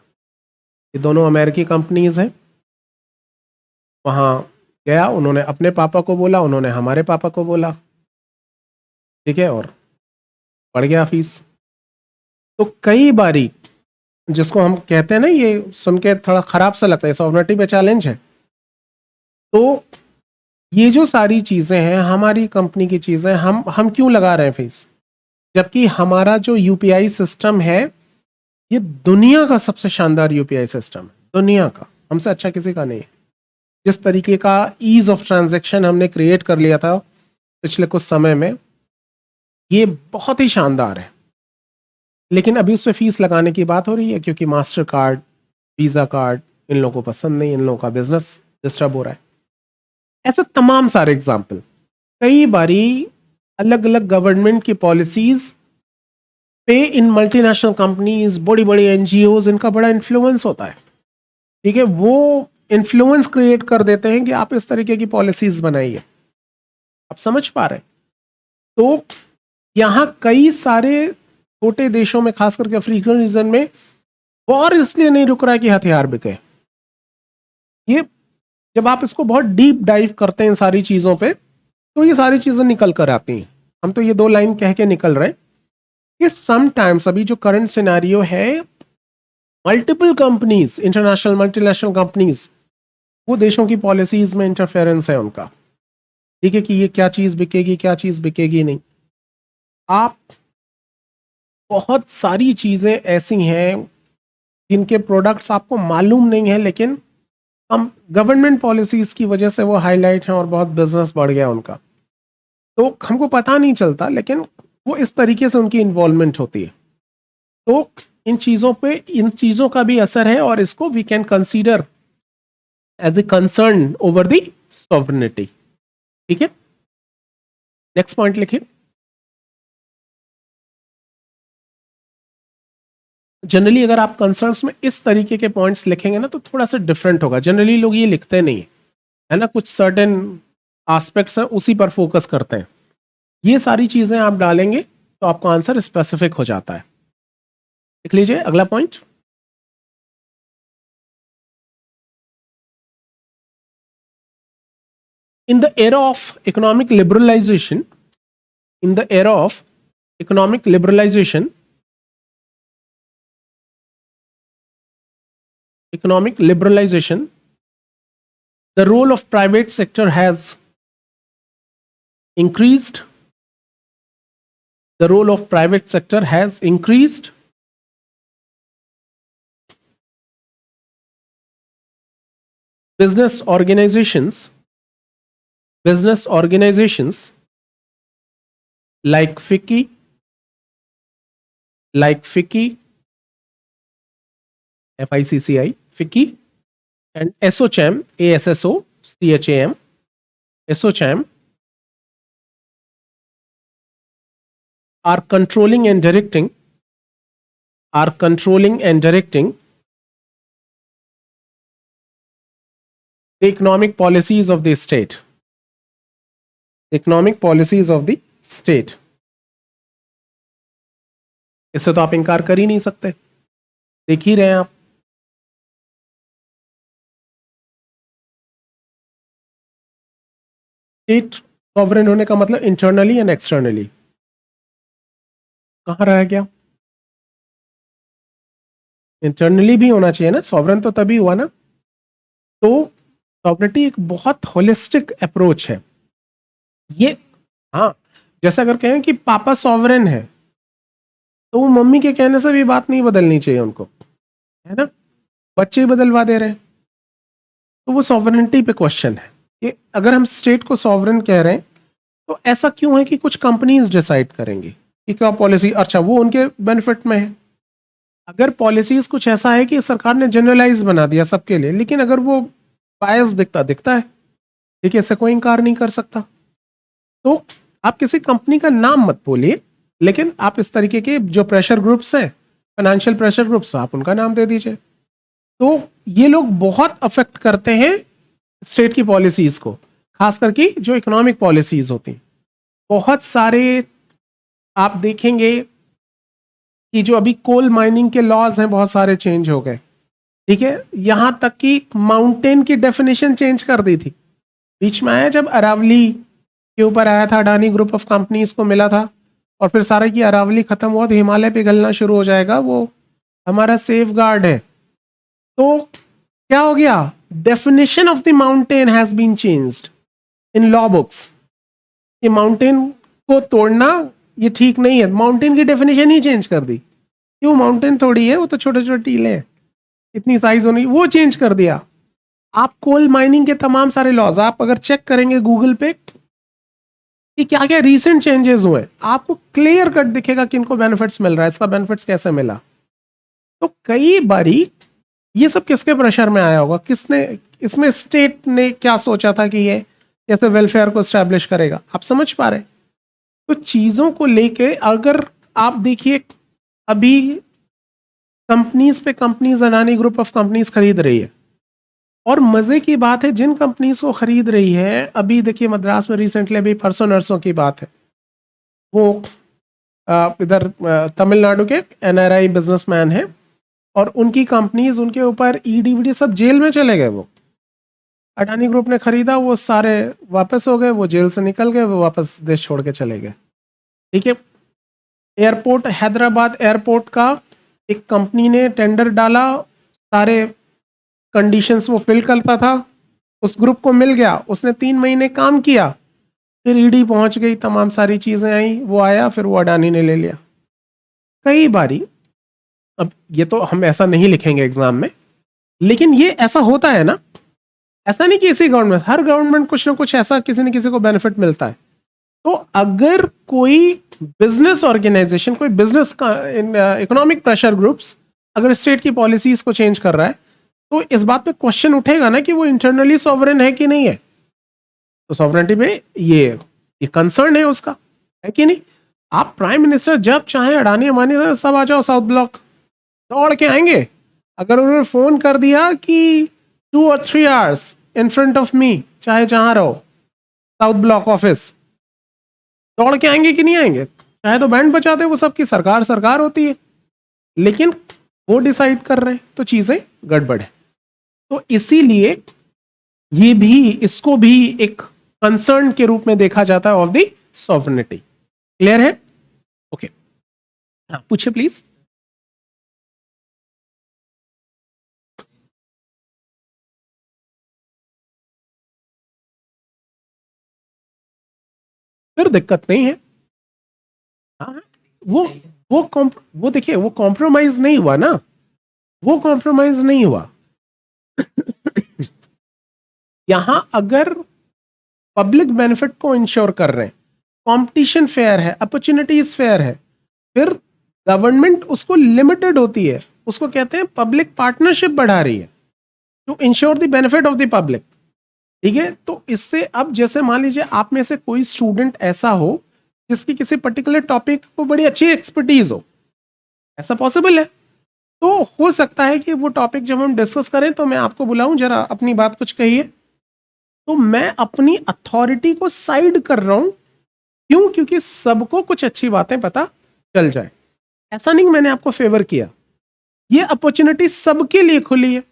ये दोनों अमेरिकी कंपनीज हैं. वहां गया, उन्होंने अपने पापा को बोला, उन्होंने हमारे पापा को बोला, ठीक है, और बढ़ गया फीस. तो कई बारी, जिसको हम कहते हैं ना, ये सुन के थोड़ा खराब सा लगता है, सॉवरेनिटी पे चैलेंज है. तो ये जो सारी चीजें हैं, हमारी कंपनी की चीजें, हम क्यों लगा रहे हैं फीस, जबकि हमारा जो यूपीआई सिस्टम है ये दुनिया का सबसे शानदार यूपीआई सिस्टम है. दुनिया का, हमसे अच्छा किसी का नहीं है. जिस तरीके का ईज ऑफ ट्रांजैक्शन हमने क्रिएट कर लिया था पिछले कुछ समय में, ये बहुत ही शानदार है. लेकिन अभी उस पर फीस लगाने की बात हो रही है क्योंकि मास्टर कार्ड, वीजा कार्ड इन लोगों को पसंद नहीं, इन लोगों का बिजनेस डिस्टर्ब हो रहा है. ऐसे तमाम सारे एग्जाम्पल. कई बारी अलग अलग गवर्नमेंट की पॉलिसीज पे इन मल्टीनेशनल कंपनीज, बड़ी बड़ी एनजीओज, इनका बड़ा इन्फ्लुएंस होता है. ठीक है, वो इन्फ्लुएंस क्रिएट कर देते हैं कि आप इस तरीके की पॉलिसीज बनाइए. आप समझ पा रहे हैं? तो यहां कई सारे छोटे देशों में, खास करके अफ्रीकन रीजन में, वॉर इसलिए नहीं रुक रहा है कि हथियार बिके. ये जब आप इसको बहुत डीप डाइव करते हैं इन सारी चीजों पे, तो ये सारी चीजें निकल कर आती हैं. हम तो ये 2 लाइन कह के निकल रहे हैं कि समटाइम्स अभी जो करंट सिनेरियो है, multiple companies, international multinational companies, वो देशों की पॉलिसीज में इंटरफेरेंस है उनका. ठीक है, कि ये क्या चीज बिकेगी, क्या चीज बिकेगी नहीं. आप बहुत सारी चीजें ऐसी हैं जिनके प्रोडक्ट्स आपको मालूम नहीं है, लेकिन हम गवर्नमेंट पॉलिसीज की वजह से वो हाईलाइट हैं और बहुत बिजनेस बढ़ गया उनका. तो हमको पता नहीं चलता, लेकिन वो इस तरीके से उनकी इन्वॉल्वमेंट होती है. तो इन चीजों का भी असर है, और इसको we can consider as a concern over the sovereignty. ठीक है, नेक्स्ट पॉइंट लिखिए. जनरली अगर आप कंसर्न्स में इस तरीके के पॉइंट्स लिखेंगे ना, तो थोड़ा सा डिफरेंट होगा. जनरली लोग ये लिखते नहीं है ना, कुछ सर्टेन एस्पेक्ट्स हैं उसी पर फोकस करते हैं. ये सारी चीजें आप डालेंगे तो आपका आंसर स्पेसिफिक हो जाता है. लिख लीजिए अगला point. In the era of economic liberalization, the role of private sector has increased. Business organizations like FICCI, FICCI, and ASSOCHAM, ASSOCHAM, ASSOCHAM are controlling and directing the economic policies of the state. Economic policies of the state. इससे तो आप इनकार कर ही नहीं सकते, देख ही रहे हैं आप। स्टेट सॉवरेन होने का मतलब इंटरनली एंड एक्सटर्नली, कहां रह गया? इंटरनली भी होना चाहिए ना, सॉवरेन तो तभी हुआ ना। तो सॉवरेनिटी एक बहुत होलिस्टिक अप्रोच है ये। हाँ, जैसे अगर कहें कि पापा सॉवरेन है, तो वो मम्मी के कहने से भी बात नहीं बदलनी चाहिए उनको, है ना? बच्चे ही बदलवा दे रहे हैं। तो वो सॉवरेनिटी पे क्वेश्चन है कि अगर हम स्टेट को सॉवरेन कह रहे हैं, तो ऐसा क्यों है कि कुछ कंपनीज डिसाइड करेंगी कि क्या पॉलिसी, अच्छा वो उनके बेनिफिट में है। अगर पॉलिसीज कुछ ऐसा है कि सरकार ने जनरलाइज बना दिया सबके लिए, लेकिन अगर वो बायस दिखता है, ठीक है, इससे कोई इंकार नहीं कर सकता। तो आप किसी कंपनी का नाम मत बोलिए, लेकिन आप इस तरीके के जो प्रेशर ग्रुप्स हैं, फाइनेंशियल प्रेशर ग्रुप्स, आप उनका नाम दे दीजिए। तो ये लोग बहुत अफेक्ट करते हैं स्टेट की पॉलिसीज को, खास करके जो इकोनॉमिक पॉलिसीज होती हैं। बहुत सारे आप देखेंगे कि जो अभी कोल माइनिंग के लॉज हैं, बहुत सारे चेंज हो गए, ठीक है। यहां तक कि माउंटेन की डेफिनेशन चेंज कर दी थी। बीच में आया जब अरावली के ऊपर आया था, अडानी ग्रुप ऑफ कंपनीज को मिला था, और फिर सारा की अरावली खत्म हुआ तो हिमालय पिघलना शुरू हो जाएगा, वो हमारा सेफ गार्ड है। तो क्या हो गया? Definition of the mountain has been changed in law books. ये माउंटेन को तोड़ना ये ठीक नहीं है, माउंटेन की डेफिनेशन ही चेंज कर दी। क्यों? माउंटेन थोड़ी है, वो तो छोटे छोटे टीले हैं, इतनी साइज होनी, वो चेंज कर दिया। आप कोल माइनिंग के तमाम सारे लॉज आप अगर चेक करेंगे गूगल पे कि क्या क्या रीसेंट चेंजेस हुए, आपको क्लियर कट दिखेगा कि इनको बेनिफिट्स मिल रहा है, इसका बेनिफिट्स कैसे मिला। तो कई बारी ये सब किसके प्रेशर में आया होगा? किसने इसमें, स्टेट ने क्या सोचा था कि ये कैसे वेलफेयर को स्टैब्लिश करेगा? आप समझ पा रहे? तो चीजों को लेके अगर आप देखिए, अभी कंपनीज पे companies, Adani group of companies खरीद रही है, और मजे की बात है जिन कंपनीज को खरीद रही है, अभी देखिए मद्रास में रिसेंटली, अभी परसों नरसों की बात है, वो इधर तमिलनाडु के एनआरआई बिजनेसमैन है, और उनकी कंपनीज, उनके ऊपर ईडी वीडी सब जेल में चले गए। वो अडानी ग्रुप ने खरीदा, वो सारे वापस हो गए, वो जेल से निकल गए, वो वापस देश छोड़ के चले गए, ठीक है। एयरपोर्ट, हैदराबाद एयरपोर्ट का एक कंपनी ने टेंडर डाला, सारे कंडीशंस वो फिल करता था, उस ग्रुप को मिल गया, उसने 3 महीने काम किया, फिर ईडी पहुंच गई, तमाम सारी चीजें आई, वो आया, फिर वो अडानी ने ले लिया। कई बारी, अब ये तो हम ऐसा नहीं लिखेंगे एग्जाम में, लेकिन ये ऐसा होता है ना। ऐसा नहीं कि इसी गवर्नमेंट, हर गवर्नमेंट कुछ ना कुछ ऐसा किसी न किसी को बेनिफिट मिलता है। तो अगर कोई बिजनेस ऑर्गेनाइजेशन, कोई बिजनेस का इकोनॉमिक प्रेशर ग्रुप्स अगर स्टेट की पॉलिसीज को चेंज कर रहा है, तो इस बात पे क्वेश्चन उठेगा ना कि वो इंटरनली सॉवरेन है कि नहीं है। तो सॉवरेनिटी पे ये कंसर्न है उसका, है कि नहीं? आप प्राइम मिनिस्टर जब चाहे, अडानी अम्बानी सब आ जाओ साउथ ब्लॉक, दौड़ के आएंगे। अगर उन्होंने फोन कर दिया कि 2 और 3 hours in front of me, चाहे जहां रहो, साउथ ब्लॉक ऑफिस, दौड़ के आएंगे कि नहीं आएंगे? चाहे तो बैंड बजाते, वो सबकी सरकार सरकार होती है, लेकिन वो डिसाइड कर रहे हैं, तो चीजें गड़बड़ है। तो इसीलिए ये भी, इसको भी एक कंसर्न के रूप में देखा जाता है ऑफ द सॉवरेनिटी। क्लियर है? ओके, पूछिए प्लीज। फिर दिक्कत नहीं है। हाँ, वो वो देखिए, वो कॉम्प्रोमाइज नहीं हुआ ना, वो कॉम्प्रोमाइज नहीं हुआ। यहां अगर पब्लिक बेनिफिट को इंश्योर कर रहे हैं, कंपटीशन फेयर है, अपॉर्चुनिटीज फेयर है, फिर गवर्नमेंट उसको लिमिटेड होती है, उसको कहते हैं पब्लिक पार्टनरशिप बढ़ा रही है। To ensure the benefit of the public. ठीक है, तो इससे अब जैसे मान लीजिए आप में से कोई स्टूडेंट ऐसा हो जिसकी किसी पर्टिकुलर टॉपिक को बड़ी अच्छी एक्सपर्टीज हो, ऐसा पॉसिबल है, तो हो सकता है कि वो टॉपिक जब हम डिस्कस करें तो मैं आपको बुलाऊं, जरा अपनी बात कुछ कहिए, तो मैं अपनी अथॉरिटी को साइड कर रहा हूं। क्यों? क्योंकि सबको कुछ अच्छी बातें पता चल जाए। ऐसा नहीं मैंने आपको फेवर किया, ये अपॉर्चुनिटी सबके लिए खुली है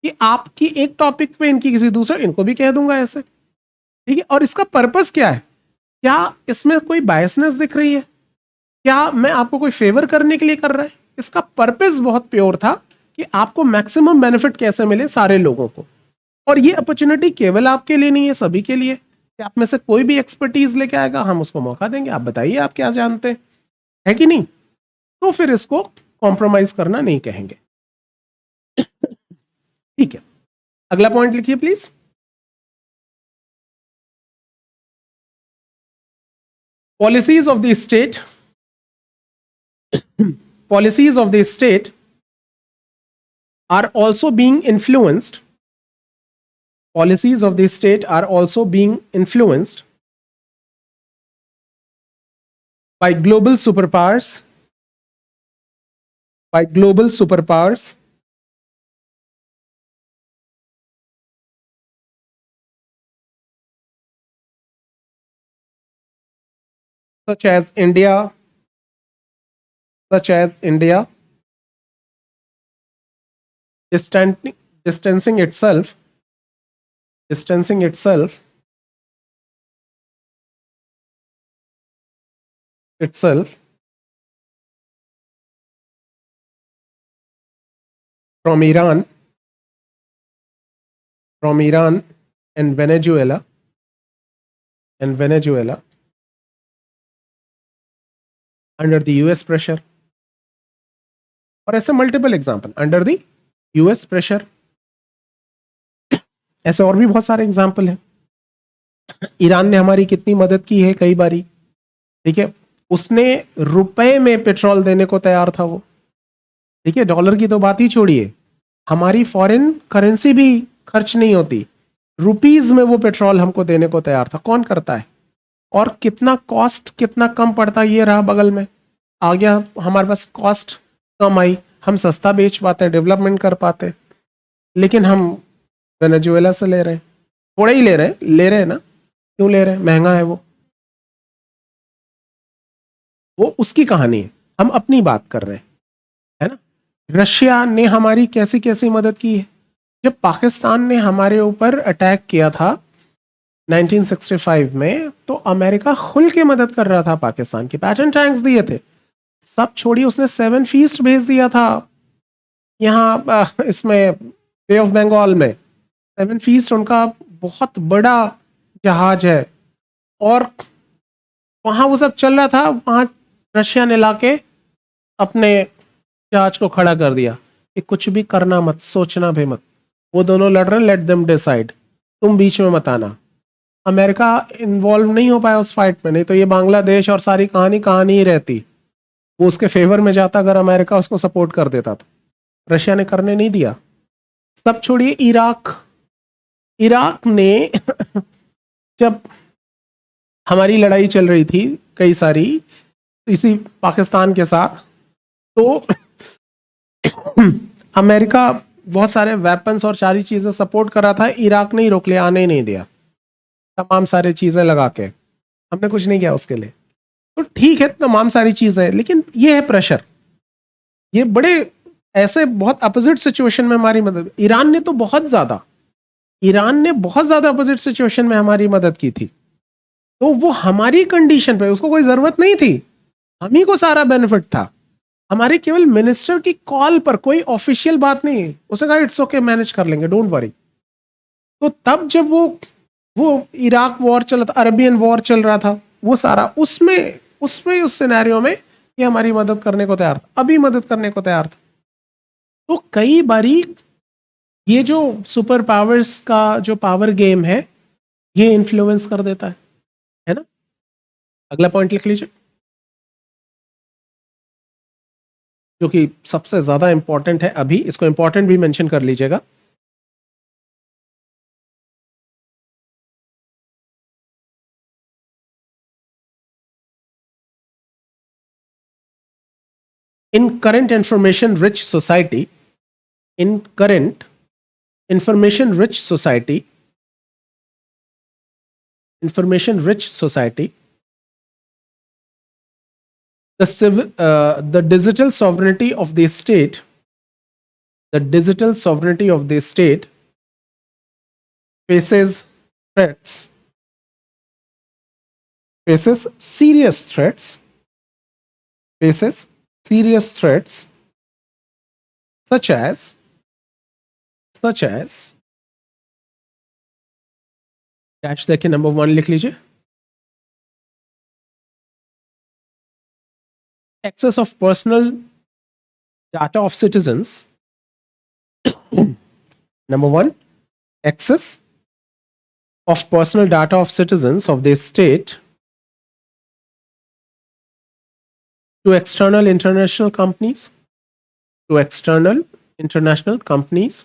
कि आपकी एक टॉपिक पे इनकी किसी दूसरे, इनको भी कह दूंगा ऐसे। ठीक है, और इसका पर्पस क्या है? क्या इसमें कोई बायसनेस दिख रही है? क्या मैं आपको कोई फेवर करने के लिए कर रहा है? इसका पर्पस बहुत प्योर था कि आपको मैक्सिमम बेनिफिट कैसे मिले सारे लोगों को। और ये अपॉर्चुनिटी केवल आपके लिए नहीं है, सभी के लिए। कि आप में से कोई भी एक्सपर्टीज लेके आएगा, हम उसको मौका देंगे, आप बताइए आप क्या जानते हैं, है कि नहीं? तो फिर इसको कॉम्प्रोमाइज करना नहीं कहेंगे। ठीक है, अगला पॉइंट लिखिए please. Policies of the state, policies of the state are also being influenced, policies of the state are also being influenced by global superpowers, by global superpowers such as India, such as India, distancing, distancing itself, distancing itself, itself from Iran, from Iran and Venezuela, and Venezuela under the US pressure. और ऐसे multiple example, under the US pressure. ऐसे और भी बहुत सारे example हैं। Iran ने हमारी कितनी मदद की है कई बारी, ठीक है, उसने रुपए में पेट्रोल देने को तैयार था वो, ठीक है, डॉलर की तो बात ही छोड़िए, हमारी फॉरेन करेंसी भी खर्च नहीं होती, रुपीज में वो पेट्रोल हमको देने को तैयार था। कौन करता है? और कितना कॉस्ट कितना कम पड़ता, ये रहा बगल में आ गया, हमारे पास कॉस्ट कम आई, हम सस्ता बेच पाते, डेवलपमेंट कर पाते। लेकिन हम वेनेजुएला से ले रहे हैं, थोड़े ही ले रहे हैं ना, क्यों ले रहे हैं? महंगा है वो उसकी कहानी है, हम अपनी बात कर रहे हैं, है ना। रशिया ने हमारी कैसी कैसी मदद की है। जब पाकिस्तान ने हमारे ऊपर अटैक किया था 1965 में, तो अमेरिका खुल के मदद कर रहा था पाकिस्तान की, पैटर्न टैंक्स दिए थे, सब छोड़िए, उसने 7 फीस्ट भेज दिया था यहाँ इसमें बे ऑफ बंगाल में। 7 फीस्ट उनका बहुत बड़ा जहाज है, और वहां वो सब चल रहा था, वहां रशिया ने लाके अपने जहाज को खड़ा कर दिया कि कुछ भी करना मत, सोचना भी मत, वो दोनों लड़ रहे, लेट देम डिसाइड, तुम बीच में मत आना। अमेरिका इन्वॉल्व नहीं हो पाया उस फाइट में, नहीं तो ये बांग्लादेश और सारी कहानी ही रहती, वो उसके फेवर में जाता अगर अमेरिका उसको सपोर्ट कर देता तो। रशिया ने करने नहीं दिया। सब छोड़िए, इराक ने जब हमारी लड़ाई चल रही थी कई सारी इसी पाकिस्तान के साथ, तो अमेरिका बहुत सारे वेपन्स और सारी चीजें सपोर्ट कर रहा था, इराक नहीं रोक लिया, आने ही नहीं दिया, तमाम सारी चीजें लगा के, हमने कुछ नहीं किया उसके लिए। तो ठीक है, तमाम सारी चीजें, लेकिन ये है प्रेशर, ये बड़े ऐसे बहुत अपोजिट सिचुएशन में हमारी मदद, ईरान ने बहुत ज्यादा अपोजिट सिचुएशन में हमारी मदद की थी, तो वो हमारी कंडीशन पे, उसको कोई जरूरत नहीं थी, हम ही को सारा बेनिफिट था, हमारे केवल मिनिस्टर की कॉल पर, कोई ऑफिशियल बात नहीं, उसने कहा इट्स ओके, मैनेज कर लेंगे, डोंट वरी। तो तब जब वो इराक वॉर चला था, अरबियन वॉर चल रहा था, वो सारा उसमें उस सिनेरियो में ये हमारी मदद करने को तैयार था, अभी मदद करने को तैयार था। तो कई बारी ये जो सुपर पावर्स का जो पावर गेम है, ये इन्फ्लुएंस कर देता है ना। अगला पॉइंट लिख लीजिए, जो कि सबसे ज्यादा इंपॉर्टेंट है, अभी इसको इंपॉर्टेंट भी मेंशन कर लीजिएगा। in current information rich society, in current information rich society, information rich society, the digital sovereignty of the state, the digital sovereignty of the state faces threats, faces serious threats, faces serious threats, such as catch देखिए, number 1 लिख लीजिए, access of personal data of citizens. Number 1, access of personal data of citizens of the state to external international companies, to external international companies,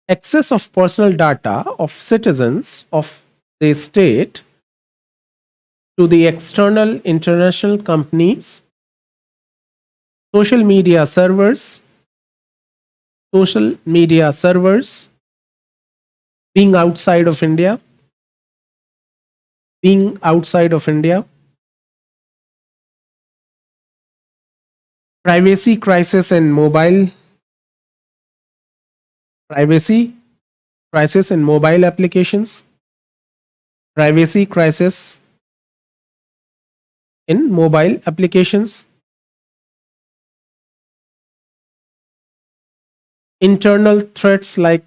access of personal data of citizens of the state to the external international companies, social media servers, being outside of India, privacy crisis in mobile applications, privacy crisis in mobile applications, internal threats like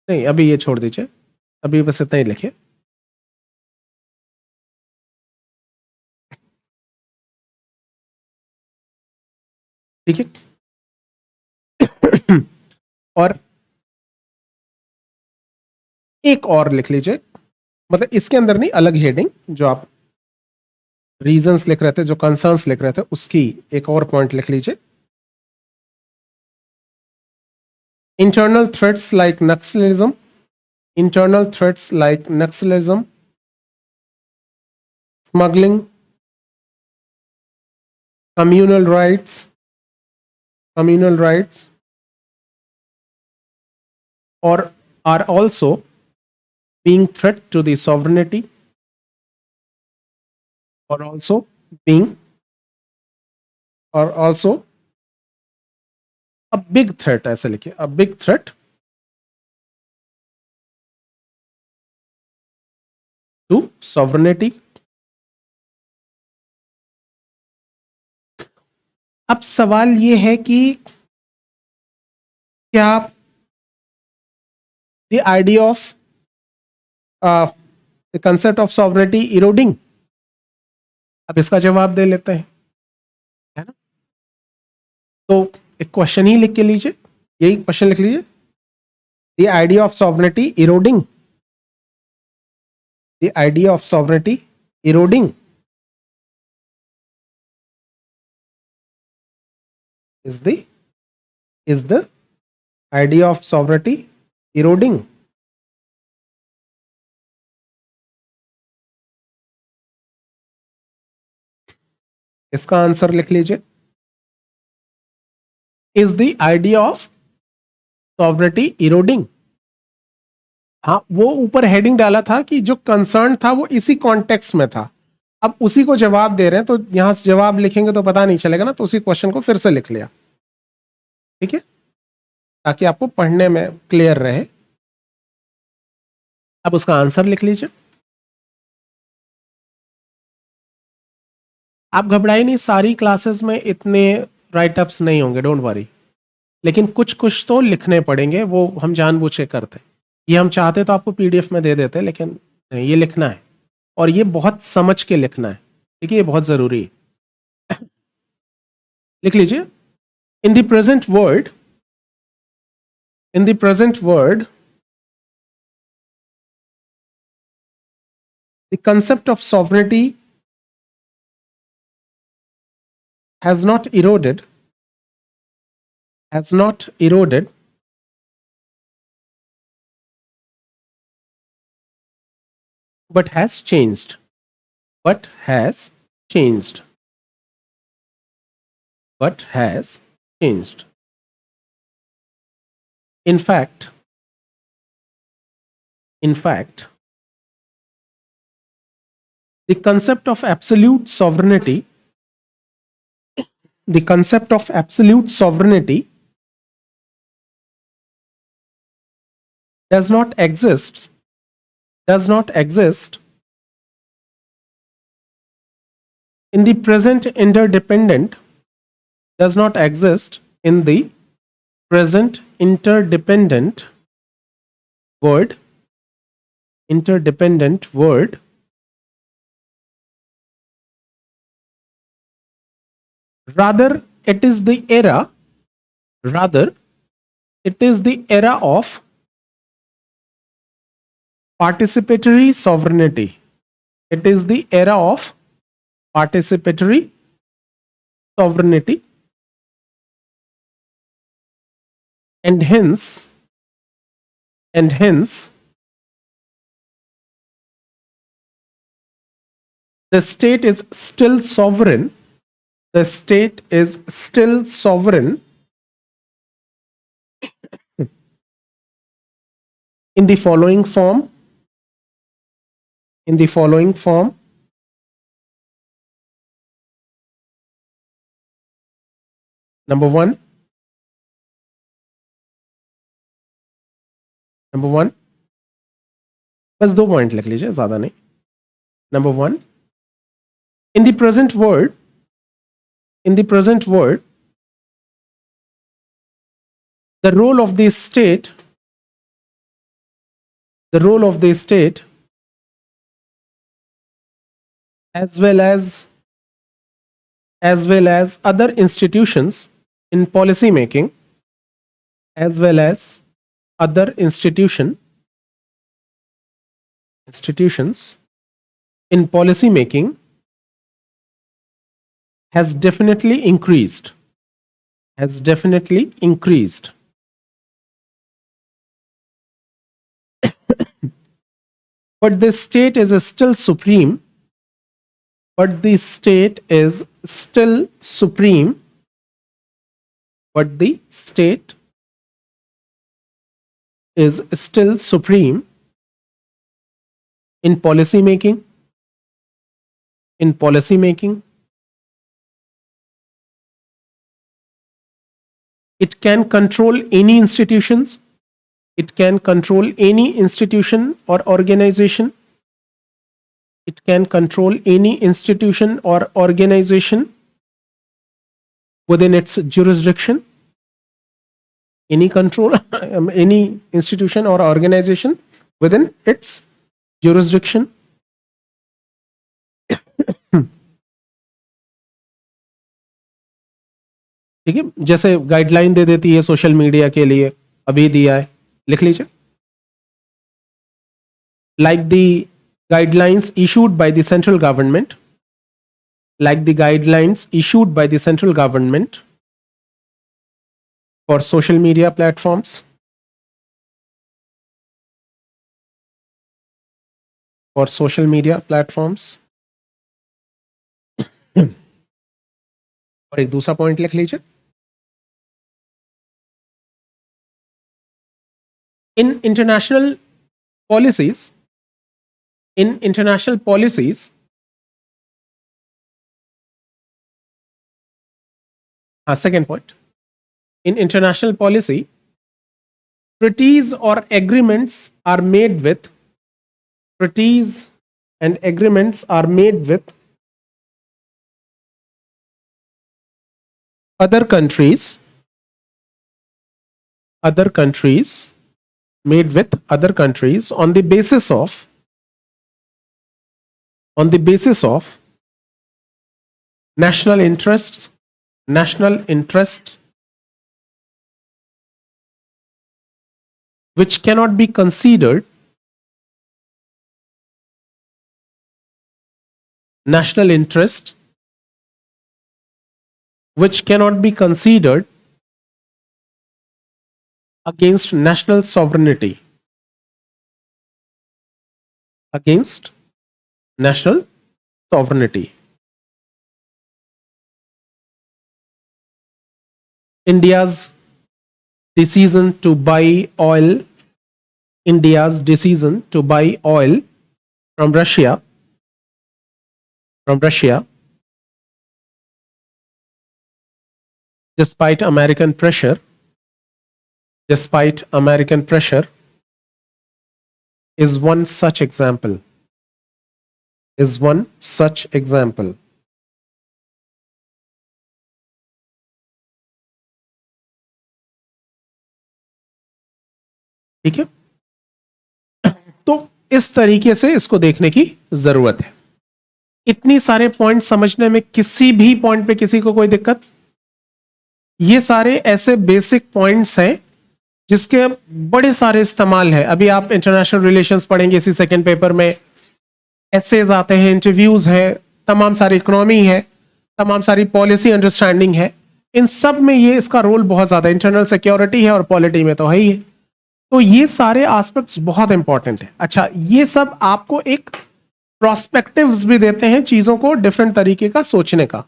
नहीं, अभी ये छोड़ दीजिए, अभी बस इतना ही लिखिए। ठीक है। और एक और लिख लीजिए, मतलब इसके अंदर नहीं, अलग हेडिंग, जो आप रीजंस लिख रहे थे, जो कंसर्न्स लिख रहे थे, उसकी एक और पॉइंट लिख लीजिए। Internal threats like Naxalism, smuggling, communal rights, or are also being threat to the sovereignty, or also a big threat, ऐसे लिखिए, a big threat to sovereignty. अब सवाल ये है कि क्या the idea of the concept of sovereignty eroding, अब इसका जवाब दे लेते हैं, है ना? तो एक क्वेश्चन ही लिख के लीजिए, यही क्वेश्चन लिख लीजिए, the idea of sovereignty eroding, the idea of sovereignty eroding is the idea of sovereignty eroding. इसका आंसर लिख लीजिए, is the idea of sovereignty eroding. हाँ, वो ऊपर हेडिंग डाला था कि जो कंसर्न था वो इसी कॉन्टेक्स्ट में था, अब उसी को जवाब दे रहे हैं, तो यहां से जवाब लिखेंगे तो पता नहीं चलेगा ना, तो उसी क्वेश्चन को फिर से लिख लिया, ठीक है, ताकि आपको पढ़ने में क्लियर रहे। अब उसका आंसर लिख लीजिए। आप घबराइए नहीं, सारी क्लासेस में इतने राइटअप्स नहीं होंगे, डोंट वरी, लेकिन कुछ कुछ तो लिखने पड़ेंगे, वो हम जानबूझ के करते। ये हम चाहते तो आपको पीडीएफ में दे देते, लेकिन ये लिखना है, और ये बहुत समझ के लिखना है, ठीक है, ये बहुत जरूरी है। लिख लीजिए, in the present world the concept of sovereignty has not eroded, but has changed, but has changed. But has changed. In fact, the concept of absolute sovereignty, the concept of absolute sovereignty does not exist in the present interdependent does not exist in the present interdependent world. Rather it is the era of participatory sovereignty. It is the era of participatory sovereignty, and hence the state is still sovereign. The state is still sovereign in the following form. Number one, बस 2 point लिख लीजिए, ज्यादा नहीं. Number one, in the present world, the role of the state as well as other institutions in policy making, in policy making has definitely increased. But the state is still supreme. But the state is still supreme in policy making. It can control any institutions. It can control any institution or organization. It can control any institution or organization within its jurisdiction. Any control, any institution or organization within its jurisdiction. ठीक है, जैसे guideline दे देती है social media के लिए, अभी दिया है, लिख लीजिए. Like the guidelines issued by the central government, for social media platforms, और एक दूसरा पॉइंट लिख लीजिए. In international policies, second point, in international policy, treaties or agreements are made with other countries on the basis of national interests which cannot be considered against national sovereignty. sovereignty. India's decision to buy oil, India's decision to buy oil from Russia, despite American pressure, is one such example. ठीक है, तो इस तरीके से इसको देखने की जरूरत है। इतनी सारे पॉइंट समझने में किसी भी पॉइंट पे किसी को कोई दिक्कत? ये सारे ऐसे बेसिक पॉइंट्स हैं जिसके बड़े सारे इस्तेमाल है। अभी आप इंटरनेशनल रिलेशंस पढ़ेंगे इसी सेकंड पेपर में, एसेज आते हैं, इंटरव्यूज है, तमाम सारी इकोनॉमी है, तमाम सारी पॉलिसी अंडरस्टैंडिंग है। इन सब में ये इसका रोल बहुत ज्यादा, इंटरनल सिक्योरिटी है और पॉलिटी में तो है ही है। तो ये सारे एस्पेक्ट्स बहुत इंपॉर्टेंट है। अच्छा, ये सब आपको एक प्रोस्पेक्टिव्स भी देते हैं चीजों को डिफरेंट तरीके का सोचने का।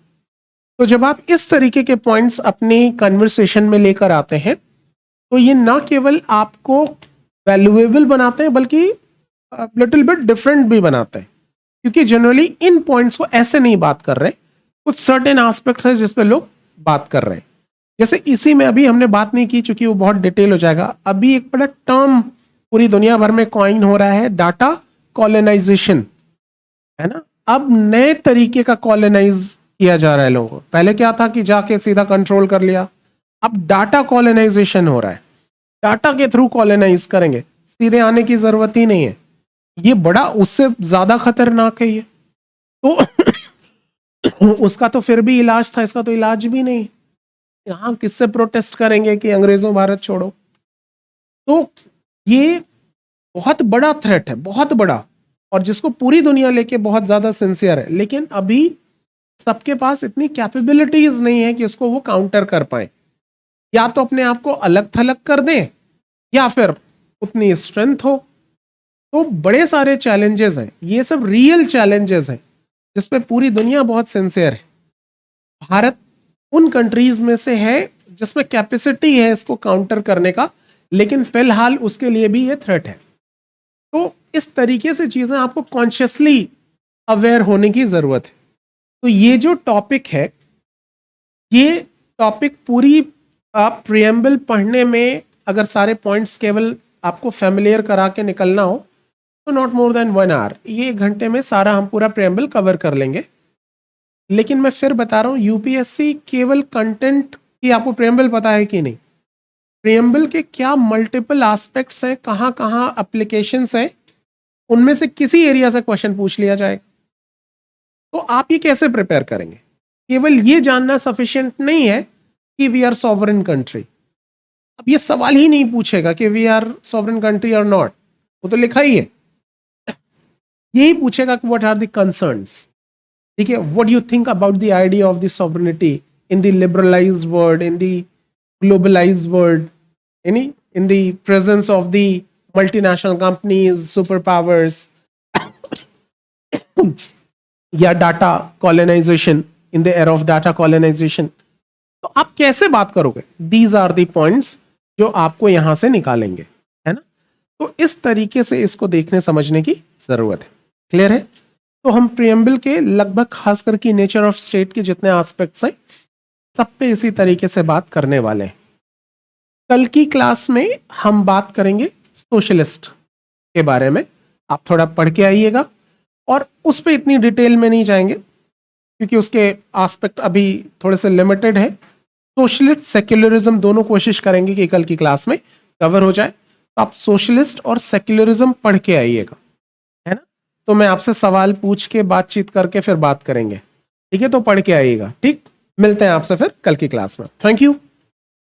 तो जब आप इस तरीके के पॉइंट्स अपनी कन्वर्सेशन में लेकर आते हैं तो ये ना केवल आपको वैल्यूएबल बनाते हैं बल्कि लिटिल बिट डिफरेंट भी बनाते हैं, क्योंकि जनरली इन पॉइंट्स को ऐसे नहीं बात कर रहे, कुछ सर्टेन एस्पेक्ट्स है जिस पे लोग बात कर रहे हैं। जैसे इसी में अभी हमने बात नहीं की चूंकि वो बहुत डिटेल हो जाएगा। अभी एक बड़ा टर्म पूरी दुनिया भर में कॉइन हो रहा है, डाटा कॉलोनाइजेशन, है ना। अब नए तरीके का कॉलोनाइज किया जा रहा है लोगों को। पहले क्या था कि जाके सीधा कंट्रोल कर लिया, अब डाटा कॉलोनाइजेशन हो रहा है, डाटा के थ्रू कॉलोनाइज करेंगे, सीधे आने की जरूरत ही नहीं है। ये बड़ा उससे ज्यादा खतरनाक है ये तो उसका तो फिर भी इलाज था, इसका तो इलाज भी नहीं। यहां किससे प्रोटेस्ट करेंगे कि अंग्रेजों भारत छोड़ो? तो ये बहुत बड़ा थ्रेट है, बहुत बड़ा, और जिसको पूरी दुनिया लेके बहुत ज्यादा सिंसियर है, लेकिन अभी सबके पास इतनी कैपेबिलिटीज नहीं है कि उसको वो काउंटर कर पाए। या तो अपने आप को अलग थलग कर दें या फिर उतनी स्ट्रेंथ हो। तो बड़े सारे चैलेंजेस हैं, ये सब रियल चैलेंजेस हैं जिसपे पूरी दुनिया बहुत सिंसियर है। भारत उन कंट्रीज में से है जिसमें कैपेसिटी है इसको काउंटर करने का, लेकिन फिलहाल उसके लिए भी ये थ्रेट है। तो इस तरीके से चीजें आपको कॉन्शियसली अवेयर होने की जरूरत है। तो ये जो टॉपिक है, ये टॉपिक पूरी आप प्रियम्बल पढ़ने में अगर सारे पॉइंट्स केवल आपको फैमिलियर करा के निकलना हो तो नॉट मोर देन 1 आवर, ये 1 घंटे में सारा हम पूरा प्रियम्बल कवर कर लेंगे। लेकिन मैं फिर बता रहा हूँ, यूपीएससी केवल कंटेंट की आपको प्रियम्बल पता है कि नहीं, प्रियम्बल के क्या मल्टीपल एस्पेक्ट्स हैं, कहाँ कहाँ एप्लीकेशंस हैं, उनमें से किसी एरिया से क्वेश्चन पूछ लिया जाएगा। तो आप ये कैसे प्रिपेयर करेंगे? केवल ये जानना सफिशिएंट नहीं है कि वी आर सॉवरेन कंट्री। अब ये सवाल ही नहीं पूछेगा कि we are sovereign country or not, वो तो लिखा ही है। यही पूछेगा कि व्हाट आर द कंसर्न्स, ठीक है, what you think about the idea of the sovereignty in the liberalised world, in the globalised world, in the presence of the multinational companies, superpowers, या data colonisation, in the era of data colonisation. तो आप कैसे बात करोगे? These are the points जो आपको यहां से निकालेंगे, है ना। तो इस तरीके से इसको देखने समझने की जरूरत है। क्लियर है? तो हम प्रियम्बल के लगभग खासकर की नेचर ऑफ स्टेट के जितने एस्पेक्ट्स हैं सब पे इसी तरीके से बात करने वाले हैं। कल की क्लास में हम बात करेंगे सोशलिस्ट के बारे में, आप थोड़ा पढ़ के आइएगा, और उस पर इतनी डिटेल में नहीं जाएंगे क्योंकि उसके एस्पेक्ट अभी थोड़े से लिमिटेड है। सोशलिस्ट सेक्युलरिज्म दोनों कोशिश करेंगे कि कल की क्लास में कवर हो जाए। तो आप सोशलिस्ट और सेक्युलरिज्म पढ़ के आइएगा, है ना। तो मैं आपसे सवाल पूछ के बातचीत करके फिर बात करेंगे, ठीक है। तो पढ़ के आइएगा, ठीक। मिलते हैं आपसे फिर कल की क्लास में। Thank you.